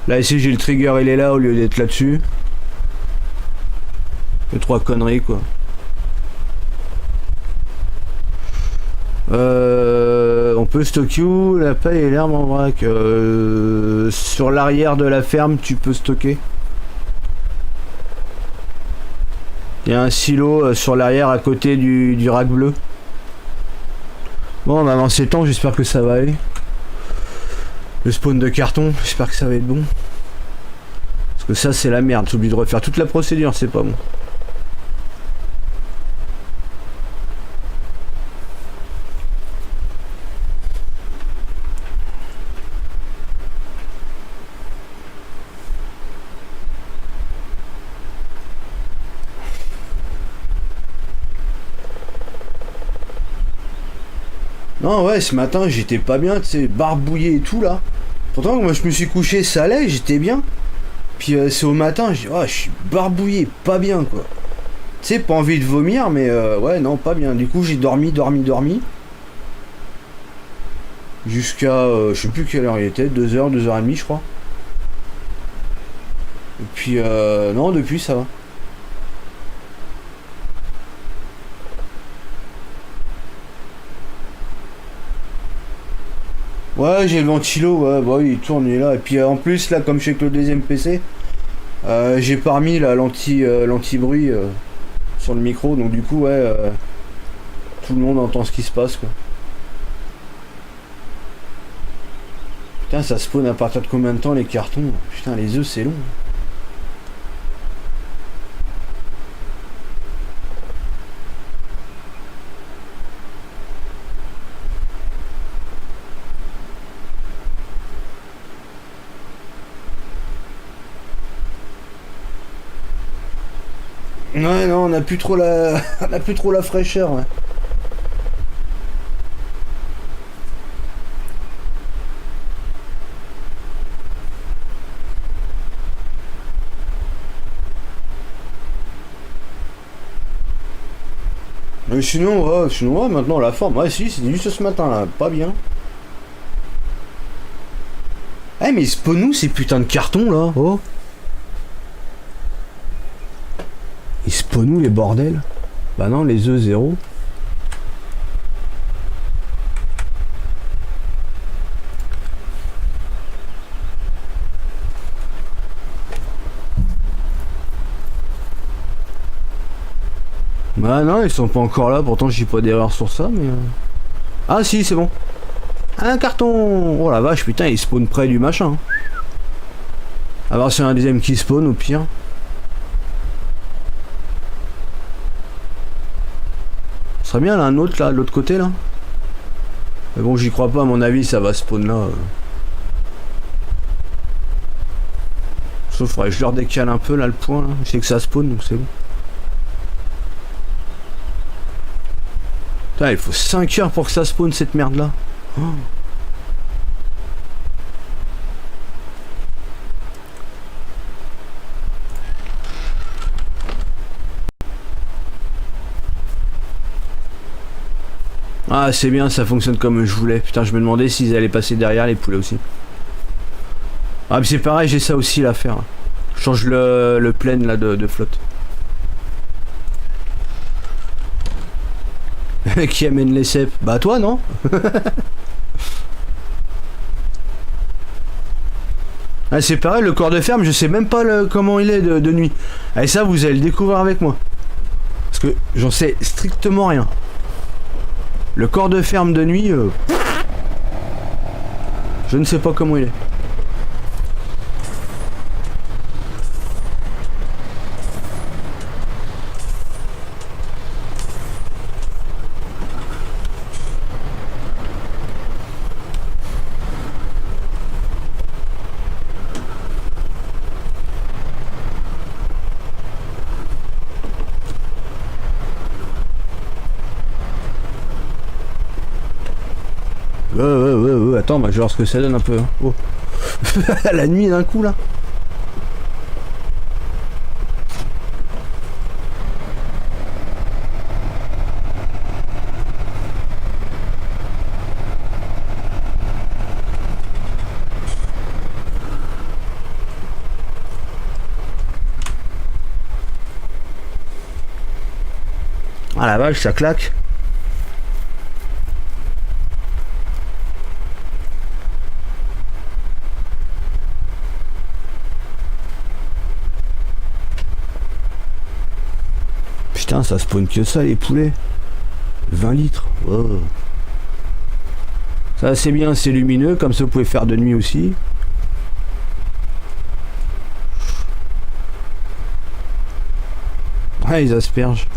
Là ici j'ai le trigger, il est là au lieu d'être là-dessus. Les trois conneries quoi. On peut stocker où? La paille et l'herbe en vrac. Sur l'arrière de la ferme tu peux stocker. Il y a un silo sur l'arrière à côté du rack bleu. Bon, on va avancer le temps, j'espère que ça va aller. Le spawn de carton, j'espère que ça va être bon. Parce que ça c'est la merde, j'ai oublié de refaire toute la procédure, c'est pas bon. Non, ouais, ce matin, j'étais pas bien, tu sais, barbouillé et tout, là. Pourtant, moi, je me suis couché, ça allait, j'étais bien. Puis c'est au matin, je suis barbouillé, pas bien, quoi. Tu sais, pas envie de vomir, mais ouais, non, pas bien. Du coup, j'ai dormi. Jusqu'à, je sais plus quelle heure il était, 2h, 2h30, je crois. Et puis, non, depuis, ça va. Ouais, j'ai le ventilo, ouais, bah oui, il tourne, il est là. Et puis en plus, là, comme je suis avec le deuxième PC, j'ai pas remis l'anti-bruit sur le micro, donc du coup, ouais, tout le monde entend ce qui se passe, quoi. Putain, ça spawn à partir de combien de temps les cartons? Putain, les œufs, c'est long. Ouais, non, on a plus trop la, on a plus trop la fraîcheur, ouais. Mais sinon, ouais, maintenant la forme, ouais, si, c'est juste ce matin là, pas bien. Eh, mais spawn nous ces putains de cartons là, oh. Ils spawn nous les bordels. Bah non, les œufs 0. Bah non, ils sont pas encore là, pourtant j'ai pas d'erreur sur ça, mais... Ah si, c'est bon. Un carton. Oh la vache, putain, il spawn près du machin. A voir si y a un deuxième qui spawn au pire. Ce serait bien là, un autre là, de l'autre côté là. Mais bon, j'y crois pas, à mon avis, ça va spawn là. Sauf faudrait que je leur décale un peu là le point là. Je sais que ça spawn donc c'est bon. Putain, il faut 5 heures pour que ça spawn cette merde là. Oh. Ah c'est bien, ça fonctionne comme je voulais. Putain, je me demandais s'ils allaient passer derrière les poulets aussi. Ah mais c'est pareil, j'ai ça aussi à faire. Je change le plane là de flotte. Qui amène les cèpes? Bah toi non. Ah c'est pareil, le corps de ferme, je sais même pas comment il est de nuit. Et ça vous allez le découvrir avec moi. Parce que j'en sais strictement rien. Le corps de ferme de nuit, je ne sais pas comment il est. Ouais, attends, bah, je vais voir ce que ça donne un peu. Hein. Oh. La nuit d'un coup là. Ah la vache, ça claque. Putain, ça spawn que ça les poulets. 20 litres. Oh. Ça c'est bien, c'est lumineux, comme ça vous pouvez faire de nuit aussi. Ouais, ils aspergent.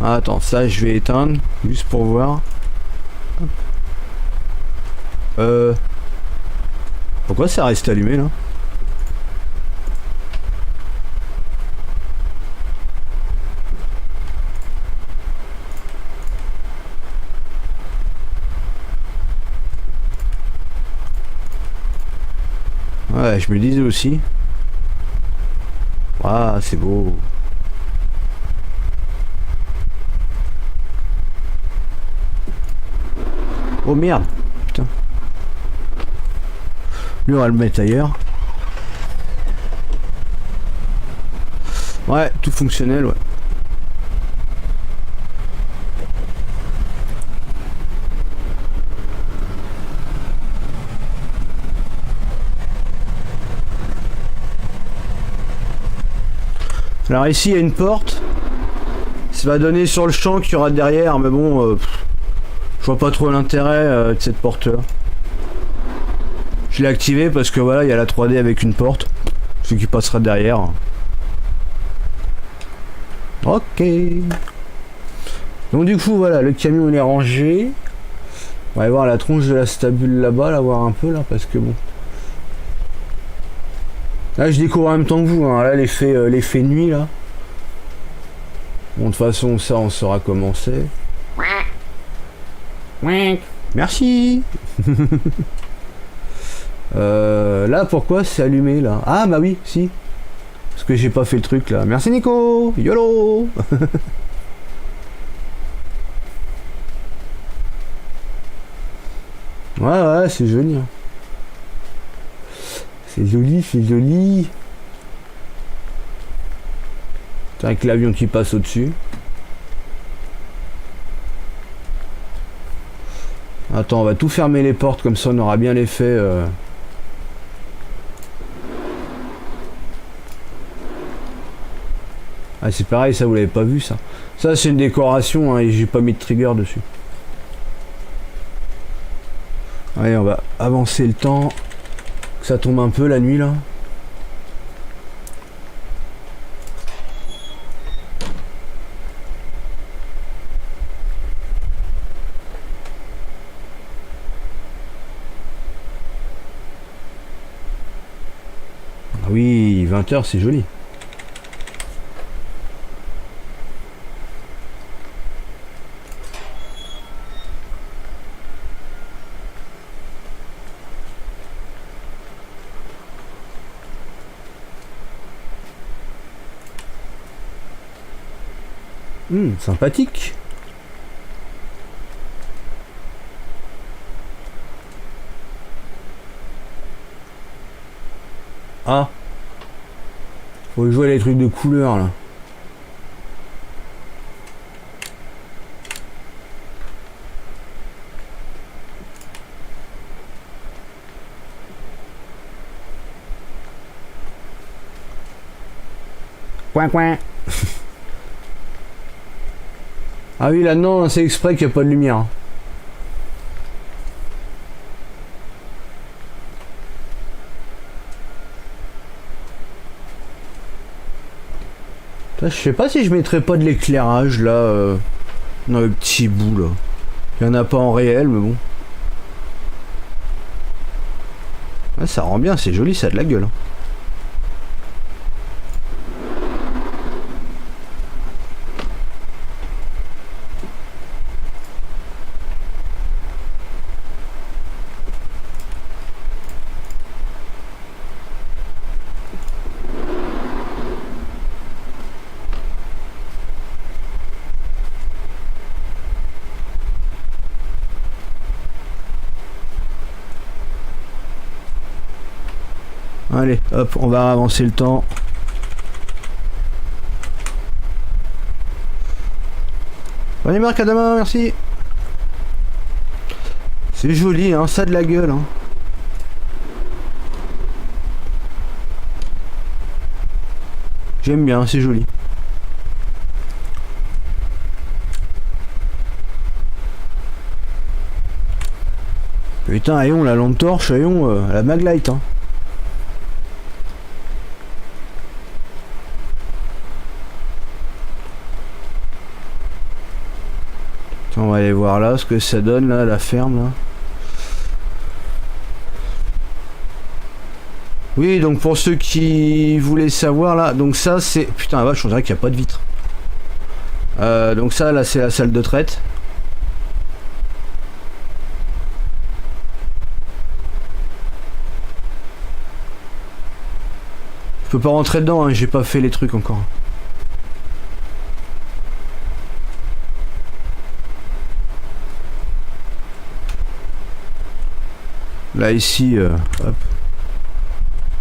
Ah, attends, ça je vais éteindre, juste pour voir. Pourquoi ça reste allumé là? Ouais, je me disais aussi. Ah, c'est beau. Oh merde. Putain. Lui, on va le mettre ailleurs. Ouais, tout fonctionnel, ouais. Alors ici il y a une porte. Ça va donner sur le champ qu'il y aura derrière, mais bon, je vois pas trop l'intérêt de cette porte là. Je l'ai activé parce que voilà, il y a la 3D avec une porte. Ce qui passera derrière. Ok. Donc du coup voilà, le camion il est rangé. On va aller voir la tronche de la stabule là-bas, la voir un peu là, parce que bon. Là je découvre en même temps que vous, hein. Là l'effet nuit là. Bon de toute façon ça on saura commencer. Merci. Là pourquoi c'est allumé là? Ah bah oui, si. Parce que j'ai pas fait le truc là. Merci Nico. YOLO. Ouais c'est joli. Hein. C'est joli, c'est joli. Avec l'avion qui passe au-dessus. Attends, on va tout fermer les portes, comme ça on aura bien l'effet. Ah c'est pareil, ça vous l'avez pas vu ça. Ça c'est une décoration hein, et j'ai pas mis de trigger dessus. Allez, on va avancer le temps. Que ça tombe un peu la nuit là. Ah oui, 20h c'est joli. Sympathique. Ah. Faut jouer les trucs de couleur là. Coin coin. Ah oui là non, c'est exprès qu'il n'y a pas de lumière. Je sais pas si je mettrais pas de l'éclairage là dans le petit bout là. Il y en a pas en réel mais bon. Ouais, ça rend bien, c'est joli, ça a de la gueule. Hein. Allez, hop, on va avancer le temps. Allez, Marc, à demain, merci. C'est joli, hein, ça a de la gueule. Hein. J'aime bien, c'est joli. Putain, Ayon, la lampe torche, Ayon, la Maglite. Hein. On va aller voir là ce que ça donne là, la ferme là. Oui, donc pour ceux qui voulaient savoir là, donc ça c'est... Putain la vache, on dirait qu'il n'y a pas de vitre. Donc ça là c'est la salle de traite. Je peux pas rentrer dedans, hein, j'ai pas fait les trucs encore. Là ici, hop.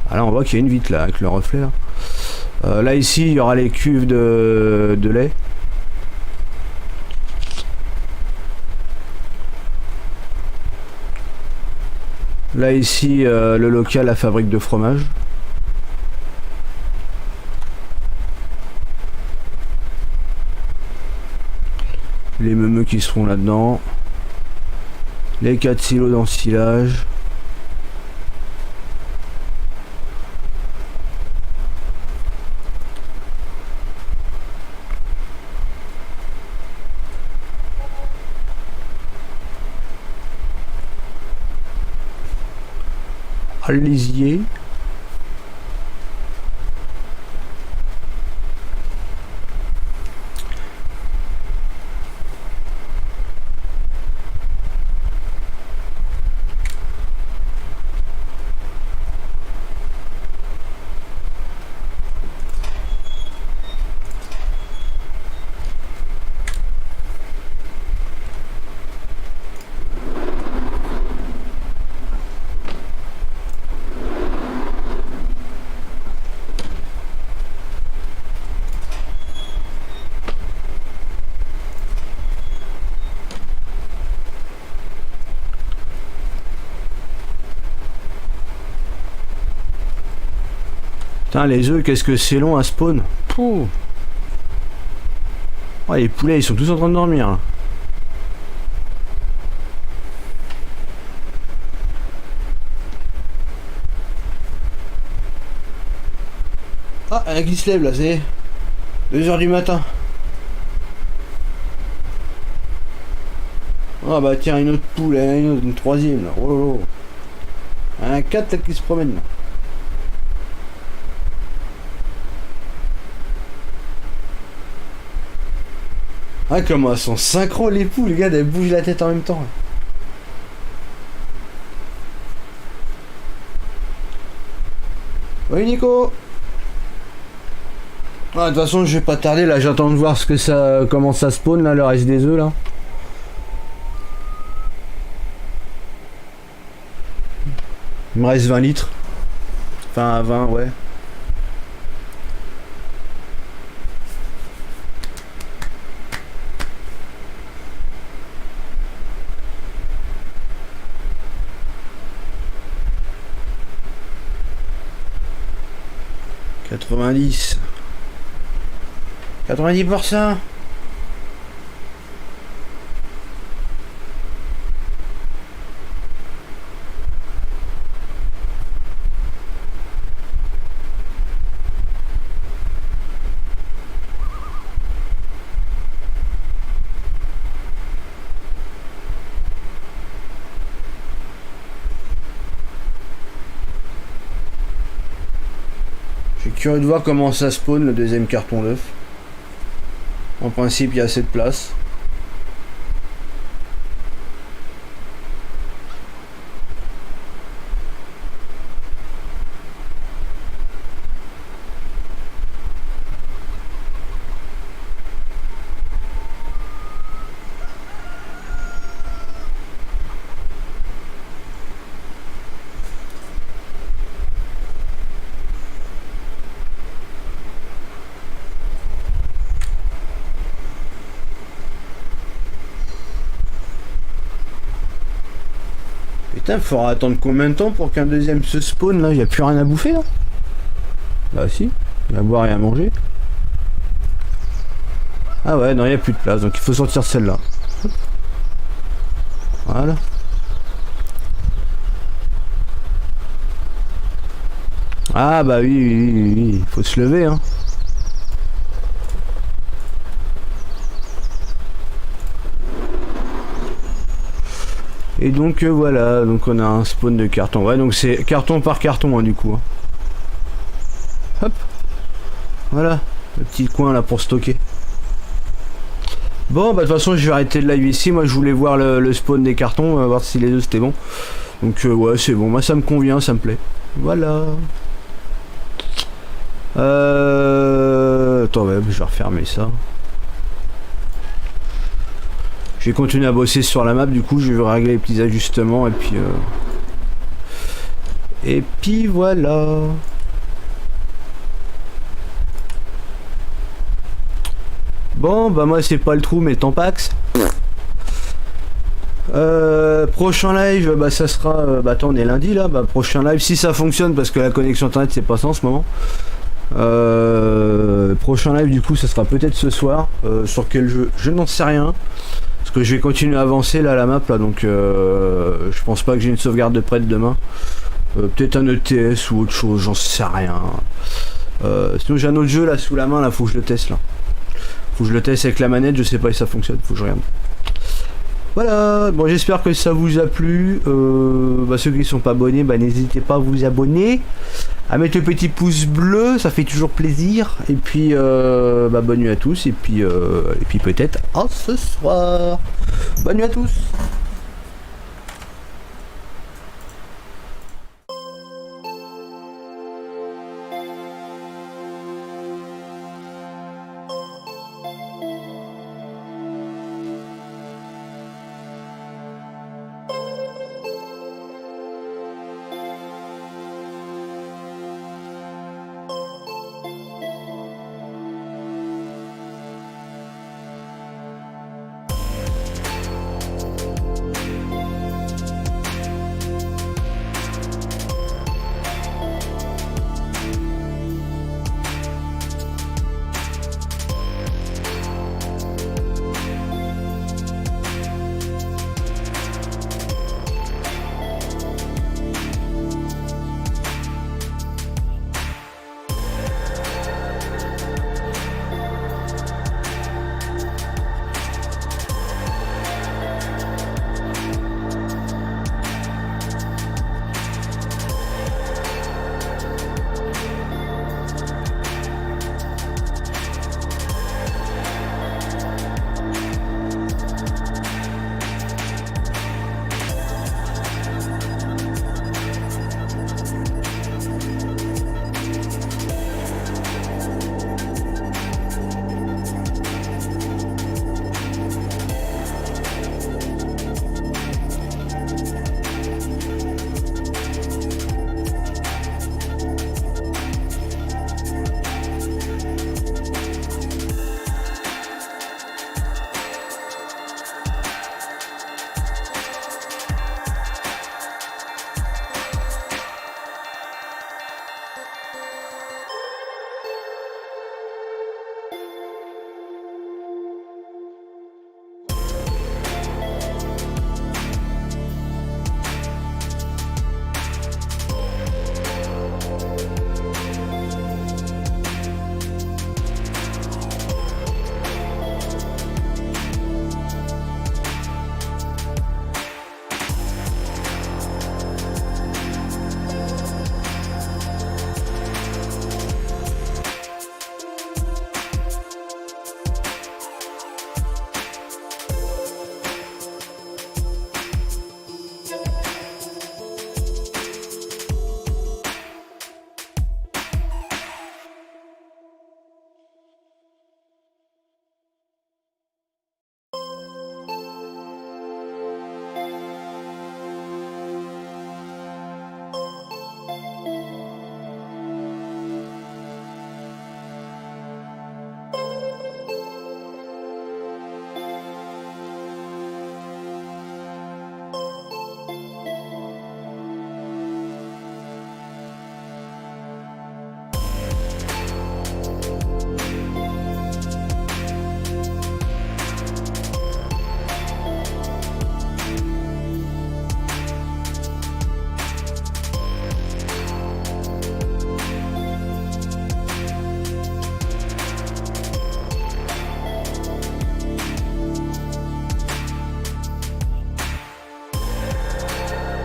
Ah là on voit qu'il y a une vitre là avec le reflet là. Là ici il y aura les cuves de lait. Là ici le local, la fabrique de fromage. Les meumeux qui seront là-dedans. Les 4 silos d'ensilage. Lisier. Putain, les œufs, qu'est-ce que c'est long à spawn. Pouh. Oh, les poulets, ils sont tous en train de dormir. Ah, il y en a qui se lève là, c'est 2h du matin. Ah bah tiens, une autre poule, une troisième là. Oh là là. Un 4 là, qui se promène là. Ah, comment elles sont synchro les poules, les gars, elles bougent la tête en même temps. Oui, Nico. Ah, de toute façon, je vais pas tarder là, j'attends de voir ce que ça, comment ça spawn là, le reste des œufs là. Il me reste 20 litres. Enfin, 20, ouais. « 90. 90%. Je suis curieux de voir comment ça spawn le deuxième carton d'œuf. En principe, il y a assez de place. Putain, faudra attendre combien de temps pour qu'un deuxième se spawn là? Il n'y a plus rien à bouffer là? Bah si, il y a à boire et à manger. Ah ouais, non, il n'y a plus de place, donc il faut sortir celle-là. Voilà. Ah bah oui, il faut se lever hein. Et donc voilà, donc on a un spawn de carton. Ouais, donc c'est carton par carton hein, du coup. Hein. Hop. Voilà, le petit coin là pour stocker. Bon, bah de toute façon je vais arrêter le live ici. Moi je voulais voir le spawn des cartons, voir si les œufs c'était bon. Donc ouais, c'est bon, moi ça me convient, ça me plaît. Voilà. Attends, ouais, je vais refermer ça. Je vais continuer à bosser sur la map, du coup je vais régler les petits ajustements et puis voilà. Bon bah moi c'est pas le trou mais le Tampax. Prochain live bah ça sera bah attends on est lundi là, bah prochain live si ça fonctionne parce que la connexion internet c'est pas ça en ce moment. Prochain live du coup ça sera peut-être ce soir. Sur quel jeu je n'en sais rien. Parce que je vais continuer à avancer là la map là donc je pense pas que j'ai une sauvegarde de près de demain. Peut-être un ETS ou autre chose, j'en sais rien. Sinon j'ai un autre jeu là sous la main là, faut que je le teste là. Faut que je le teste avec la manette, je sais pas si ça fonctionne, faut que je regarde. Voilà, bon j'espère que ça vous a plu. Bah, ceux qui ne sont pas abonnés, bah, n'hésitez pas à vous abonner. À mettre le petit pouce bleu, ça fait toujours plaisir. Et puis bah, bonne nuit à tous. Et puis peut-être à ce soir. Bonne nuit à tous.